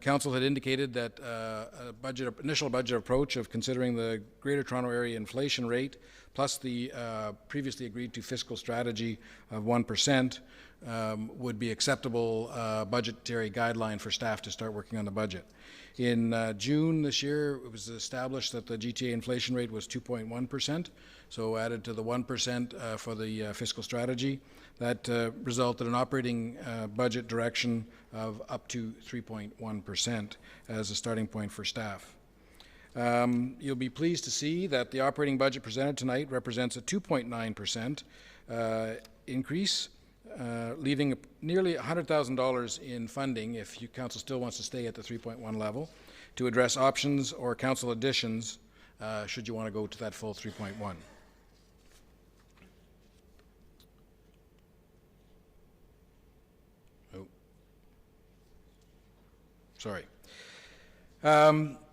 Council had indicated that initial budget approach of considering the Greater Toronto Area inflation rate plus the previously agreed to fiscal strategy of 1% would be acceptable budgetary guideline for staff to start working on the budget. In June this year, it was established that the GTA inflation rate was 2.1%, so added to the 1% for the fiscal strategy. That resulted in operating budget direction of up to 3.1% as a starting point for staff. You'll be pleased to see that the operating budget presented tonight represents a 2.9% increase, leaving nearly $100,000 in funding, if Council still wants to stay at the 3.1 level, to address options or Council additions should you want to go to that full 3.1. Oh. Sorry.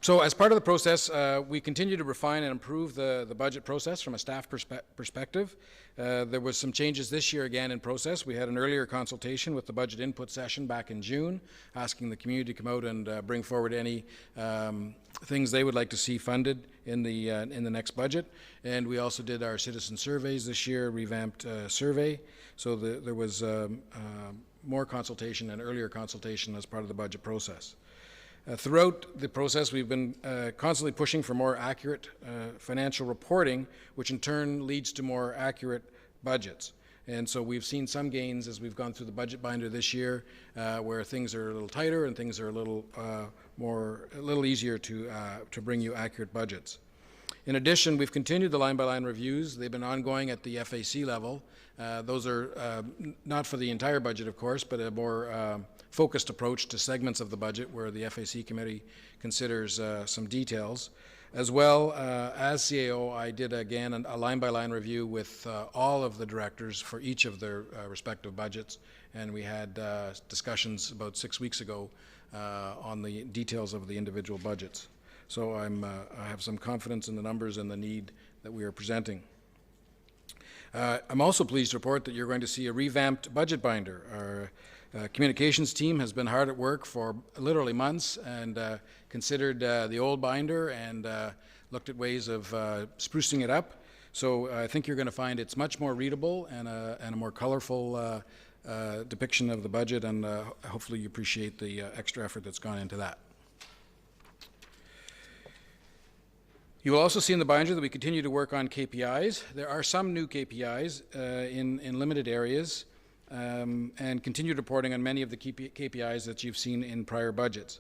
So as part of the process, we continue to refine and improve the budget process from a staff perspective. There was some changes this year again in process. We had an earlier consultation with the budget input session back in June, asking the community to come out and bring forward any things they would like to see funded in the next budget. And we also did our citizen surveys this year, revamped survey. So there was more consultation and earlier consultation as part of the budget process. Throughout the process, we've been constantly pushing for more accurate financial reporting, which in turn leads to more accurate budgets. And so we've seen some gains as we've gone through the budget binder this year, where things are a little tighter and things are a little easier to bring you accurate budgets. In addition, we've continued the line-by-line reviews. They've been ongoing at the FAC level. Those are not for the entire budget, of course, but a more focused approach to segments of the budget where the FAC committee considers some details. As well, as CAO, I did again a line-by-line review with all of the directors for each of their respective budgets, and we had discussions about 6 weeks ago on the details of the individual budgets. So I have some confidence in the numbers and the need that we are presenting. I'm also pleased to report that you're going to see a revamped budget binder. Our communications team has been hard at work for literally months and considered the old binder and looked at ways of sprucing it up. So I think you're going to find it's much more readable and a more colorful depiction of the budget, and hopefully you appreciate the extra effort that's gone into that. You will also see in the binder that we continue to work on KPIs. There are some new KPIs in limited areas and continued reporting on many of the KPIs that you've seen in prior budgets.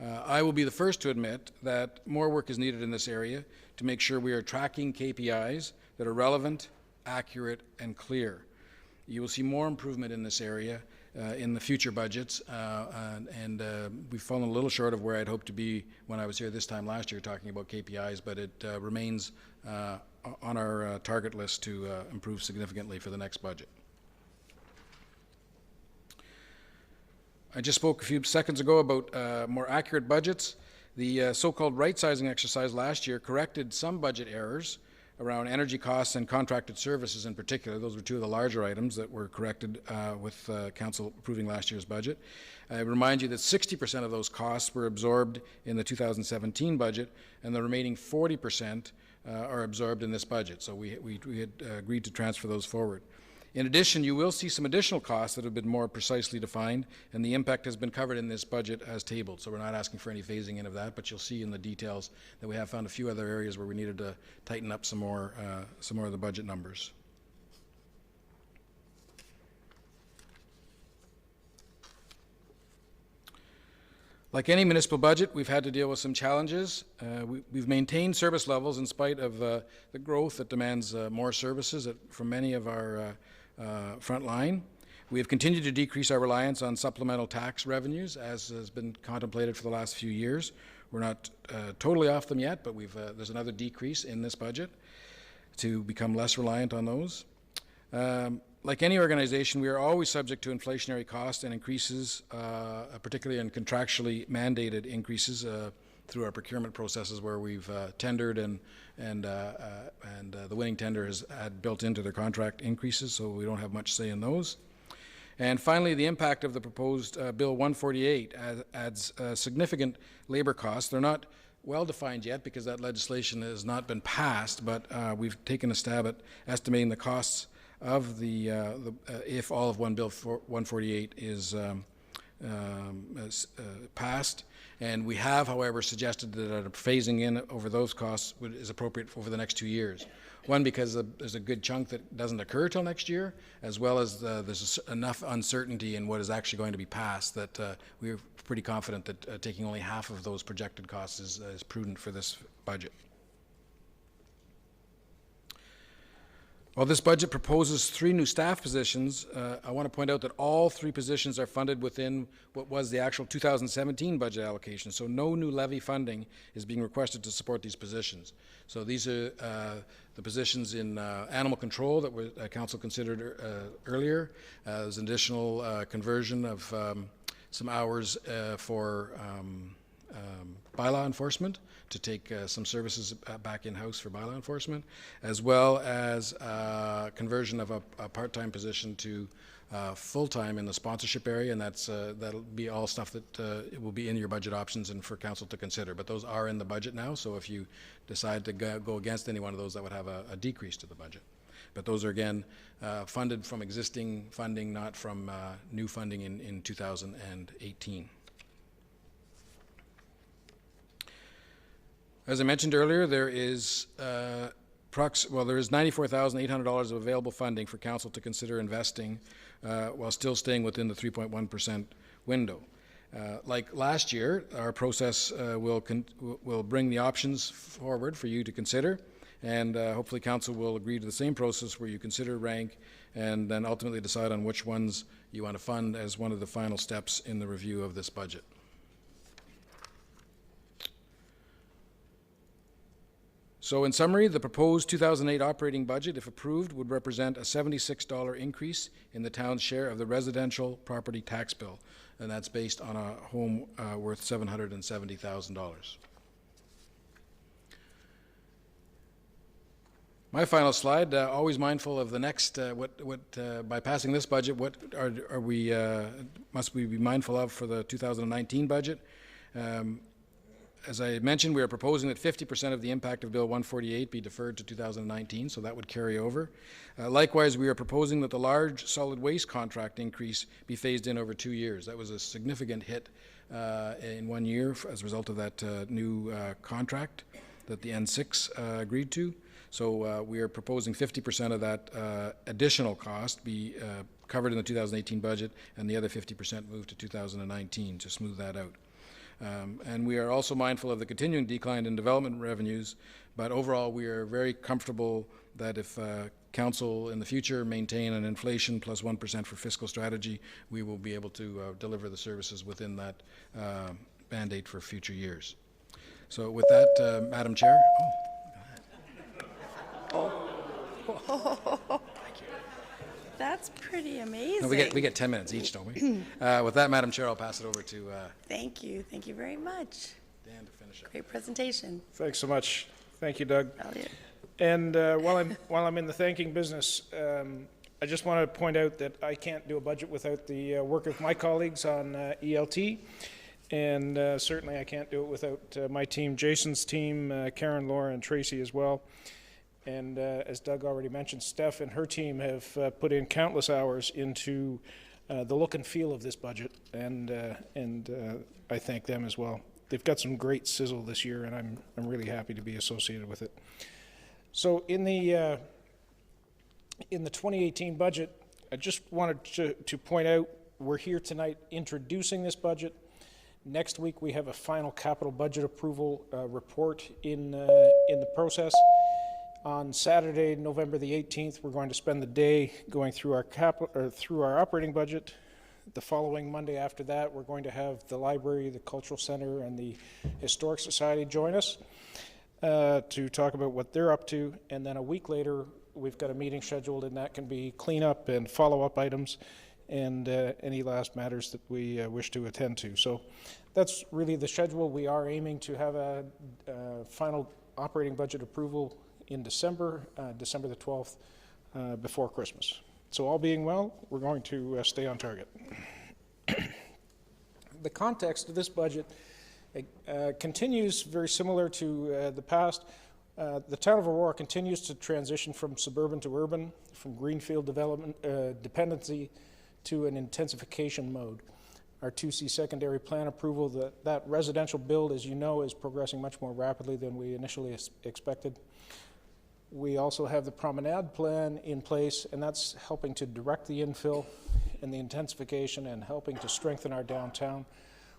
I will be the first to admit that more work is needed in this area to make sure we are tracking KPIs that are relevant, accurate, and clear. You will see more improvement in this area in the future budgets, and we've fallen a little short of where I'd hoped to be when I was here this time last year talking about KPIs, but it remains on our target list to improve significantly for the next budget. I just spoke a few seconds ago about more accurate budgets. The so-called right-sizing exercise last year corrected some budget errors around energy costs and contracted services in particular. Those were two of the larger items that were corrected with Council approving last year's budget. I remind you that 60% of those costs were absorbed in the 2017 budget, and the remaining 40% are absorbed in this budget. So we had agreed to transfer those forward. In addition, you will see some additional costs that have been more precisely defined, and the impact has been covered in this budget as tabled. So we're not asking for any phasing in of that, but you'll see in the details that we have found a few other areas where we needed to tighten up some more of the budget numbers. Like any municipal budget, we've had to deal with some challenges. We've maintained service levels in spite of the growth that demands more services from many of our front line. We have continued to decrease our reliance on supplemental tax revenues, as has been contemplated for the last few years. We're not totally off them yet, but there's another decrease in this budget to become less reliant on those. Like any organization, we are always subject to inflationary costs and increases, particularly in contractually mandated increases through our procurement processes where we've tendered and the winning tender has had built into their contract increases, so we don't have much say in those. And finally, the impact of the proposed Bill 148 adds significant labor costs. They're not well defined yet because that legislation has not been passed, but we've taken a stab at estimating the costs of if all of Bill 148 is passed. And we have, however, suggested that a phasing in over those costs is appropriate over the next 2 years. One, because there's a good chunk that doesn't occur till next year, as well as there's enough uncertainty in what is actually going to be passed that we're pretty confident that taking only half of those projected costs is prudent for this budget. While this budget proposes 3 new staff positions, I want to point out that all 3 positions are funded within what was the actual 2017 budget allocation. So no new levy funding is being requested to support these positions. So these are the positions in animal control that Council considered earlier. There's an additional conversion of some hours for bylaw enforcement to take some services back in-house for bylaw enforcement, as well as conversion of a part-time position to full-time in the sponsorship area, and that'll be all stuff that it will be in your budget options and for Council to consider. But those are in the budget now, so if you decide to go against any one of those, that would have a decrease to the budget. But those are, again, funded from existing funding, not from new funding in 2018. As I mentioned earlier, there is $94,800 of available funding for Council to consider investing while still staying within the 3.1% window. Like last year, our process will bring the options forward for you to consider, and hopefully Council will agree to the same process where you consider, rank, and then ultimately decide on which ones you want to fund as one of the final steps in the review of this budget. So in summary, the proposed 2008 operating budget, if approved, would represent a $76 increase in the town's share of the residential property tax bill, and that's based on a home worth $770,000. My final slide, always mindful of the next, by passing this budget, what must we be mindful of for the 2019 budget? As I mentioned, we are proposing that 50% of the impact of Bill 148 be deferred to 2019, so that would carry over. Likewise, we are proposing that the large solid waste contract increase be phased in over 2 years. That was a significant hit in 1 year as a result of that new contract. that the N6 agreed to. So we are proposing 50% of that additional cost be covered in the 2018 budget, and the other 50% moved to 2019 to smooth that out. And we are also mindful of the continuing decline in development revenues, but overall we are very comfortable that if Council in the future maintain an inflation plus 1% for fiscal strategy, we will be able to deliver the services within that mandate for future years. So with that, Madam Chair. That's pretty amazing. No, we get 10 minutes each, don't we? With that, Madam Chair, I'll pass it over to Thank you very much. Dan to finish up. Great presentation. Thanks so much. Thank you, Doug. Elliot. And while I'm in the thanking business, I just want to point out that I can't do a budget without the work of my colleagues on ELT, and certainly I can't do it without my team, Jason's team, Karen, Laura, and Tracy as well. And as Doug already mentioned, Steph and her team have put in countless hours into the look and feel of this budget, and I thank them as well. They've got some great sizzle this year, and I'm really happy to be associated with it. So in the 2018 budget, I just wanted to point out we're here tonight introducing this budget. Next week we have a final capital budget approval report in the process. On Saturday, November the 18th, we're going to spend the day going through our operating budget. The following Monday after that, we're going to have the library, the cultural center, and the Historic Society join us to talk about what they're up to. And then a week later, we've got a meeting scheduled, and that can be cleanup and follow-up items and any last matters that we wish to attend to. So that's really the schedule. We are aiming to have a final operating budget approval in December, December the 12th, before Christmas. So all being well, we're going to stay on target. The context of this budget continues very similar to the past. The town of Aurora continues to transition from suburban to urban, from greenfield development dependency to an intensification mode. Our 2C secondary plan approval, that residential build, as you know, is progressing much more rapidly than we initially expected. We also have the promenade plan in place, and that's helping to direct the infill and the intensification and helping to strengthen our downtown.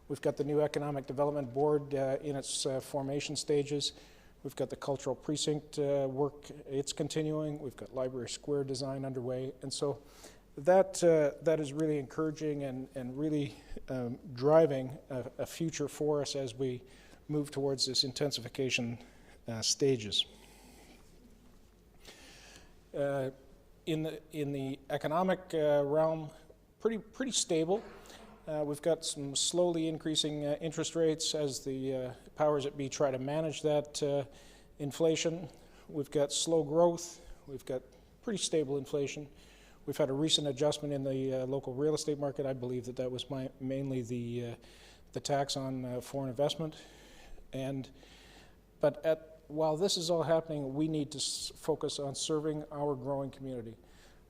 We've got the new Economic Development Board in its formation stages. We've got the cultural precinct work, it's continuing. We've got Library Square design underway. And so that is really encouraging and really driving a future for us as we move towards this intensification stages. In the economic realm, pretty stable. We've got some slowly increasing interest rates as the powers that be try to manage that inflation. We've got slow growth. We've got pretty stable inflation. We've had a recent adjustment in the local real estate market. I believe that was mainly the tax on foreign investment. While this is all happening, we need to focus on serving our growing community.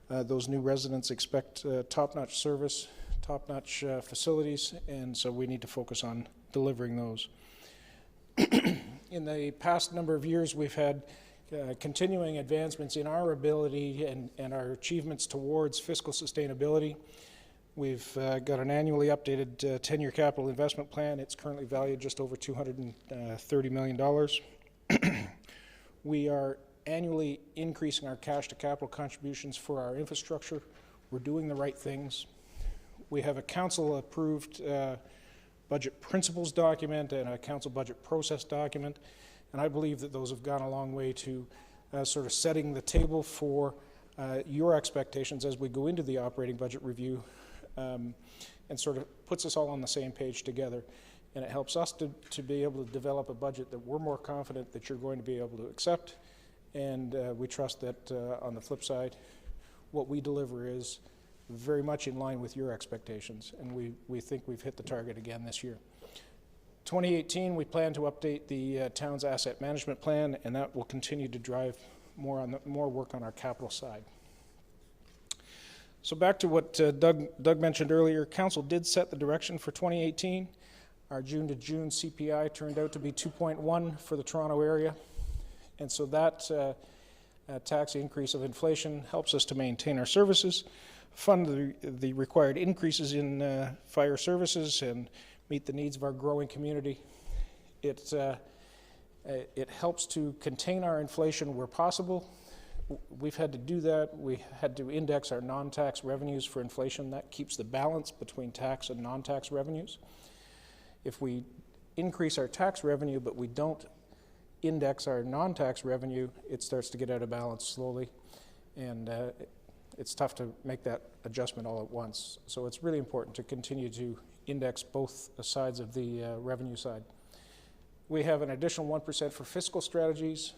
Those new residents expect top-notch service, top-notch facilities, and so we need to focus on delivering those. In the past number of years, we've had continuing advancements in our ability and our achievements towards fiscal sustainability. We've got an annually updated 10-year capital investment plan. It's currently valued just over $230 million. We are annually increasing our cash to capital contributions for our infrastructure. We're doing the right things. We have a council-approved budget principles document and a council budget process document, and I believe that those have gone a long way to sort of setting the table for your expectations as we go into the operating budget review, and sort of puts us all on the same page together. And it helps us to be able to develop a budget that we're more confident that you're going to be able to accept. And we trust that on the flip side, what we deliver is very much in line with your expectations. And we think we've hit the target again this year. 2018, we plan to update the town's asset management plan, and that will continue to drive more work on our capital side. So back to what Doug mentioned earlier, Council did set the direction for 2018. Our June to June CPI turned out to be 2.1 for the Toronto area. And so that tax increase of inflation helps us to maintain our services, fund the required increases in fire services, and meet the needs of our growing community. It helps to contain our inflation where possible. We've had to do that. We had to index our non-tax revenues for inflation. That keeps the balance between tax and non-tax revenues. If we increase our tax revenue but we don't index our non-tax revenue, it starts to get out of balance slowly, and it's tough to make that adjustment all at once. So it's really important to continue to index both sides of the revenue side. We have an additional 1% for fiscal strategies.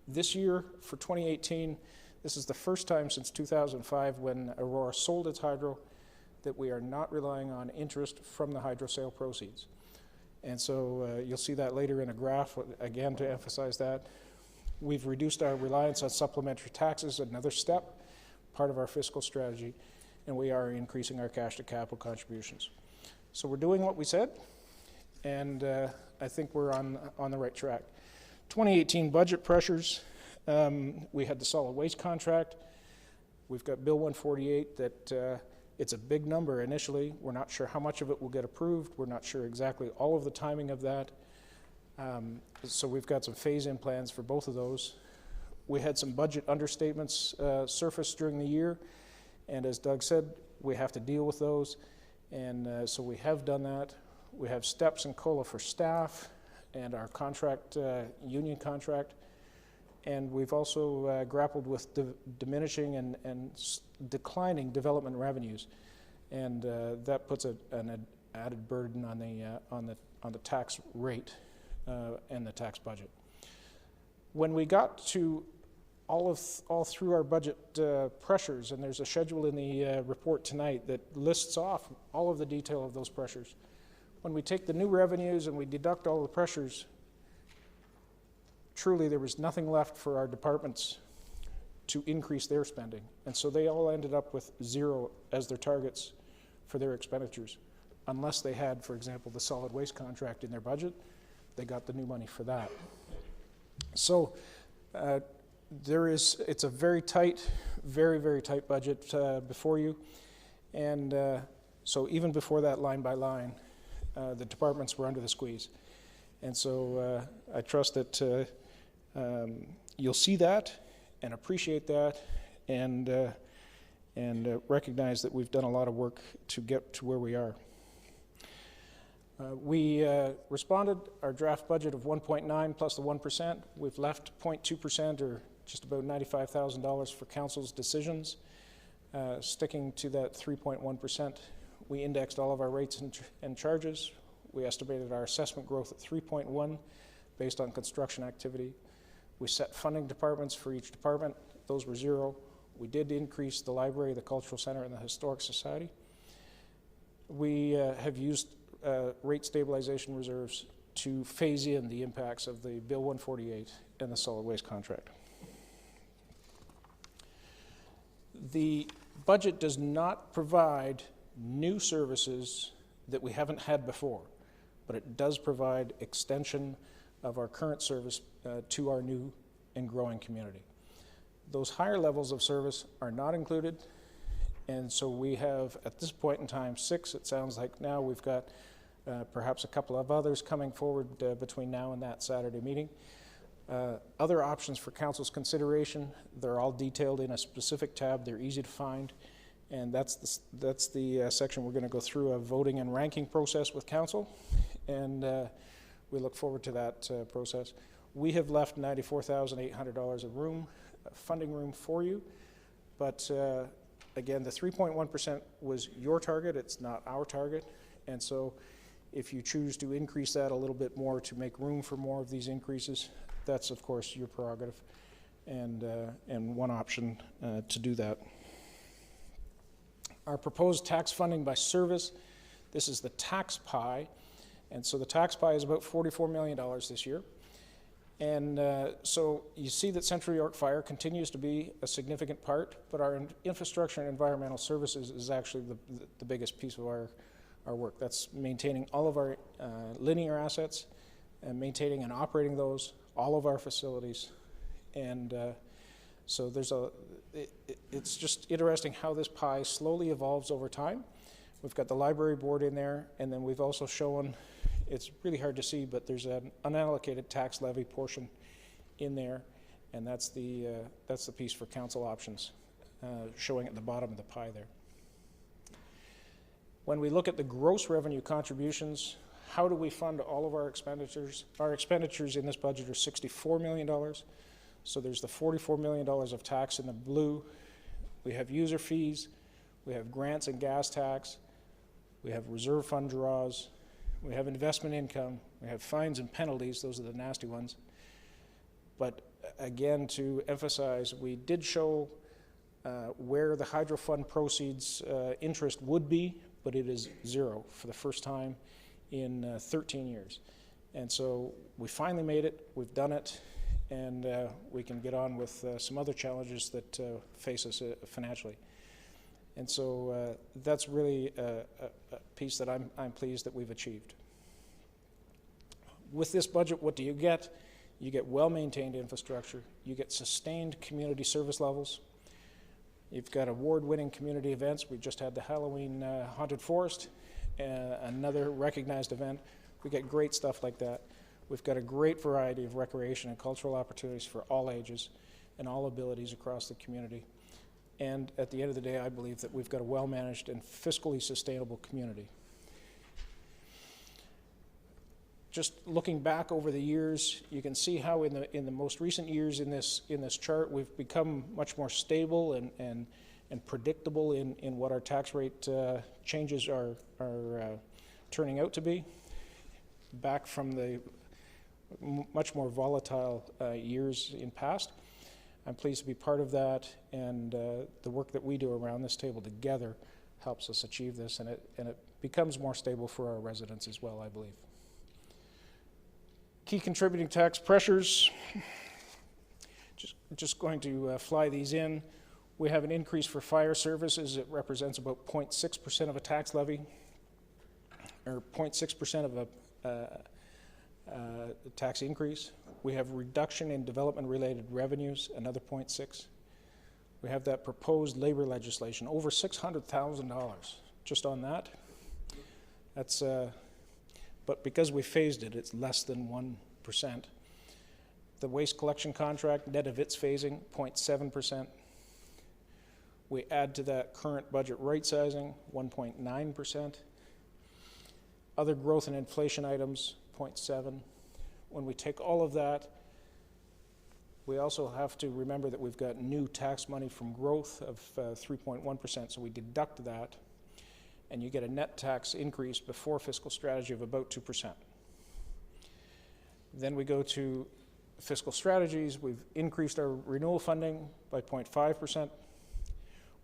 This year, for 2018, this is the first time since 2005 when Aurora sold its hydro that we are not relying on interest from the hydro sale proceeds. And so you'll see that later in a graph, again, to emphasize that. We've reduced our reliance on supplementary taxes, another step, part of our fiscal strategy, and we are increasing our cash to capital contributions. So we're doing what we said, and I think we're on the right track. 2018 budget pressures, we had the solid waste contract. We've got Bill 148 that it's a big number initially. We're not sure how much of it will get approved. We're not sure exactly all of the timing of that. So we've got some phase-in plans for both of those. We had some budget understatements surface during the year, and as Doug said, we have to deal with those, and so we have done that. We have steps in COLA for staff and our contract, union contract, and we've also grappled with diminishing and declining development revenues, and that puts an added burden on the tax rate and the tax budget. When we got to all through our budget pressures, and there's a schedule in the report tonight that lists off all of the detail of those pressures. When we take the new revenues and we deduct all the pressures, truly there was nothing left for our departments to increase their spending. And so they all ended up with zero as their targets for their expenditures. Unless they had, for example, the solid waste contract in their budget, they got the new money for that. So it's a very tight, very tight budget before you. And so even before that, line by line, the departments were under the squeeze. And so I trust that you'll see that and appreciate that and recognize that we've done a lot of work to get to where we are. We responded our draft budget of 1.9 plus the 1%. We've left 0.2% or just about $95,000 for council's decisions. Sticking to that 3.1%, we indexed all of our rates and charges. We estimated our assessment growth at 3.1 based on construction activity. We set funding departments for each department. Those were zero. We did increase the library, the cultural center, and the historic society. We have used rate stabilization reserves to phase in the impacts of the Bill 148 and the solid waste contract. The budget does not provide new services that we haven't had before, but it does provide extension of our current service to our new and growing community. Those higher levels of service are not included, and so we have, at this point in time, 6. It sounds like now we've got perhaps a couple of others coming forward between now and that Saturday meeting. Other options for council's consideration, they're all detailed in a specific tab. They're easy to find, and that's the section we're going to go through a voting and ranking process with council, and we look forward to that process. We have left $94,800 of room, funding room for you, but again, the 3.1% was your target. It's not our target, and so if you choose to increase that a little bit more to make room for more of these increases, that's of course your prerogative, and one option to do that. Our proposed tax funding by service, this is the tax pie, and so the tax pie is about $44 million this year. And so you see that Central York Fire continues to be a significant part, but our infrastructure and environmental services is actually the biggest piece of our work. That's maintaining all of our linear assets and maintaining and operating those, all of our facilities. And so it's just interesting how this pie slowly evolves over time. We've got the library board in there, and then we've also shown, it's really hard to see, but there's an unallocated tax levy portion in there, and that's the piece for council options, showing at the bottom of the pie there. When we look at the gross revenue contributions, how do we fund all of our expenditures? Our expenditures in this budget are $64 million. So there's the $44 million of tax in the blue. We have user fees. We have grants and gas tax. We have reserve fund draws. We have investment income. We have fines and penalties. Those are the nasty ones. But again, to emphasize, we did show where the hydro fund proceeds interest would be, but it is zero for the first time in 13 years. And so we finally made it, we've done it, and we can get on with some other challenges that face us financially. And so that's really a piece that I'm pleased that we've achieved. With this budget, what do you get? You get well-maintained infrastructure, you get sustained community service levels, you've got award-winning community events. We just had the Halloween Haunted Forest, another recognized event. We get great stuff like that. We've got a great variety of recreation and cultural opportunities for all ages and all abilities across the community. And at the end of the day, I believe that we've got a well-managed and fiscally sustainable community. Just looking back over the years, you can see how in the most recent years in this chart, we've become much more stable and predictable in what our tax rate changes are turning out to be, back from the much more volatile years in past. I'm pleased to be part of that, and the work that we do around this table together helps us achieve this, and it becomes more stable for our residents as well, I believe. Key contributing tax pressures, just going to fly these in. We have an increase for fire services. It represents about 0.6% of a tax levy, or 0.6% of a tax increase. We have reduction in development-related revenues, another 0.6. We have that proposed labor legislation, over $600,000 just on that. That's but because we phased it, it's less than 1%. The waste collection contract, net of its phasing, 0.7%. We add to that current budget right sizing, 1.9%. Other growth and inflation items, 0.7. When we take all of that, we also have to remember that we've got new tax money from growth of 3.1%, so we deduct that, and you get a net tax increase before fiscal strategy of about 2%. Then we go to fiscal strategies. We've increased our renewal funding by 0.5%.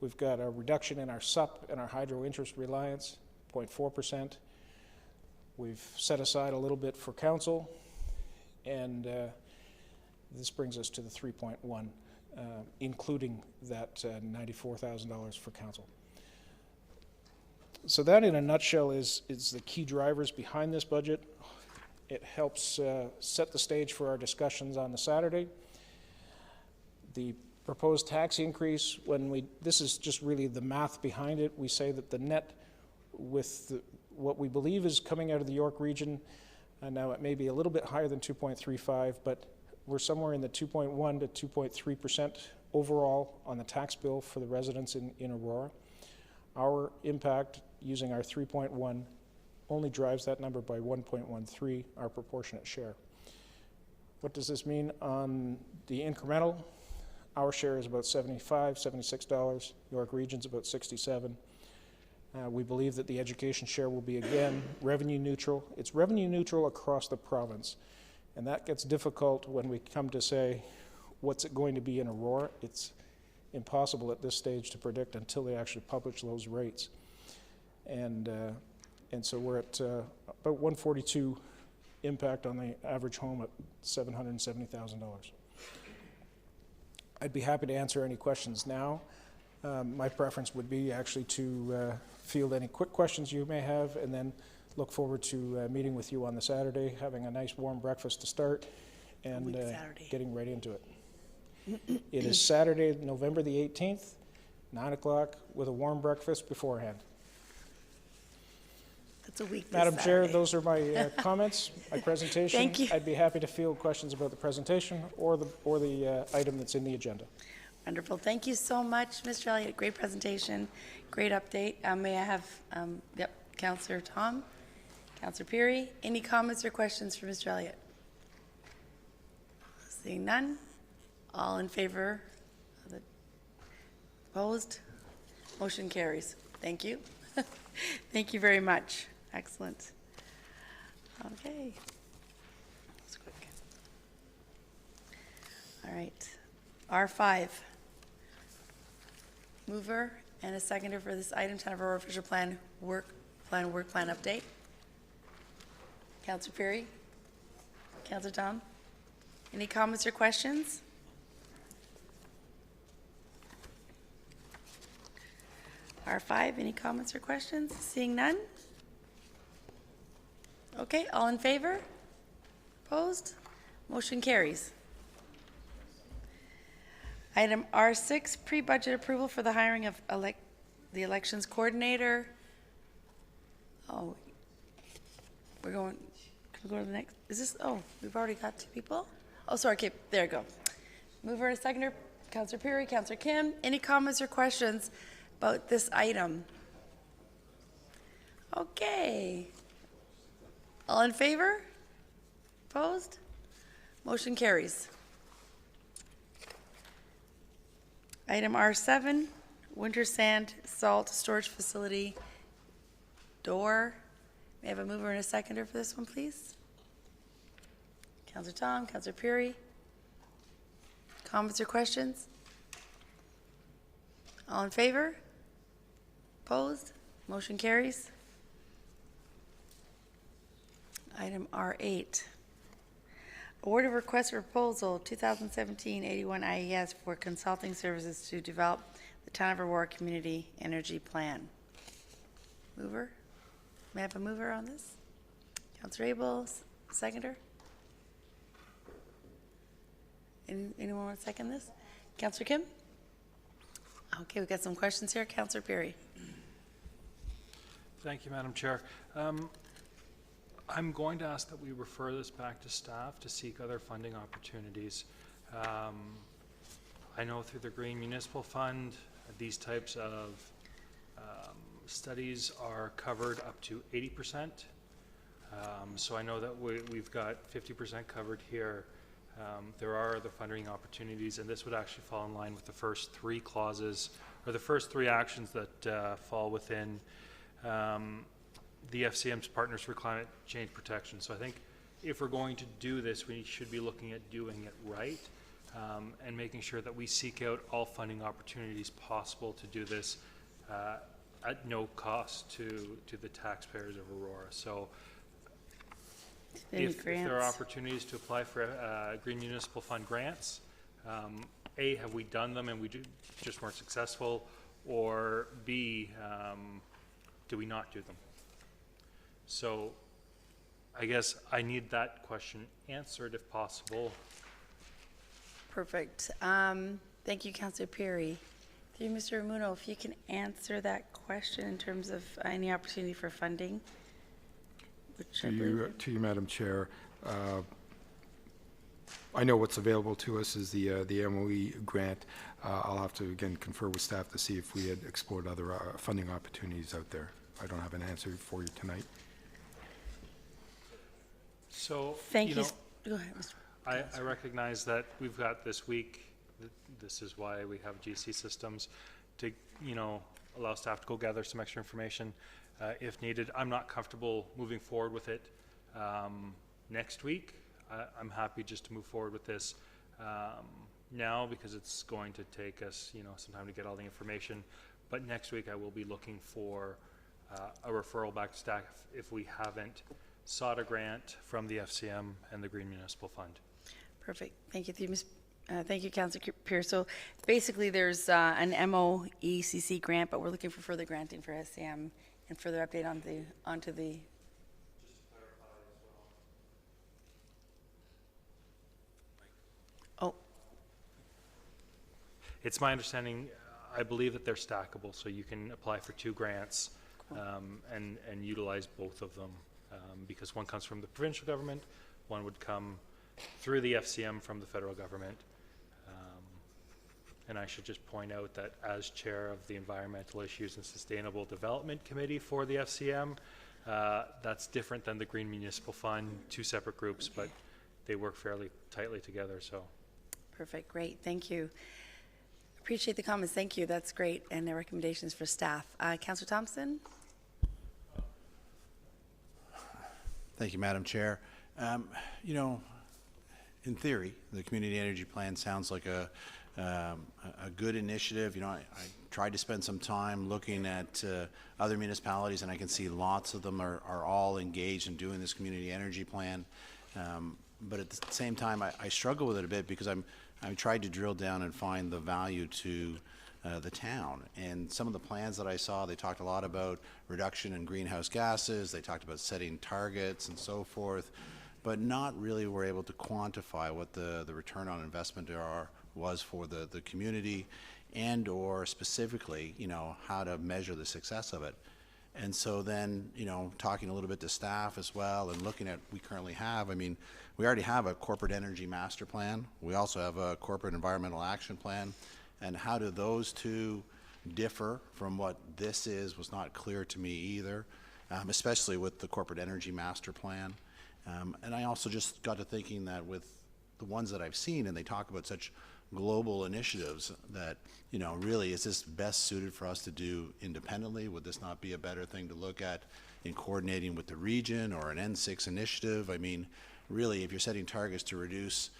We've got a reduction in our SUP and our hydro interest reliance, 0.4%. We've set aside a little bit for council, and this brings us to the 3.1, including that $94,000 for council. So that, in a nutshell, is the key drivers behind this budget. It helps set the stage for our discussions on the Saturday. The proposed tax increase, this is just really the math behind it. We say that the net with what we believe is coming out of the York region, now it may be a little bit higher than 2.35, but we're somewhere in the 2.1 to 2.3% overall on the tax bill for the residents in Aurora. Our impact using our 3.1 only drives that number by 1.13, our proportionate share. What does this mean on the incremental? Our share is about $75, $76. York Region's about 67. We believe that the education share will be, again, revenue neutral. It's revenue neutral across the province, and that gets difficult when we come to say, what's it going to be in Aurora? It's impossible at this stage to predict until they actually publish those rates. And so we're at about 142 impact on the average home at $770,000. I'd be happy to answer any questions now. My preference would be actually to field any quick questions you may have, and then look forward to meeting with you on the Saturday, having a nice warm breakfast to start, and getting right into it. It is Saturday, November the 18th, 9 o'clock, with a warm breakfast beforehand. That's a week. Madam Chair, those are my comments, my presentation. Thank you. I'd be happy to field questions about the presentation or the item that's in the agenda. Wonderful. Thank you so much, Mr. Elliott. Great presentation, great update. May I have, Councillor Tom, Councillor Peary, any comments or questions for Mr. Elliott? Seeing none, all in favor of the opposed? Motion carries. Thank you. Thank you very much. Excellent. Okay. That's quick. All right. R5. Mover and a seconder for this item, Town of Aurora official plan, work plan update. Councillor Perry? Councillor Tom? Any comments or questions? R5, any comments or questions? Seeing none? Okay, all in favor? Opposed? Motion carries. Item R6, pre-budget approval for the hiring of the elections coordinator. Oh, we're going, can we go to the next? Is this, oh, we've already got two people? Oh, sorry, okay, there you go. Mover and a seconder, Councillor Peary, Councillor Kim. Any comments or questions about this item? Okay. All in favor? Opposed? Motion carries. Item R7, winter sand salt storage facility door. May I have a mover and a seconder for this one, please? Councillor Tom, Councillor Peary. Comments or questions? All in favor? Opposed? Motion carries. Item R8. Award of request for proposal 2017-81 IES for consulting services to develop the Town of Aurora Community Energy Plan. Mover? May I have a mover on this? Councillor Abel, seconder? Anyone want to second this? Councillor Kim? Okay, we've got some questions here. Councillor Perry. Thank you, Madam Chair. I'm going to ask that we refer this back to staff to seek other funding opportunities. I know through the Green Municipal Fund, these types of studies are covered up to 80%. So I know that we've got 50% covered here. There are other funding opportunities, and this would actually fall in line with the first three clauses, or the first three actions that fall within the FCM's Partners for Climate Change Protection. So I think if we're going to do this, we should be looking at doing it right and making sure that we seek out all funding opportunities possible to do this at no cost to the taxpayers of Aurora. So if there are opportunities to apply for Green Municipal Fund grants, A, have we done them and we just weren't successful, or B, do we not do them? So I guess I need that question answered if possible. Perfect. Thank you, Councillor Peary. Through Mr. Ramuno, if you can answer that question in terms of any opportunity for funding. To you, Madam Chair. I know what's available to us is the MOE grant. I'll have to again confer with staff to see if we had explored other funding opportunities out there. I don't have an answer for you tonight. So, thank you. Go ahead, Mr. I recognize that we've got this week. This is why we have GC systems to, allow staff to go gather some extra information if needed. I'm not comfortable moving forward with it next week. I'm happy just to move forward with this now because it's going to take us, some time to get all the information. But next week I will be looking for a referral back to staff if we haven't sought a grant from the FCM and the Green Municipal Fund. Perfect. Thank you. Through Thank you, Councillor Pierce. So basically, there's an MOECC grant, but we're looking for further granting for SCM and further update onto the. Oh, It's my understanding, I believe that they're stackable, so you can apply for 2 grants and utilize both of them, because one comes from the provincial government, one would come through the FCM from the federal government. And I should just point out that as chair of the Environmental Issues and Sustainable Development Committee for the FCM, that's different than the Green Municipal Fund, 2 separate groups, but they work fairly tightly together, so. perfect, great, thank you. Appreciate the comments, thank you, that's great, and the recommendations for staff. Councillor Thompson? Thank you, Madam Chair. You know, in theory, the community energy plan sounds like a good initiative. You know, I tried to spend some time looking at other municipalities, and I can see lots of them are all engaged in doing this community energy plan. But at the same time, I struggle with it a bit because I tried to drill down and find the value to the town. And some of the plans that I saw, they talked a lot about reduction in greenhouse gases, they talked about setting targets and so forth, but not really were able to quantify what the return on investment was for the community, and or specifically, you know, how to measure the success of it. And so then, you know, talking a little bit to staff as well and looking at we currently have, I mean, we already have a corporate energy master plan. We also have a corporate environmental action plan. And how do those two differ from what this is was not clear to me either, especially with the corporate energy master plan. And I also just got to thinking that with the ones that I've seen, and they talk about such global initiatives, that, you know, really, is this best suited for us to do independently? Would this not be a better thing to look at in coordinating with the region or an N6 initiative? I mean, really, if you're setting targets to reduce,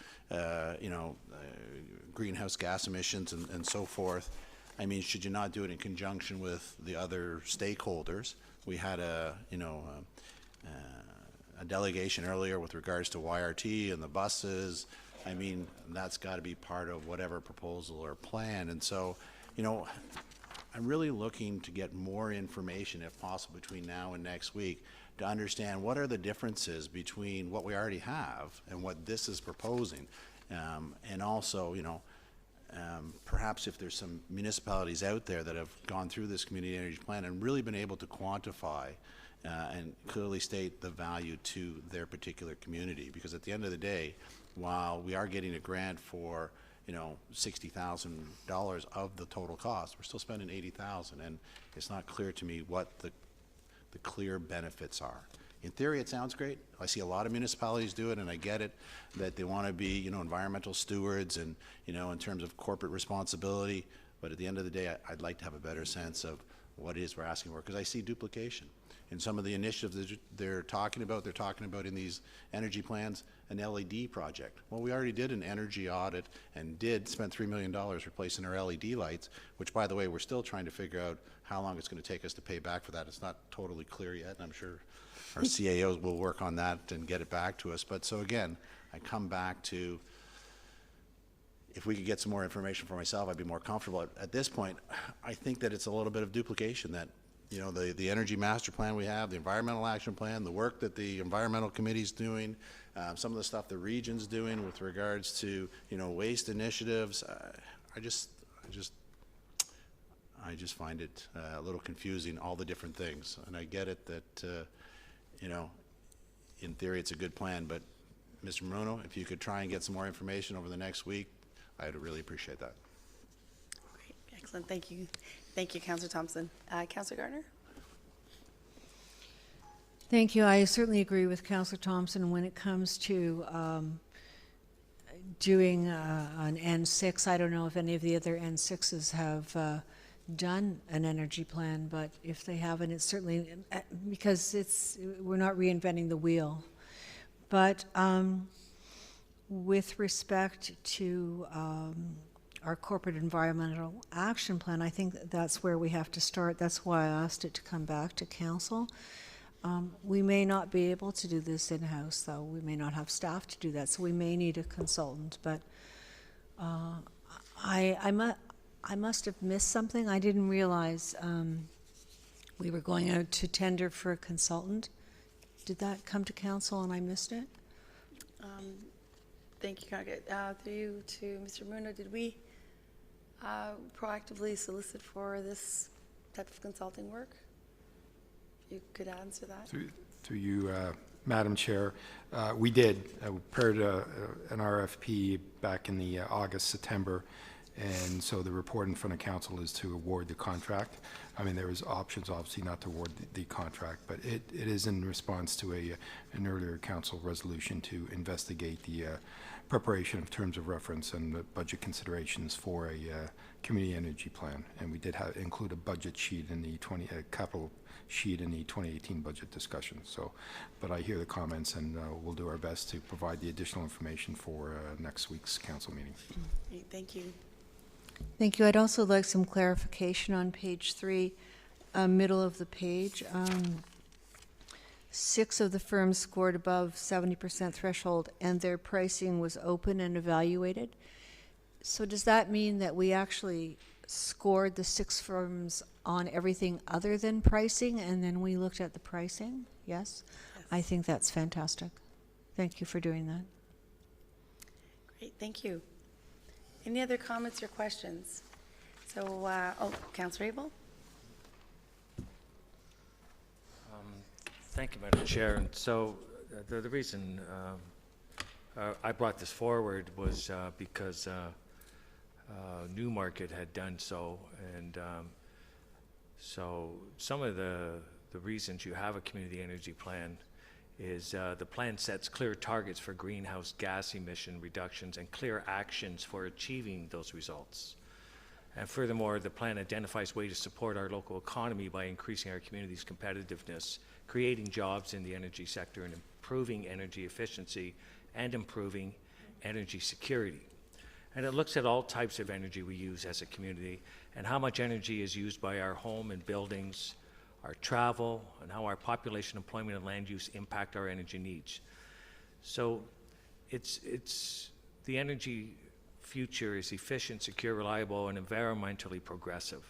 greenhouse gas emissions and so forth, I mean, should you not do it in conjunction with the other stakeholders? We had a delegation earlier with regards to YRT and the buses. I mean, that's got to be part of whatever proposal or plan. And so, you know, I'm really looking to get more information, if possible, between now and next week to understand what are the differences between what we already have and what this is proposing. And also, you know, perhaps if there's some municipalities out there that have gone through this community energy plan and really been able to quantify and clearly state the value to their particular community. Because at the end of the day, while we are getting a grant for, you know, $60,000 of the total cost, we're still spending $80,000, and it's not clear to me what the clear benefits are. In theory, it sounds great. I see a lot of municipalities do it, and I get it, that they want to be, you know, environmental stewards and, you know, in terms of corporate responsibility. But at the end of the day, I'd like to have a better sense of what it is we're asking for, because I see duplication. In some of the initiatives that they're talking about in these energy plans, an LED project. Well, we already did an energy audit and spend $3 million replacing our LED lights, which, by the way, we're still trying to figure out how long it's going to take us to pay back for that. It's not totally clear yet, and I'm sure our CAOs will work on that and get it back to us. But so again, I come back to, if we could get some more information for myself, I'd be more comfortable. At this point, I think that it's a little bit of duplication, that, you know, the energy master plan we have, the environmental action plan, the work that the environmental committee's doing, some of the stuff the region's doing with regards to, you know, waste initiatives. I just find it a little confusing, all the different things. And I get it that, you know, in theory it's a good plan, but Mr. Bruno, if you could try and get some more information over the next week, I'd really appreciate that. Great, excellent, thank you. Thank you, Councillor Thompson. Councillor Gardner? Thank you. I certainly agree with Councillor Thompson when it comes to doing an N6. I don't know if any of the other N6s have done an energy plan, but if they haven't, it's certainly, because we're not reinventing the wheel. But with respect to our corporate environmental action plan, I think that's where we have to start. That's why I asked it to come back to council. We may not be able to do this in-house, though. We may not have staff to do that, so we may need a consultant. But I must have missed something. I didn't realize we were going out to tender for a consultant. Did that come to council and I missed it? Thank you, Congressman. Through you to Mr. Muno, did we proactively solicit for this type of consulting work? If you could answer that. Through you, Madam Chair, we did. We prepared an RFP back in the August, September, and so the report in front of council is to award the contract. I mean, there was options, obviously, not to award the contract, but it is in response to an earlier council resolution to investigate the preparation of terms of reference and the budget considerations for a community energy plan. And we did include a budget sheet in the capital sheet in the 2018 budget discussion. So, but I hear the comments, and we'll do our best to provide the additional information for next week's council meeting. Great, thank you. Thank you. I'd also like some clarification on page 3, middle of the page. 6 of the firms scored above 70% threshold, and their pricing was open and evaluated. So does that mean that we actually scored the 6 firms on everything other than pricing, and then we looked at the pricing? Yes? I think that's fantastic. Thank you for doing that. Great, thank you. Any other comments or questions? So, Councillor Abel? Thank you, Madam Chair. And so the reason I brought this forward was because Newmarket had done so, and so some of the reasons you have a community energy plan is the plan sets clear targets for greenhouse gas emission reductions and clear actions for achieving those results. And furthermore, the plan identifies ways to support our local economy by increasing our community's competitiveness, creating jobs in the energy sector, and improving energy efficiency and improving energy security. And it looks at all types of energy we use as a community and how much energy is used by our home and buildings, our travel, and how our population, employment, and land use impact our energy needs. So it's the energy future is efficient, secure, reliable, and environmentally progressive.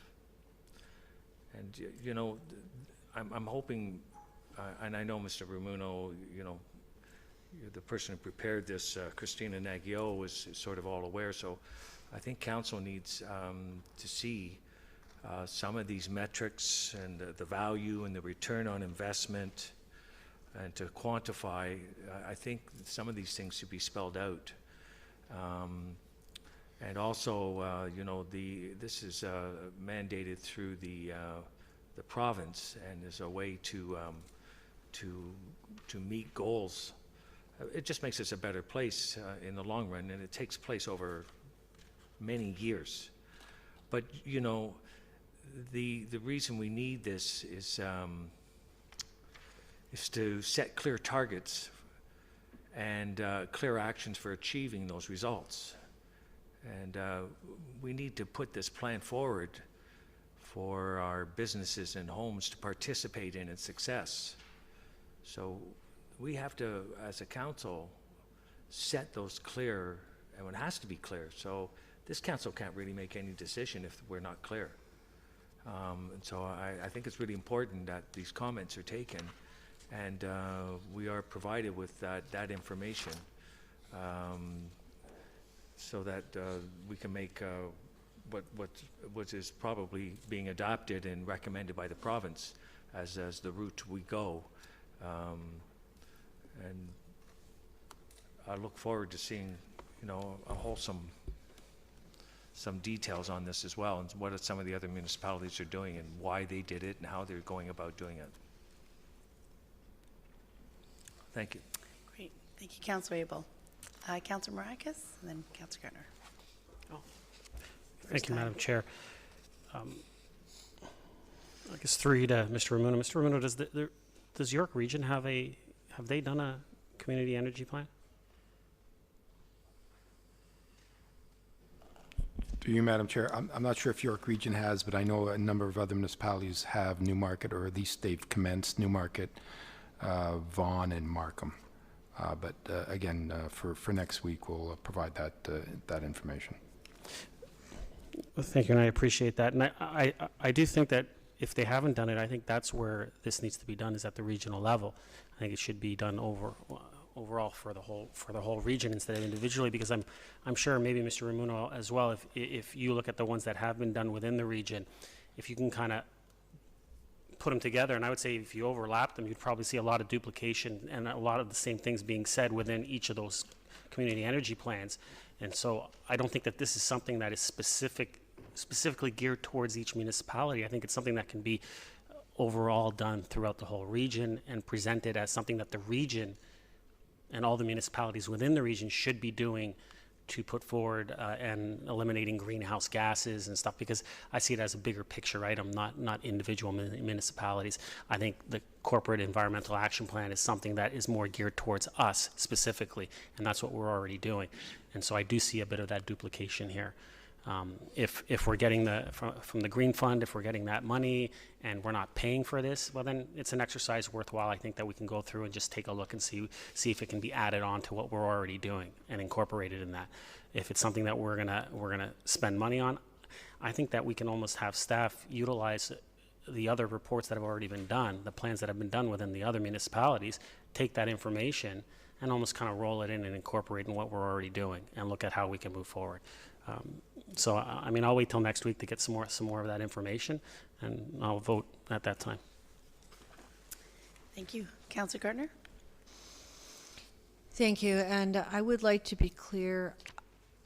And you know, I'm hoping, and I know Mr. Ramuno, you know, you're the person who prepared this, Christina Naggio was sort of all aware, so I think council needs to see some of these metrics and the value and the return on investment, and to quantify. I think some of these things should be spelled out. And also, you know, this is mandated through the province, and is a way to meet goals. It just makes us a better place in the long run, and it takes place over many years. But you know, the reason we need this is to set clear targets and clear actions for achieving those results. And we need to put this plan forward for our businesses and homes to participate in its success. So we have to, as a council, set those clear, and it has to be clear. So this council can't really make any decision if we're not clear. And so I think it's really important that these comments are taken, and we are provided with that information, so that we can make what is probably being adopted and recommended by the province as the route we go. And I look forward to seeing, you know, some details on this as well, and what are some of the other municipalities are doing and why they did it and how they're going about doing it. Thank you. Great. Thank you, Councillor Abel. Councillor Maracus, and then Councillor Gardner. Thank you, Madam Chair. I guess 3 to Mr. Ramuno. Mr. Ramuno, does York Region have they done a community energy plan? To you, Madam Chair, I'm not sure if York Region has, but I know a number of other municipalities have Newmarket, or at least they've commenced Newmarket, Vaughan, and Markham. But again, for next week, we'll provide that information. Well, thank you, and I appreciate that. And I do think that if they haven't done it, I think that's where this needs to be done, is at the regional level. I think it should be done overall for the whole region instead of individually, because I'm sure maybe Mr. Ramuno as well, if you look at the ones that have been done within the region, if you can kind of put them together, and I would say if you overlap them, you'd probably see a lot of duplication and a lot of the same things being said within each of those community energy plans. And so I don't think that this is something that is specifically geared towards each municipality. I think it's something that can be overall done throughout the whole region and presented as something that the region and all the municipalities within the region should be doing to put forward and eliminating greenhouse gases and stuff, because I see it as a bigger picture item, not individual municipalities. I think the corporate environmental action plan is something that is more geared towards us specifically, and that's what we're already doing. And so I do see a bit of that duplication here. If we're getting from the Green Fund, if we're getting that money and we're not paying for this, well then it's an exercise worthwhile. I think that we can go through and just take a look and see if it can be added on to what we're already doing and incorporated in that. If it's something that we're gonna spend money on, I think that we can almost have staff utilize the other reports that have already been done, the plans that have been done within the other municipalities, take that information and almost kind of roll it in and incorporate in what we're already doing and look at how we can move forward. So, I mean, I'll wait till next week to get some more of that information, and I'll vote at that time. Thank you. Councillor Gardner? Thank you, and I would like to be clear,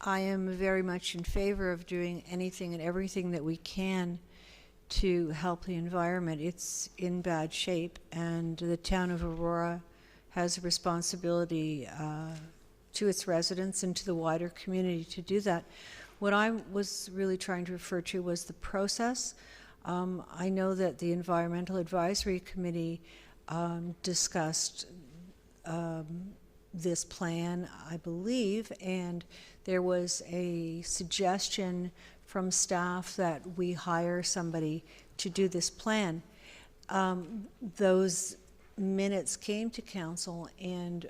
I am very much in favor of doing anything and everything that we can to help the environment. It's in bad shape, and the town of Aurora has a responsibility to its residents and to the wider community to do that. What I was really trying to refer to was the process. I know that the Environmental Advisory Committee discussed this plan, I believe, and there was a suggestion from staff that we hire somebody to do this plan. Those minutes came to council and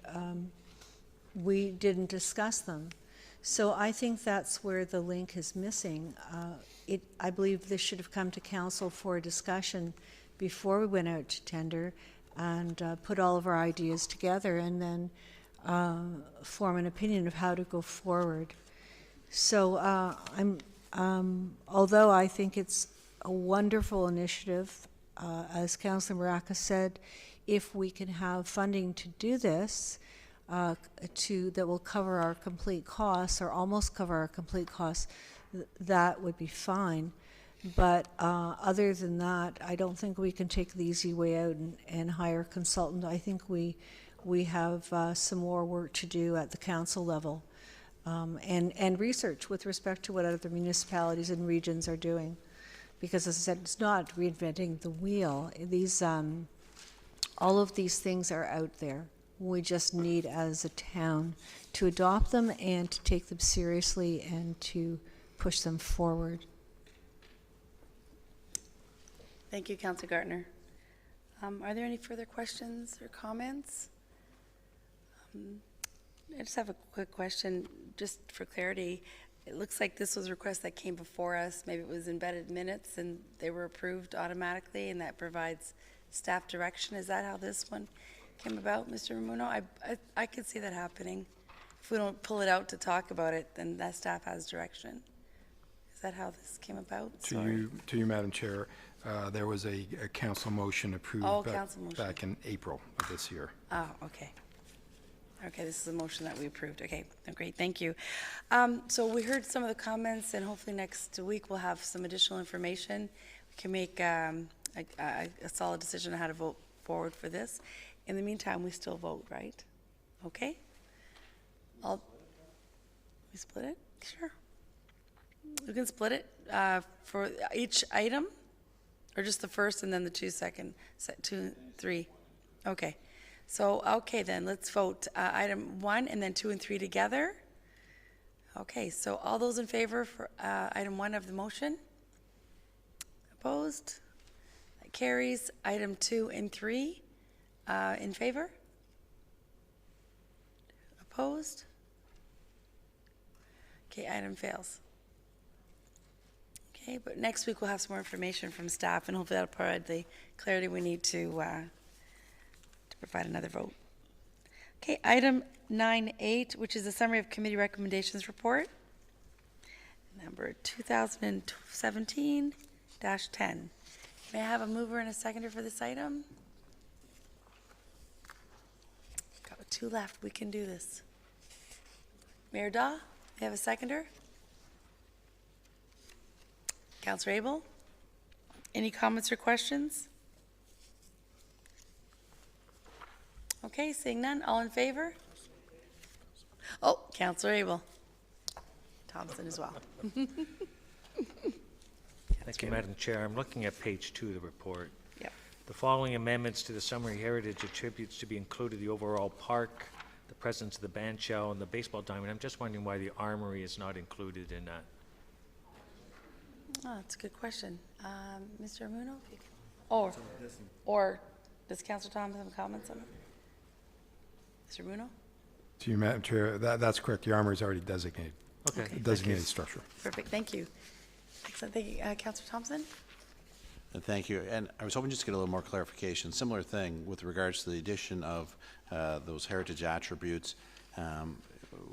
we didn't discuss them. So I think that's where the link is missing. I believe this should have come to council for a discussion before we went out to tender and put all of our ideas together and then form an opinion of how to go forward. So although I think it's a wonderful initiative, as Councillor Maraca said, if we can have funding to do this, that will cover our complete costs or almost cover our complete costs, that would be fine. But other than that, I don't think we can take the easy way out and hire a consultant. I think we have some more work to do at the council level and research with respect to what other municipalities and regions are doing. Because as I said, it's not reinventing the wheel. These, all of these things are out there. We just need, as a town, to adopt them and to take them seriously and to push them forward. Thank you, Councillor Gardner. Are there any further questions or comments? I just have a quick question, just for clarity. It looks like this was a request that came before us. Maybe it was embedded minutes and they were approved automatically, and that provides staff direction. Is that how this one came about, Mr. Ramuno? I could see that happening. If we don't pull it out to talk about it, then that staff has direction. Is that how this came about? To you, Madam Chair, there was a council motion approved back in April of this year. Oh, okay. Okay, this is a motion that we approved. Okay, great, thank you. So we heard some of the comments, and hopefully next week we'll have some additional information. We can make a solid decision on how to vote forward for this. In the meantime, we still vote, right? Okay? We split it? Sure. We can split it for each item, or just the first and then the 2 second, 2, 3. Okay. So, okay then, let's vote item 1 and then 2 and 3 together. Okay, so all those in favor for item 1 of the motion? Opposed? That carries. Item 2 and 3 in favor? Opposed? Okay, item fails. Okay, but next week we'll have some more information from staff, and hopefully that'll provide the clarity we need to provide another vote. Okay, item 9.8, which is a summary of committee recommendations report, number 2017-10. May I have a mover and a seconder for this item? Got 2 left. We can do this. Mayor Daw, may I have a seconder? Councillor Abel? Any comments or questions? Okay, seeing none, all in favor? Oh, Councillor Abel. Thompson as well. Thank you, Madam Chair. I'm looking at page 2 of the report. Yep. The following amendments to the summary heritage attributes to be included: the overall park, the presence of the band shell, and the baseball diamond. I'm just wondering why the armory is not included in that. Oh, that's a good question. Mr. Amuno, if you can. Or does Councillor Thompson have comments on it? Mr. Amuno? To you, Madam Chair, that's correct. The armory is already designated. Okay. Designated structure. Perfect, thank you. Excellent, thank you. Councillor Thompson? Thank you. And I was hoping just to get a little more clarification. Similar thing with regards to the addition of those heritage attributes.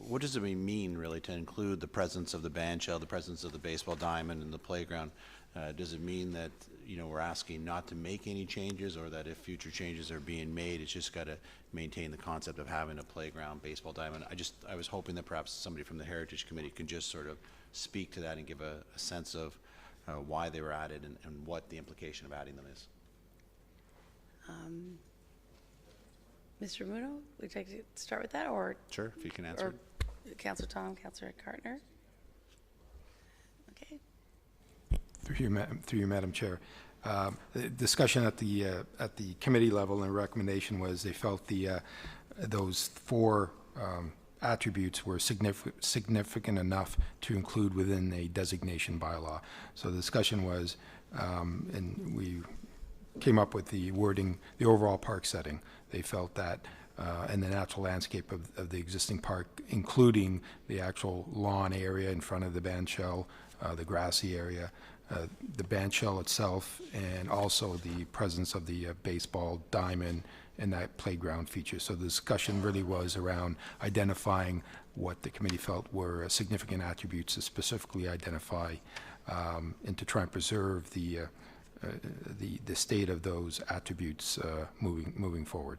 What does it mean really to include the presence of the band shell, the presence of the baseball diamond, and the playground? Does it mean that, you know, we're asking not to make any changes, or that if future changes are being made, it's just got to maintain the concept of having a playground, baseball diamond? I was hoping that perhaps somebody from the Heritage Committee could just sort of speak to that and give a sense of why they were added and what the implication of adding them is. Mr. Amuno, would you like to start with that, or? Sure, if you can answer. Or Councillor Tom, Councillor Cartner? Okay. Through you, Madam Chair. The discussion at the committee level and recommendation was they felt those 4 attributes were significant enough to include within a designation bylaw. So the discussion was, and we came up with the wording, the overall park setting. They felt that, and the natural landscape of the existing park, including the actual lawn area in front of the band shell, the grassy area, the band shell itself, and also the presence of the baseball diamond and that playground feature. So the discussion really was around identifying what the committee felt were significant attributes to specifically identify and to try and preserve the state of those attributes moving forward.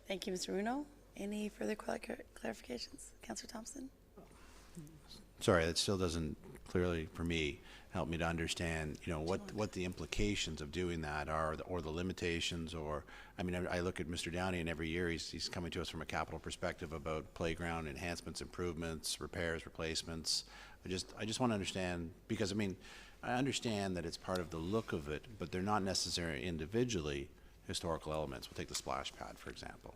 Thank you, Mr. Amuno. Any further clarifications? Councillor Thompson? Sorry, that still doesn't clearly, for me, help me to understand, you know, what the implications of doing that are, or the limitations, or, I mean, I look at Mr. Downey, and every year he's coming to us from a capital perspective about playground enhancements, improvements, repairs, replacements. I just want to understand, because, I mean, I understand that it's part of the look of it, but they're not necessarily individually historical elements. We'll take the splash pad, for example.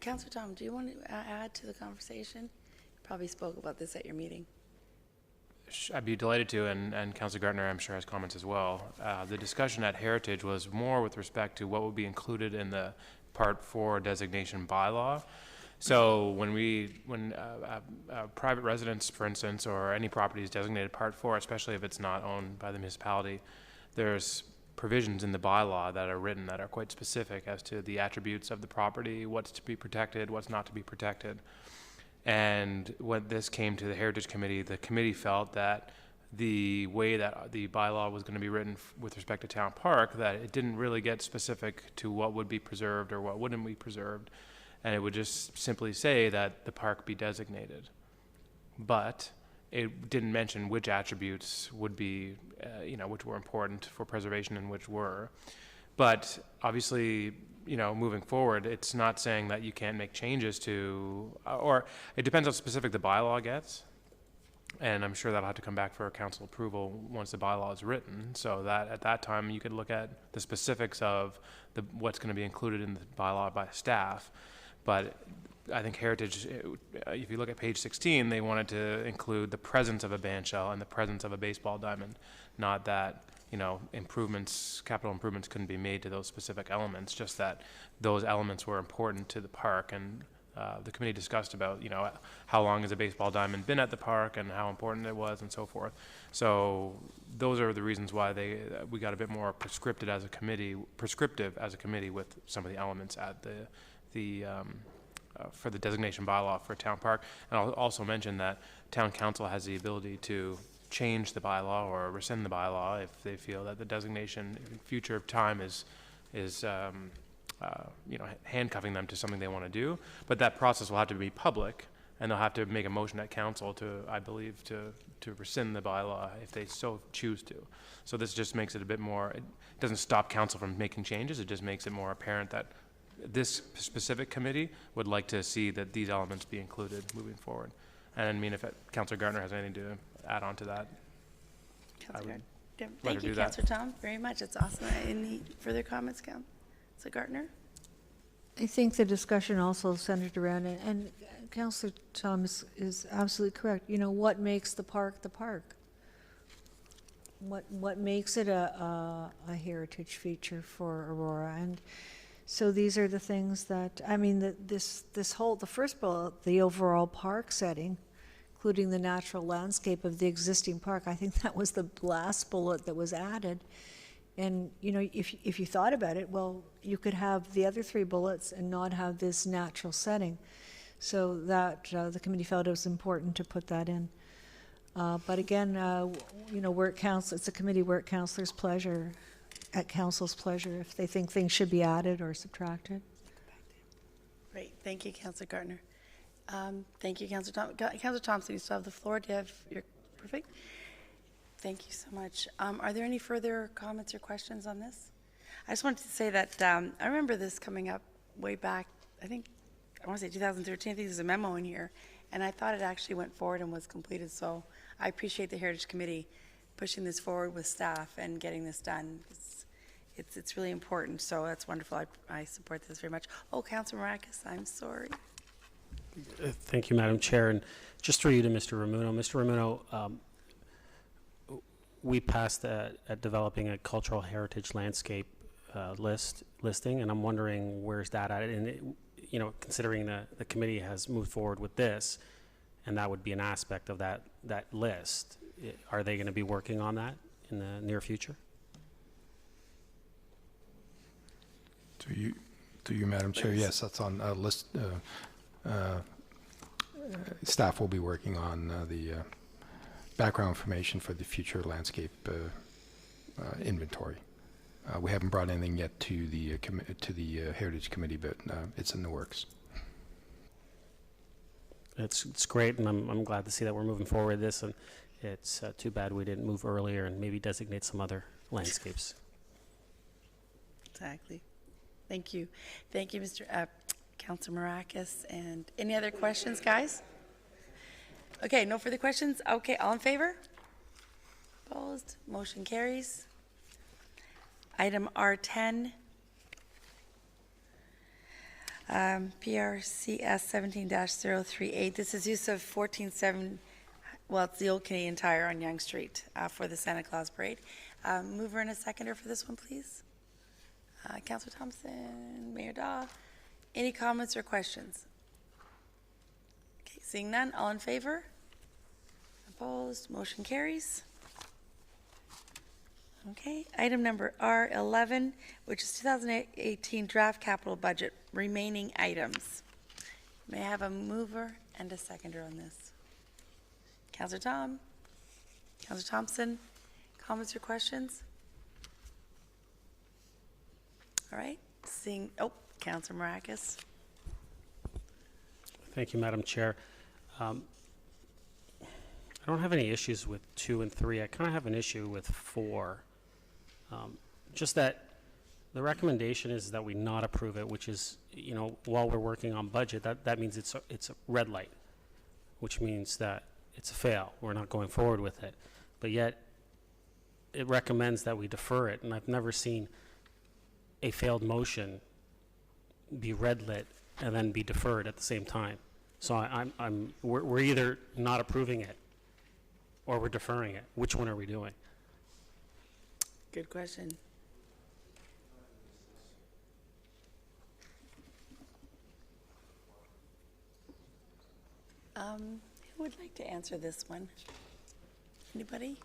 Councillor Tom, do you want to add to the conversation? You probably spoke about this at your meeting. I'd be delighted to, and Councillor Gartner, I'm sure, has comments as well. The discussion at Heritage was more with respect to what would be included in the Part 4 designation bylaw. So when private residence, for instance, or any property is designated Part 4, especially if it's not owned by the municipality, there's provisions in the bylaw that are written that are quite specific as to the attributes of the property, what's to be protected, what's not to be protected. And when this came to the Heritage Committee, the committee felt that the way that the bylaw was going to be written with respect to Town Park, that it didn't really get specific to what would be preserved or what wouldn't be preserved. And it would just simply say that the park be designated. But it didn't mention which attributes would be, which were important for preservation and which were. But obviously, moving forward, it's not saying that you can't make changes to, or it depends how specific the bylaw gets. And I'm sure that'll have to come back for council approval once the bylaw is written, so that at that time you could look at the specifics of what's going to be included in the bylaw by staff. But I think Heritage, if you look at page 16, they wanted to include the presence of a band shell and the presence of a baseball diamond, not that you know, improvements, capital improvements couldn't be made to those specific elements, just that those elements were important to the park. And the committee discussed about, you know, how long has a baseball diamond been at the park and how important it was and so forth. So those are the reasons why we got a bit more prescriptive as a committee with some of the elements at for the designation bylaw for town park. And I'll also mention that town council has the ability to change the bylaw or rescind the bylaw if they feel that the designation in future time is you know, handcuffing them to something they want to do. But that process will have to be public, and they'll have to make a motion at council to, I believe, to rescind the bylaw if they so choose to. So this just makes it a bit more, it doesn't stop council from making changes, it just makes it more apparent that this specific committee would like to see that these elements be included moving forward. And I mean, if Councillor Gartner has anything to add on to that, I would Thank you, Councillor Tom, very much. It's awesome. Any further comments, Councillor Gartner? I think the discussion also centered around, and Councillor Thomas is absolutely correct. You know, what makes the park the park? What makes it a heritage feature for Aurora? And so these are the things that, I mean, the first bullet, the overall park setting, including the natural landscape of the existing park, I think that was the last bullet that was added. And, you know, if you thought about it, well, you could have the other 3 bullets and not have this natural setting. So that the committee felt it was important to put that in. But again, you know, it's a committee where council's pleasure, at council's pleasure, if they think things should be added or subtracted. Great, thank you, Councillor Gartner. Thank you, Councillor Councillor Thompson, you still have the floor. Do you have your, perfect? Thank you so much. Are there any further comments or questions on this? I just wanted to say that I remember this coming up way back, I want to say 2013, I think there's a memo in here, and I thought it actually went forward and was completed, so I appreciate the Heritage Committee pushing this forward with staff and getting this done. It's really important, so that's wonderful. I support this very much. Oh, Councillor Maracus, I'm sorry. Thank you, Madam Chair. And just through you to Mr. Ramuno. Mr. Ramuno, we passed at developing a cultural heritage landscape listing, and I'm wondering where's that at? And it, you know, considering the committee has moved forward with this, and that would be an aspect of that list, are they going to be working on that in the near future? To you, Madam Chair, yes, that's on a list. Staff will be working on the background information for the future landscape inventory. We haven't brought anything yet to the Heritage Committee, but it's in the works. It's great, and I'm glad to see that we're moving forward with this, and it's too bad we didn't move earlier and maybe designate some other landscapes. Exactly. Thank you. Thank you, Councillor Maracus. And any other questions, guys? Okay, no further questions? Okay, all in favor? Opposed? Motion carries. Item R10, PRCS 17-038. This is use of 14-7, well, it's the old Canadian Tire on Yonge Street for the Santa Claus Parade. Mover and a seconder for this one, please. Councillor Thompson, Mayor Daw. Any comments or questions? Okay, seeing none, all in favor? Opposed? Motion carries. Okay, item number R11, which is 2018 draft capital budget, remaining items. May I have a mover and a seconder on this? Councillor Tom? Councillor Thompson? Comments or questions? All right, Councillor Maracus. Thank you, Madam Chair. I don't have any issues with 2 and 3. I kind of have an issue with 4. Just that the recommendation is that we not approve it, which is, you know, while we're working on budget, that means it's a red light, which means that it's a fail. We're not going forward with it. But yet, it recommends that we defer it, and I've never seen a failed motion be red lit and then be deferred at the same time. So we're either not approving it or we're deferring it. Which one are we doing? Good question. Who would like to answer this one? Anybody?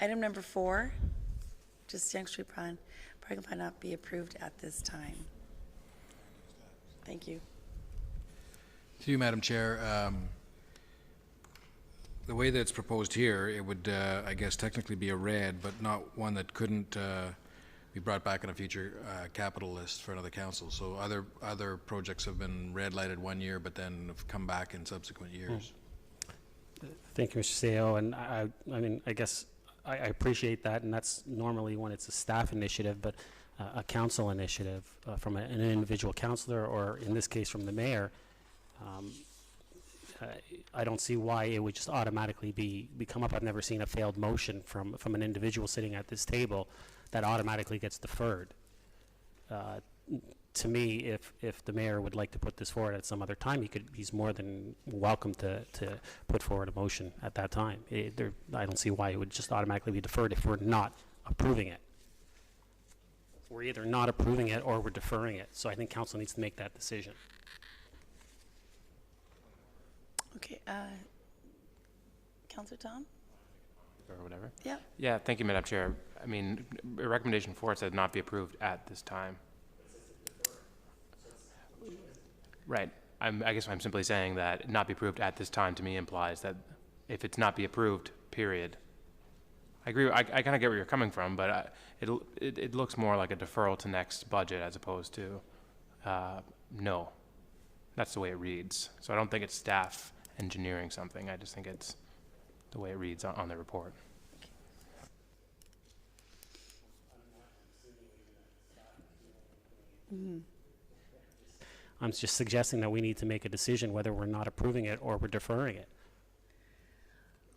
Item number 4, just Young Street parking might not be approved at this time. Thank you. To you, Madam Chair. The way that it's proposed here, it would, I guess, technically be a red, but not one that couldn't be brought back on a future capital list for another council. So other projects have been red lighted one year, but then have come back in subsequent years. Thank you, Mr. Seo, and I mean, I guess I appreciate that, and that's normally when it's a staff initiative, but a council initiative from an individual councillor, or in this case from the mayor, I don't see why it would just automatically be come up. I've never seen a failed motion from an individual sitting at this table that automatically gets deferred. To me, if the mayor would like to put this forward at some other time, he's more than welcome to put forward a motion at that time. I don't see why it would just automatically be deferred if we're not approving it. We're either not approving it or we're deferring it. So I think council needs to make that decision. Okay, Councillor Tom? Or whatever. Yeah. Yeah, thank you, Madam Chair. I mean, recommendation 4 said not be approved at this time. Right. I guess I'm simply saying that not be approved at this time to me implies that if it's not be approved, period. I agree. I kind of get where you're coming from, but it looks more like a deferral to next budget as opposed to no. That's the way it reads. So I don't think it's staff engineering something. I just think it's the way it reads on the report. Mm-hmm. I'm just suggesting that we need to make a decision whether we're not approving it or we're deferring it.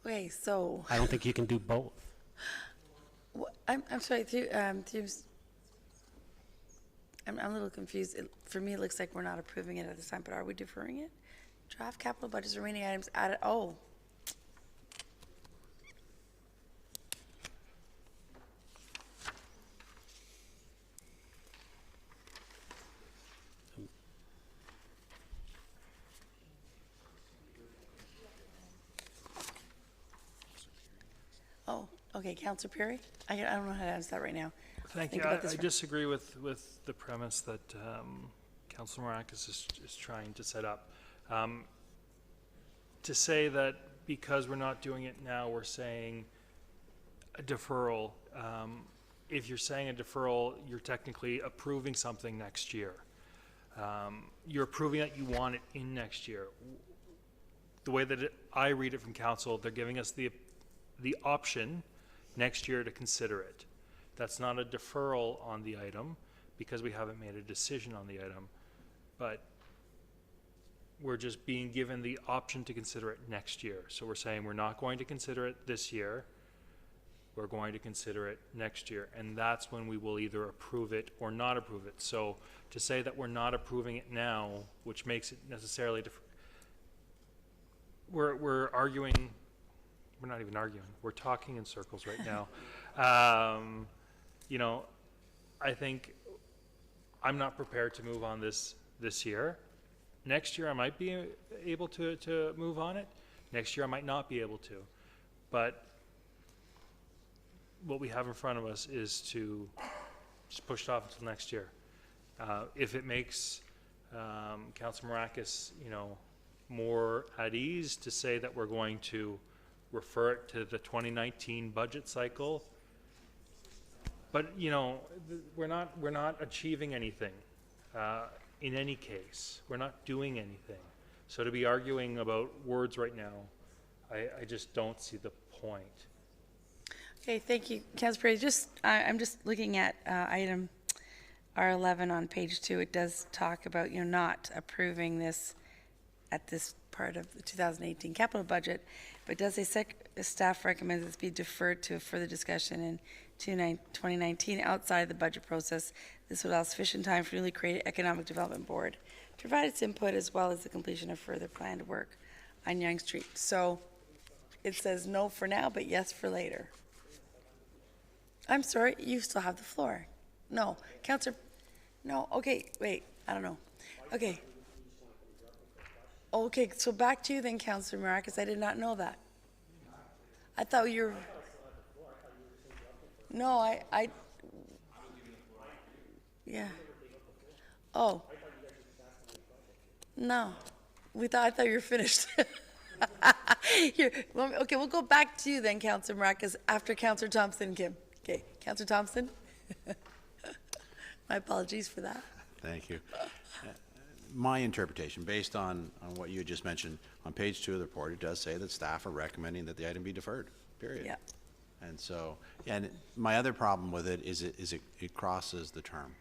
Okay, so I don't think you can do both. I'm sorry. I'm a little confused. For me, it looks like we're not approving it at this time, but are we deferring it? Draft capital budgets, remaining items added. Oh. Oh, okay, Councillor Perry? I don't know how to answer that right now. Thank you. I disagree with the premise that Councillor Marakis is trying to set up. To say that because we're not doing it now, we're saying a deferral. If you're saying a deferral, you're technically approving something next year. You're approving that you want it in next year. The way that I read it from council, they're giving us the option next year to consider it. That's not a deferral on the item because we haven't made a decision on the item, but we're just being given the option to consider it next year. So we're saying we're not going to consider it this year. We're going to consider it next year, and that's when we will either approve it or not approve it. So to say that we're not approving it now, which makes it necessarily we're arguing. We're not even arguing. We're talking in circles right now. You know, I think I'm not prepared to move on this year. Next year I might be able to move on it. Next year I might not be able to. But what we have in front of us is to just push it off until next year. If it makes Councilor Marakis, you know, more at ease to say that we're going to refer it to the 2019 budget cycle. But, you know, we're not achieving anything in any case. We're not doing anything. So to be arguing about words right now, I just don't see the point. Okay, thank you, Councilor Perry. I'm just looking at item R11 on page 2. It does talk about, you know, not approving this at this part of the 2018 capital budget, but does say staff recommends this be deferred to a further discussion in 2019 outside the budget process. This would allow sufficient time for newly created Economic Development Board to provide its input as well as the completion of further planned work on Yonge Street. So it says no for now, but yes for later. I'm sorry, you still have the floor. No, Counselor, no, okay, wait, I don't know. Okay. Okay, so back to you then, Counselor Maracus. I did not know that. I thought you were... No, I... Yeah. Oh. No. I thought you were finished. Here, okay, we'll go back to you then, Counselor Maracus, after Counselor Thompson, Kim. Okay, Counselor Thompson? My apologies for that. Thank you. My interpretation, based on what you just mentioned, on page 2 of the report, it does say that staff are recommending that the item be deferred, period. Yeah. And so, and my other problem with it is it crosses the term.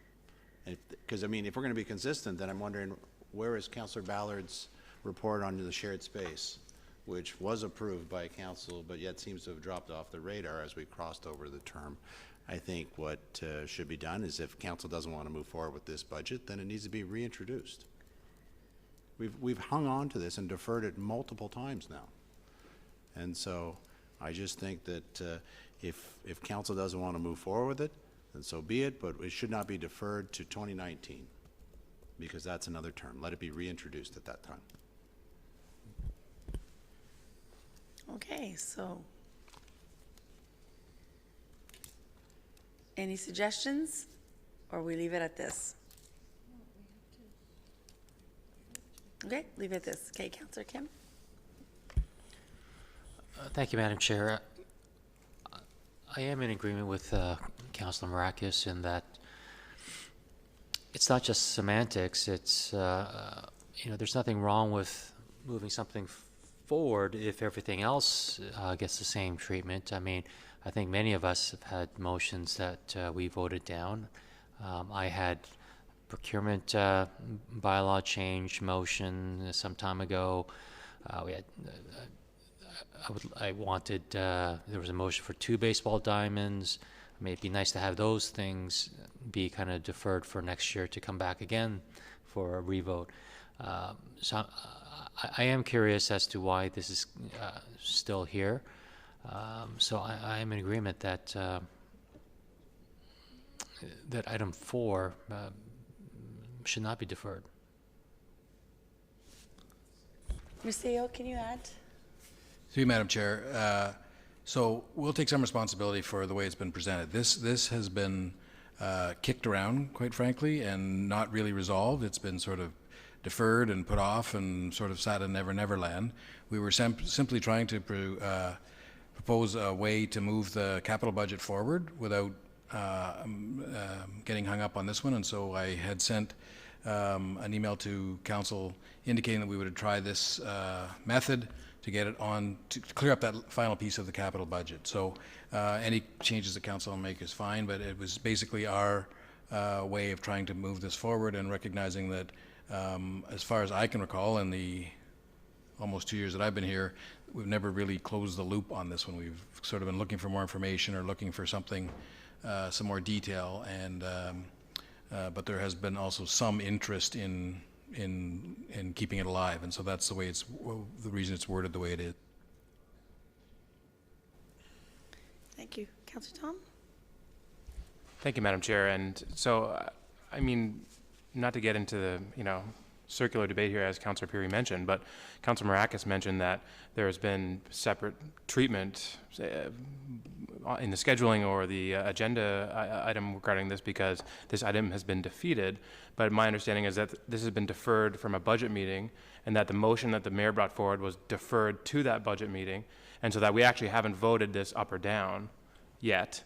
Because, I mean, if we're going to be consistent, then I'm wondering, where is Councillor Ballard's report on the shared space, which was approved by council, but yet seems to have dropped off the radar as we crossed over the term? I think what should be done is, if council doesn't want to move forward with this budget, then it needs to be reintroduced. We've hung on to this and deferred it multiple times now. And so I just think that if council doesn't want to move forward with it, then so be it, but it should not be deferred to 2019, because that's another term. Let it be reintroduced at that time. Okay, so any suggestions, or we leave it at this? Okay, leave it at this. Okay, Councillor Kim? Thank you, Madam Chair. I am in agreement with Councillor Maracus in that it's not just semantics. It's, there's nothing wrong with moving something forward if everything else gets the same treatment. I mean, I think many of us have had motions that we voted down. I had procurement bylaw change motion some time ago. We had I wanted there was a motion for 2 baseball diamonds. I mean, it'd be nice to have those things be kind of deferred for next year to come back again for a revote. So I am curious as to why this is still here. So I am in agreement that that item 4 should not be deferred. Museo, can you add? Through you, Madam Chair. So we'll take some responsibility for the way it's been presented. This has been kicked around, quite frankly, and not really resolved. It's been sort of deferred and put off and sort of sat in Never Land. We were simply trying to propose a way to move the capital budget forward without getting hung up on this one, and so I had sent an email to council indicating that we would try this method to get it on, to clear up that final piece of the capital budget. So any changes that council will make is fine, but it was basically our way of trying to move this forward and recognizing that as far as I can recall, in the almost 2 years that I've been here, we've never really closed the loop on this one. We've sort of been looking for more information or looking for something, some more detail, and but there has been also some interest in keeping it alive, and so that's the way it's, the reason it's worded the way it is. Thank you. Councillor Tom? Thank you, Madam Chair. And so, I mean, not to get into the, circular debate here, as Councillor Peary mentioned, but Councillor Maracus mentioned that there has been separate treatment in the scheduling or the agenda item regarding this because this item has been defeated. But my understanding is that this has been deferred from a budget meeting, and that the motion that the mayor brought forward was deferred to that budget meeting, and so that we actually haven't voted this up or down yet.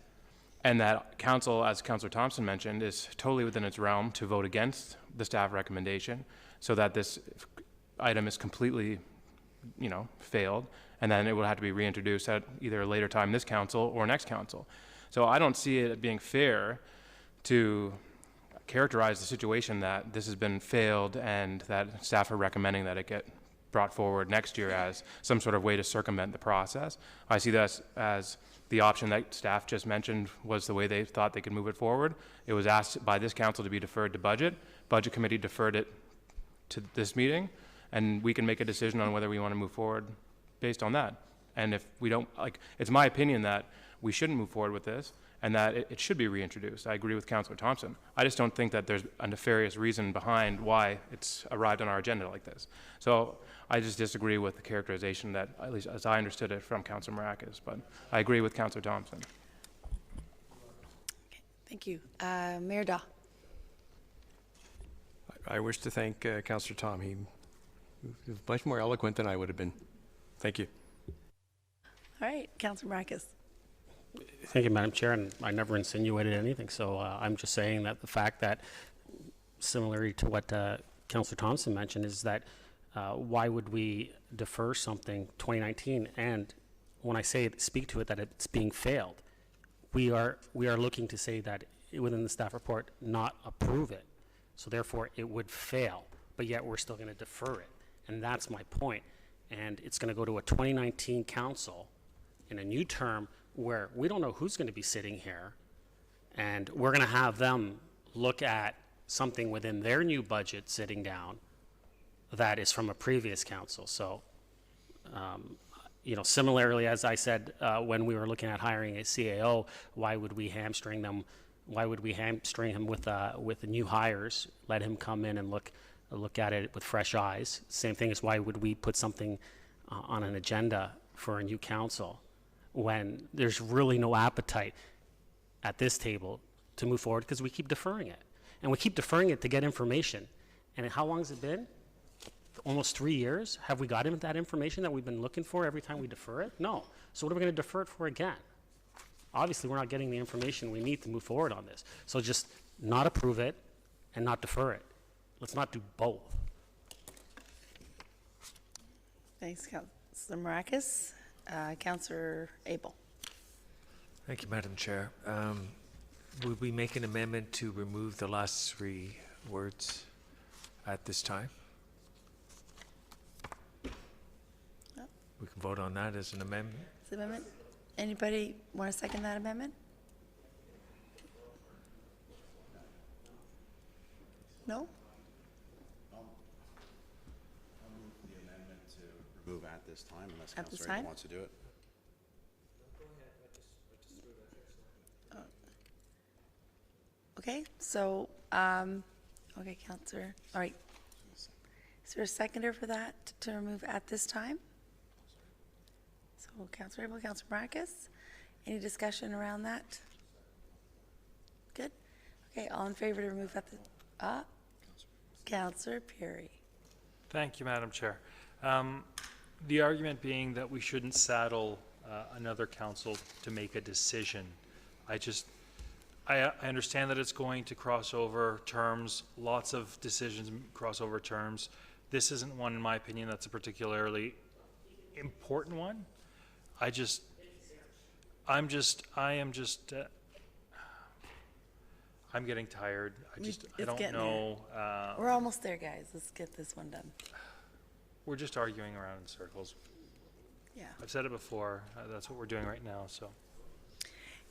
And that council, as Councillor Thompson mentioned, is totally within its realm to vote against the staff recommendation so that this item is completely, failed, and then it will have to be reintroduced at either a later time this council or next council. So I don't see it being fair to characterize the situation that this has been failed and that staff are recommending that it get brought forward next year as some sort of way to circumvent the process. I see that as the option that staff just mentioned was the way they thought they could move it forward. It was asked by this council to be deferred to budget. Budget committee deferred it to this meeting, and we can make a decision on whether we want to move forward based on that. And if we don't, it's my opinion that we shouldn't move forward with this, and that it should be reintroduced. I agree with Councillor Thompson. I just don't think that there's a nefarious reason behind why it's arrived on our agenda like this. So I just disagree with the characterization that, at least as I understood it from Councillor Marakis, but I agree with Councillor Thompson. Thank you. Mayor Daw. I wish to thank Councillor Tom. He was much more eloquent than I would have been. Thank you. All right, Councillor Marakis. Thank you, Madam Chair, and I never insinuated anything, so I'm just saying that the fact that, similarly to what Councillor Thompson mentioned, is that why would we defer something 2019, and when I say speak to it, that it's being failed, we are looking to say that within the staff report, not approve it, so therefore it would fail, but yet we're still going to defer it, and that's my point, and it's going to go to a 2019 council in a new term where we don't know who's going to be sitting here, and we're going to have them look at something within their new budget sitting down that is from a previous council. So, you know, similarly, as I said, when we were looking at hiring a CAO, why would we hamstring them? Why would we hamstring him with the new hires? Let him come in and look at it with fresh eyes. Same thing as why would we put something on an agenda for a new council when there's really no appetite at this table to move forward, because we keep deferring it. And we keep deferring it to get information. And how long has it been? Almost 3 years? Have we gotten that information that we've been looking for every time we defer it? No. So what are we going to defer it for again? Obviously, we're not getting the information we need to move forward on this. So just not approve it and not defer it. Let's not do both. Thanks, Councillor Marakis. Councillor Abel. Thank you, Madam Chair. Would we make an amendment to remove the last 3 words at this time? Oh. We can vote on that as an amendment. Is amendment? Anybody want to second that amendment? No? Move at this time unless At this Councillor Abel time? wants to do it. Okay, so, okay, Councillor, all right. Is there a seconder for that to remove at this time? So Councillor Abel, Councillor Marakis, any discussion around that? Good. Okay, all in favor to remove at the, Councillor Perry. Thank you, Madam Chair. The argument being that we shouldn't saddle another council to make a decision. I understand that it's going to cross over terms, lots of decisions cross over terms. This isn't one, in my opinion, that's a particularly important one. I'm getting tired. I don't know. We're almost there, guys. Let's get this one done. We're just arguing around in circles. Yeah. I've said it before. That's what we're doing right now, so.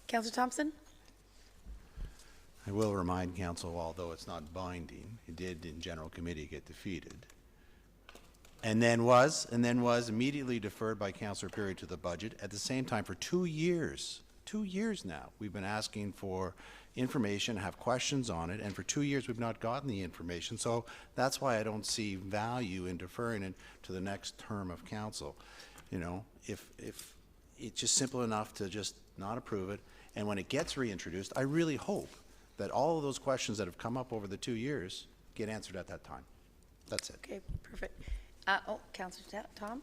Councillor Thompson? I will remind council, although it's not binding, it did in general committee get defeated. And then was immediately deferred by Councillor Perry to the budget. At the same time, for 2 years, 2 years now, we've been asking for information, have questions on it, and for 2 years we've not gotten the information. So that's why I don't see value in deferring it to the next term of council. You know, if it's just simple enough to just not approve it, and when it gets reintroduced, I really hope that all of those questions that have come up over the 2 years get answered at that time. That's it. Okay, perfect. Councillor Tom?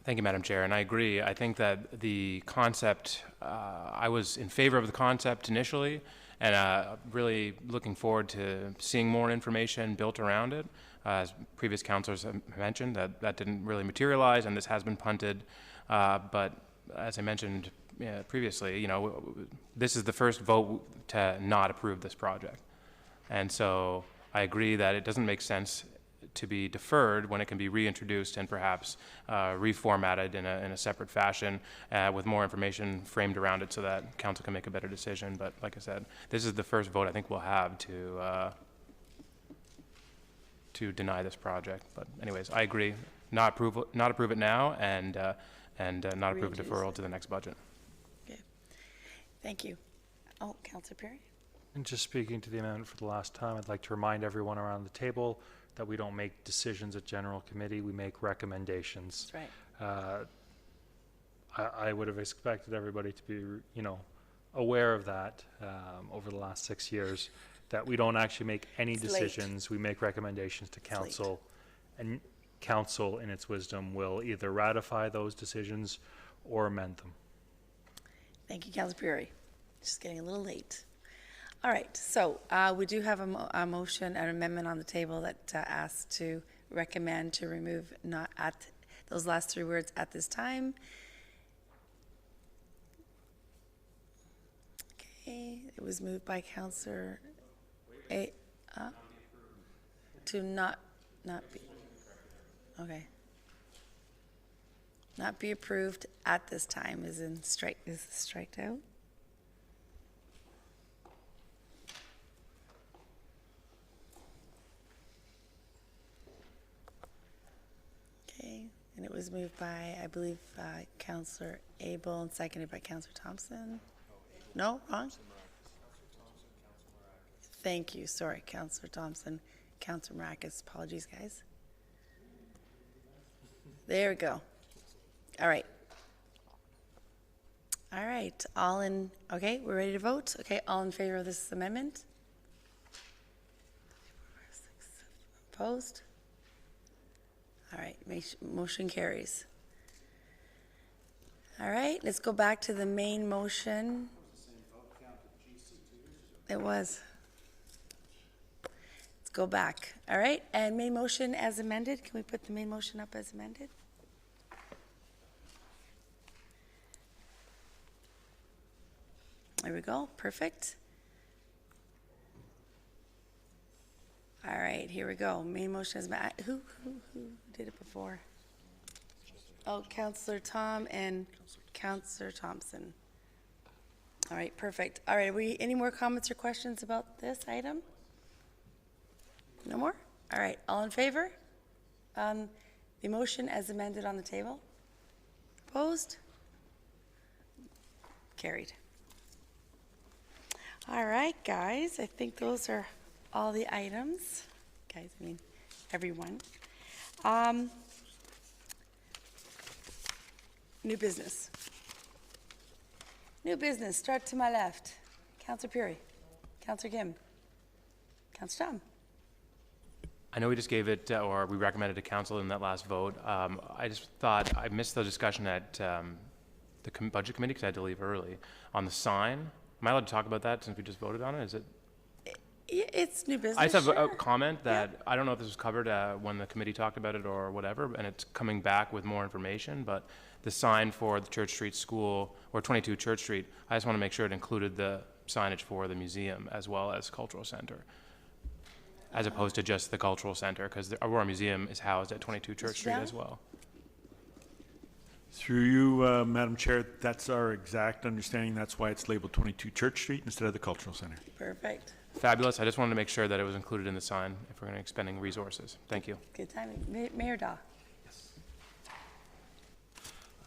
Thank you, Madam Chair, and I agree. I think that the concept, I was in favor of the concept initially, and really looking forward to seeing more information built around it. As previous councillors have mentioned, that didn't really materialize, and this has been punted. But as I mentioned previously, you know, this is the first vote to not approve this project. And so I agree that it doesn't make sense to be deferred when it can be reintroduced and perhaps reformatted in a separate fashion with more information framed around it so that council can make a better decision. But like I said, this is the first vote I think we'll have to deny this project. But anyways, I agree. Not approve it now, and not approve a deferral to the next budget. Okay. Thank you. Oh, Councillor Perry? And just speaking to the amendment for the last time, I'd like to remind everyone around the table that we don't make decisions at general committee, we make recommendations. That's right. I would have expected everybody to be, you know, aware of that over the last 6 years, that we don't actually make any It's late. decisions. We make recommendations to council, and council, in its wisdom, will either ratify those decisions or amend them. Thank you, Councillor Perry. Just getting a little late. All right, so we do have a motion, an amendment on the table that asks to recommend to remove not at, those last three words, at this time. Okay, it was moved by Councillor to not be, okay. Not be approved at this time is striked out. Okay, and it was moved by, I believe, Councillor Abel and seconded by Councillor Thompson. No, wrong? Thank you, sorry, Councillor Thompson, Councillor Maracus, apologies, guys. There we go. All right. All right, all in, okay, we're ready to vote? Okay, all in favor of this amendment? Opposed? All right, motion carries. All right, let's go back to the main motion. It was. Let's go back. All right, and main motion as amended. Can we put the main motion up as amended? There we go, perfect. All right, here we go. Main motion is, who did it before? Oh, Councillor Tom and Councillor Thompson. All right, perfect. All right, any more comments or questions about this item? No more? All right, all in favor? The motion as amended on the table? Opposed? Carried. All right, guys, I think those are all the items. Guys, I mean, everyone. New business. New business, start to my left. Councillor Perry, Councillor Kim, Councillor Tom. I know we just gave it, or we recommended to council in that last vote. I just thought I missed the discussion at the budget committee because I had to leave early on the sign. Am I allowed to talk about that since we just voted on it? Is it? It's new business. I just have sure. a comment that I don't know if this was covered when the committee talked about it or whatever, and it's coming back with more information, but the sign for the Church Street School, or 22 Church Street, I just want to make sure it included the signage for the museum as well as Cultural Center, as opposed to just the Cultural Center, because the Aurora Museum is housed at 22 Church Street as well. Through you, Madam Chair, that's our exact understanding. That's why it's labeled 22 Church Street instead of the Cultural Center. Perfect. Fabulous. I just wanted to make sure that it was included in the sign if we're going to be expending resources. Thank you. Good timing. Mayor Daw.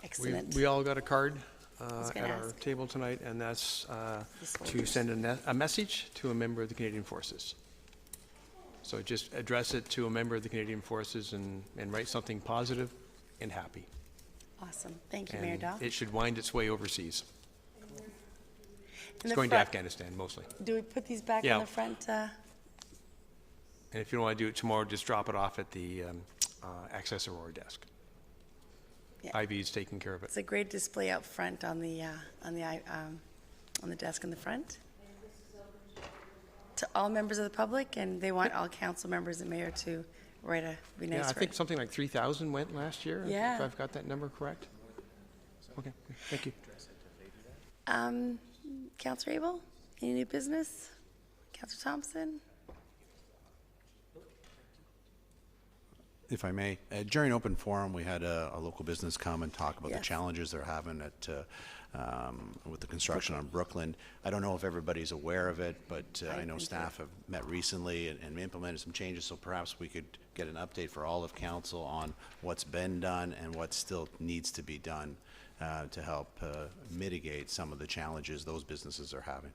Excellent. We all got a card was at gonna our ask. table tonight, and that's The to soldiers. send a message to a member of the Canadian Forces. So just address it to a member of the Canadian Forces and write something positive and happy. Awesome. Thank you, Mayor And Daw. it should wind its way overseas. In It's the going to front- Afghanistan mostly. Do we put these back Yeah. in the front? And if you don't want to do it tomorrow, just drop it off at the Access Aurora desk. Yeah. IV's taking care of it. It's a great display out front on the desk in the front. To all members of the public, and they want all council members and mayor to write be nice. Yeah, I write. think something like 3,000 went last year, Yeah. if I've got that number correct. Okay, thank you. Councillor Abel, any new business? Councillor Thompson? If I may, during open forum, we had a local business come and talk about the Yes. challenges they're having at, with the construction on Brooklyn. I don't know if everybody's aware of it, but I know staff have met recently and implemented some changes, so perhaps we could get an update for all of council on what's been done and what still needs to be done to help mitigate some of the challenges those businesses are having.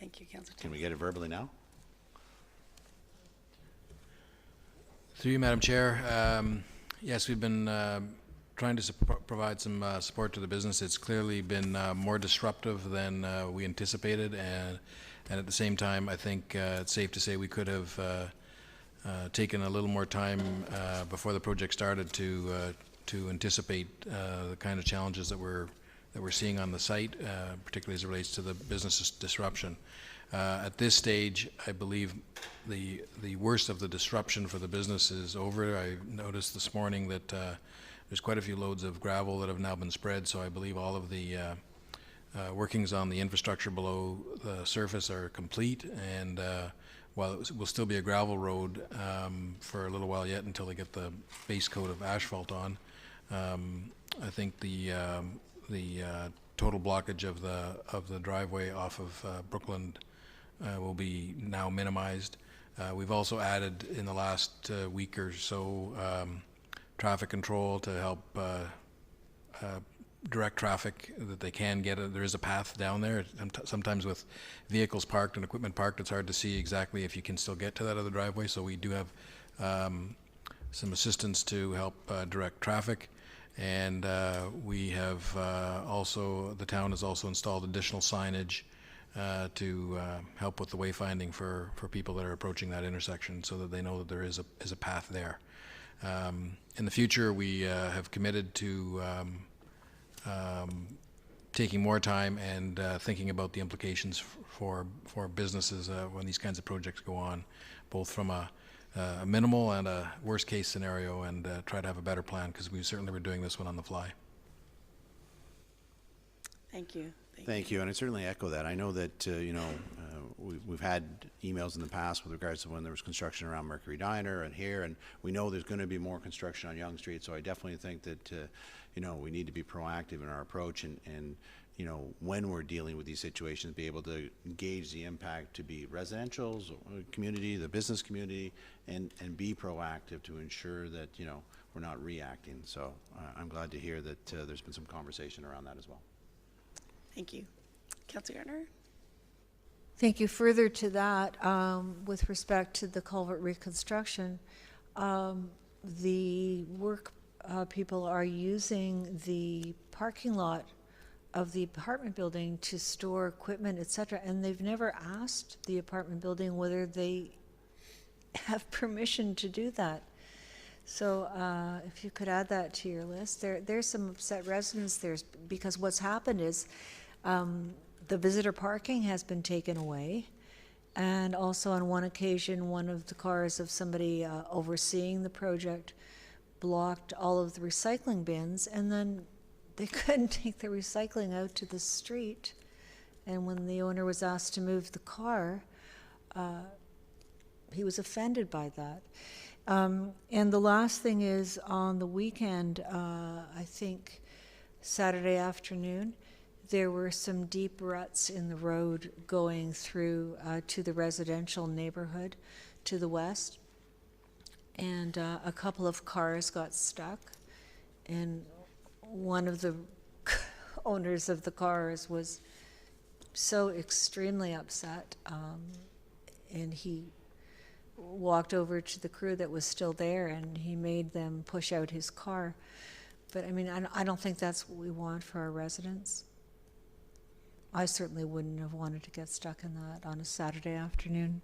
Thank you, Councillor Can we get it verbally now? Through you, Madam Chair. Yes, we've been trying to provide some support to the business. It's clearly been more disruptive than we anticipated, and at the same time, I think it's safe to say we could have taken a little more time before the project started to anticipate the kind of challenges that we're seeing on the site, particularly as it relates to the business disruption. At this stage, I believe the worst of the disruption for the business is over. I noticed this morning that there's quite a few loads of gravel that have now been spread, so I believe all of the workings on the infrastructure below the surface are complete, and while it will still be a gravel road for a little while yet until they get the base coat of asphalt on, I think the total blockage of the driveway off of Brookland will be now minimized. We've also added in the last week or so traffic control to help direct traffic that they can get. There is a path down there. Sometimes with vehicles parked and equipment parked, it's hard to see exactly if you can still get to that other driveway. So we do have some assistance to help direct traffic. And we have also, the town has also installed additional signage to help with the wayfinding for people that are approaching that intersection, so that they know that there is a path there. In the future, we have committed to taking more time and thinking about the implications for businesses when these kinds of projects go on, both from a minimal and a worst case scenario, and try to have a better plan, because we certainly were doing this one on the fly. Thank you. Thank you, and I certainly echo that. I know that, we've had emails in the past with regards to when there was construction around Mercury Diner and here, and we know there's going to be more construction on Yonge Street, so I definitely think that, we need to be proactive in our approach, and when we're dealing with these situations, be able to gauge the impact to be residential community, the business community, and be proactive to ensure that, we're not reacting. So I'm glad to hear that there's been some conversation around that as well. Thank you. Councillor Gardner? Thank you. Further to that, with respect to the culvert reconstruction, the work people are using the parking lot of the apartment building to store equipment, etc., and they've never asked the apartment building whether they have permission to do that. So if you could add that to your list. There's some upset residents there, because what's happened is the visitor parking has been taken away, and also on one occasion, one of the cars of somebody overseeing the project blocked all of the recycling bins, and then they couldn't take the recycling out to the street. And when the owner was asked to move the car, he was offended by that. And the last thing is, on the weekend, I think Saturday afternoon, there were some deep ruts in the road going through to the residential neighborhood to the west. And a couple of cars got stuck, and one of the owners of the cars was so extremely upset, and he walked over to the crew that was still there, and he made them push out his car. But I mean, I don't think that's what we want for our residents. I certainly wouldn't have wanted to get stuck in that on a Saturday afternoon.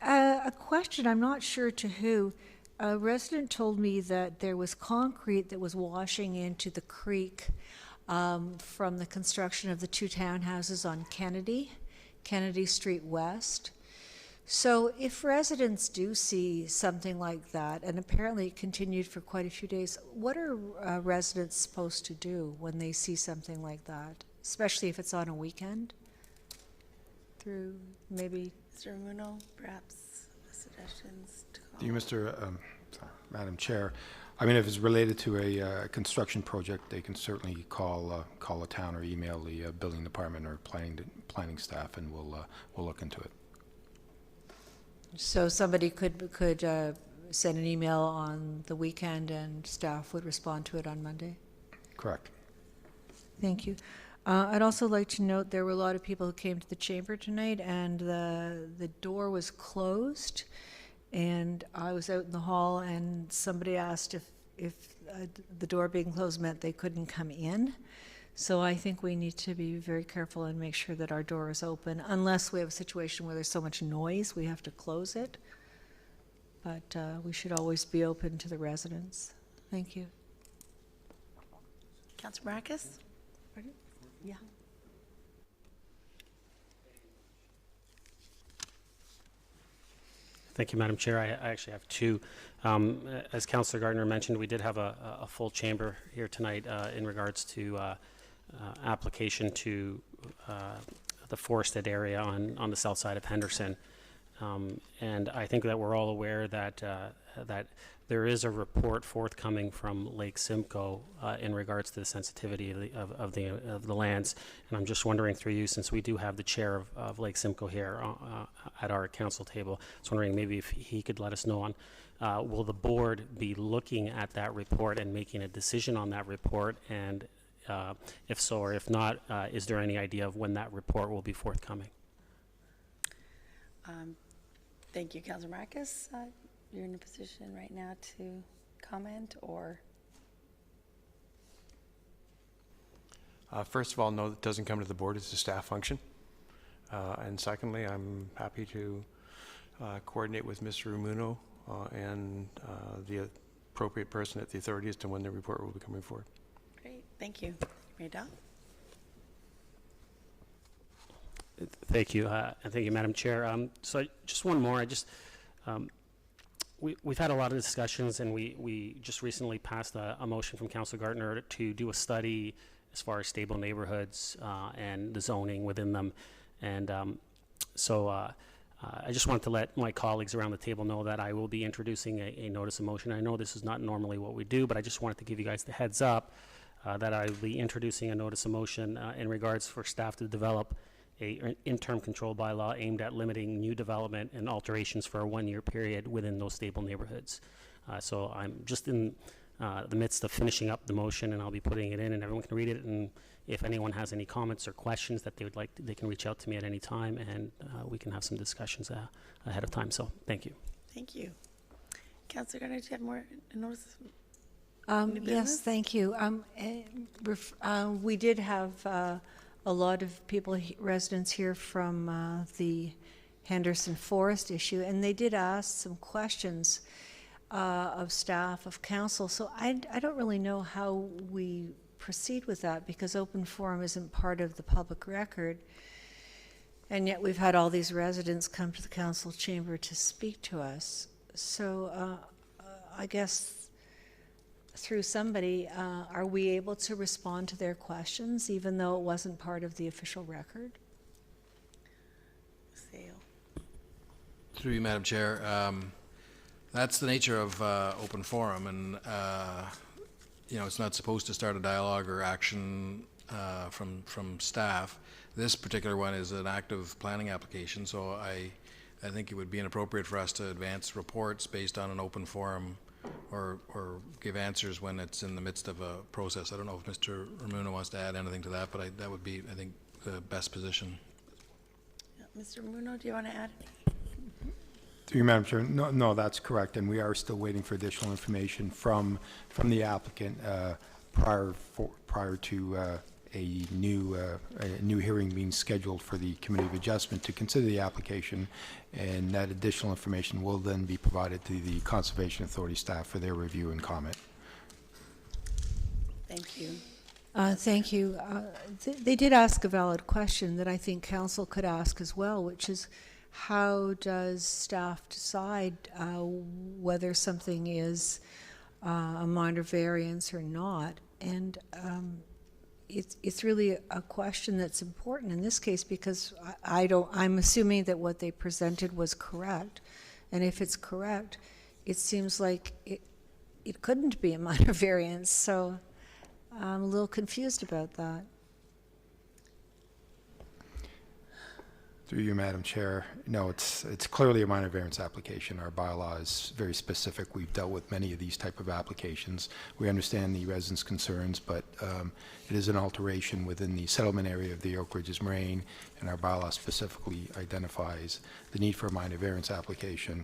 A question, I'm not sure to who. A resident told me that there was concrete that was washing into the creek from the construction of the two townhouses on Kennedy Street West. So if residents do see something like that, and apparently it continued for quite a few days, what are residents supposed to do when they see something like that, especially if it's on a weekend? Through maybe... Mr. Muno, perhaps suggestions to call? Do you, Madam Chair, I mean, if it's related to a construction project, they can certainly call a town or email the building department or planning staff, and we'll look into it. So somebody could send an email on the weekend and staff would respond to it on Monday? Correct. Thank you. I'd also like to note there were a lot of people who came to the chamber tonight, and the door was closed. And I was out in the hall, and somebody asked if the door being closed meant they couldn't come in. So I think we need to be very careful and make sure that our door is open, unless we have a situation where there's so much noise we have to close it. But we should always be open to the residents. Thank you. Councillor Marcus? Yeah. Thank you, Madam Chair. I actually have two. As Councillor Gardner mentioned, we did have a full chamber here tonight in regards to application to the forested area on the south side of Henderson. And I think that we're all aware that that there is a report forthcoming from Lake Simcoe in regards to the sensitivity of the lands. And I'm just wondering through you, since we do have the chair of Lake Simcoe here at our council table, I was wondering maybe if he could let us know on, will the board be looking at that report and making a decision on that report? And if so, or if not, is there any idea of when that report will be forthcoming? Thank you, Councillor Marcus. You're in a position right now to comment, or? First of all, no, it doesn't come to the board. It's a staff function. And secondly, I'm happy to coordinate with Mr. Rumuno and the appropriate person at the authority as to when the report will be coming forward. Great, thank you. Rada? Thank you, and thank you, Madam Chair. So just one more. We've had a lot of discussions, and we just recently passed a motion from Councillor Gardner to do a study as far as stable neighborhoods and the zoning within them. And so I just wanted to let my colleagues around the table know that I will be introducing a notice of motion. I know this is not normally what we do, but I just wanted to give you guys the heads up that I will be introducing a notice of motion in regards for staff to develop an interim control bylaw aimed at limiting new development and alterations for a 1-year period within those stable neighborhoods. So I'm just in the midst of finishing up the motion, and I'll be putting it in, and everyone can read it. And if anyone has any comments or questions that they would like, they can reach out to me at any time, and we can have some discussions ahead of time. So thank you. Thank you. Councillor Gardner, do you have more notice? Yes, thank you. We did have a lot of people, residents here from the Henderson Forest issue, and they did ask some questions of staff, of council. So I don't really know how we proceed with that, because open forum isn't part of the public record. And yet we've had all these residents come to the council chamber to speak to us. So I guess through somebody, are we able to respond to their questions even though it wasn't part of the official record? Sale. Through you, Madam Chair. That's the nature of open forum, and it's not supposed to start a dialogue or action from staff. This particular one is an active planning application, so I think it would be inappropriate for us to advance reports based on an open forum or give answers when it's in the midst of a process. I don't know if Mr. Rumuno wants to add anything to that, but that would be, I think, the best position. Mr. Rumuno, do you want to add anything? Through you, Madam Chair. No, that's correct, and we are still waiting for additional information from the applicant prior to a new hearing being scheduled for the Committee of Adjustment to consider the application, and that additional information will then be provided to the Conservation Authority staff for their review and comment. Thank you. Thank you. They did ask a valid question that I think council could ask as well, which is, how does staff decide whether something is a minor variance or not? And it's really a question that's important in this case, because I'm assuming that what they presented was correct. And if it's correct, it seems like it couldn't be a minor variance. So I'm a little confused about that. Through you, Madam Chair. No, it's clearly a minor variance application. Our bylaw is very specific. We've dealt with many of these type of applications. We understand the residents' concerns, but it is an alteration within the settlement area of the Oak Ridges Moraine, and our bylaw specifically identifies the need for a minor variance application.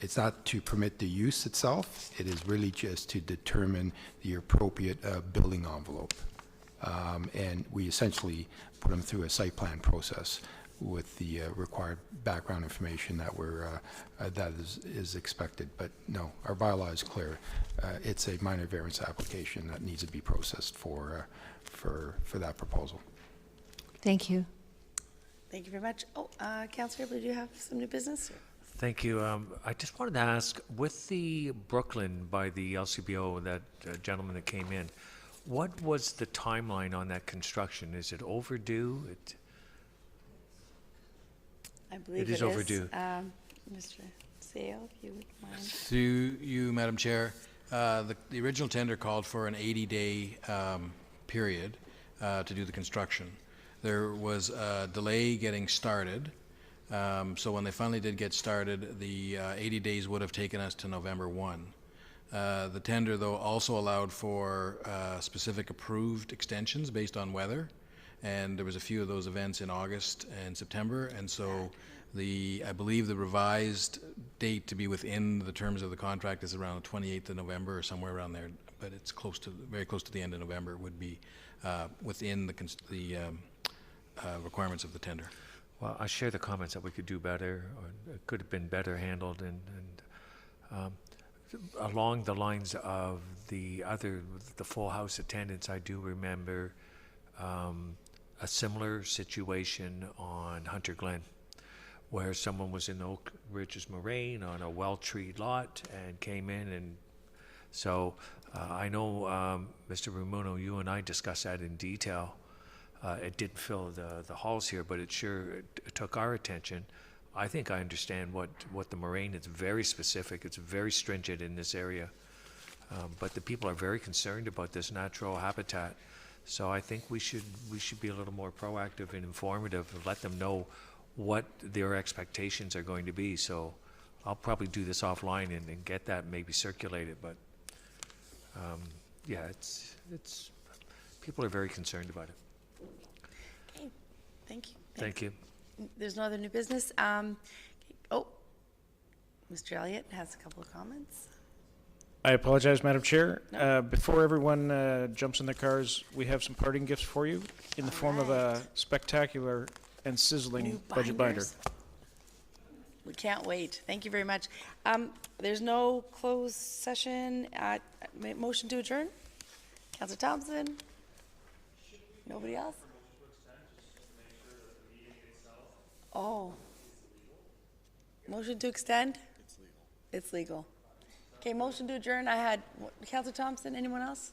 It's not to permit the use itself. It is really just to determine the appropriate building envelope. And we essentially put them through a site plan process with the required background information that that is expected. But no, our bylaw is clear. It's a minor variance application that needs to be processed for that proposal. Thank you. Thank you very much. Oh, Councillor, do you have some new business? Thank you. I just wanted to ask, with the Brooklyn by the LCBO, that gentleman that came in, what was the timeline on that construction? Is it overdue? I believe it is overdue. Mr. Sale, if you would mind. Through you, Madam Chair, the original tender called for an 80-day period to do the construction. There was a delay getting started, so when they finally did get started, the 80 days would have taken us to November 1. The tender, though, also allowed for specific approved extensions based on weather, and there was a few of those events in August and September, and so I believe the revised date to be within the terms of the contract is around the 28th of November or somewhere around there, but it's very close to the end of November would be within the requirements of the tender. Well, I share the comments that we could do better, or it could have been better handled, and along the lines of the full house attendance, I do remember a similar situation on Hunter Glen, where someone was in Oak Ridges Moraine on a well-treed lot and came in, and so I know, Mr. Rumuno, you and I discussed that in detail. It didn't fill the halls here, but it sure took our attention. I think I understand what the moraine, it's very specific, it's very stringent in this area. But the people are very concerned about this natural habitat. So I think we should be a little more proactive and informative and let them know what their expectations are going to be. So I'll probably do this offline and get that maybe circulated, but yeah, it's people are very concerned about it. Okay, thank you. Thank you. There's no other new business. Oh, Mr. Elliott has a couple of comments. I apologize, Madam Chair. Before everyone jumps in their cars, we have some parting gifts for you in the form of a spectacular and sizzling New budget binder. binders. We can't wait. Thank you very much. There's no closed session. Motion to adjourn? Councillor Thompson? Nobody else? Oh. Motion to extend? It's legal. It's legal. Okay, motion to adjourn. I had Councillor Thompson. Anyone else?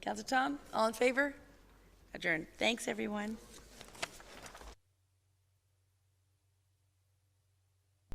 Councillor Tom? All in favor? Adjourn. Thanks, everyone.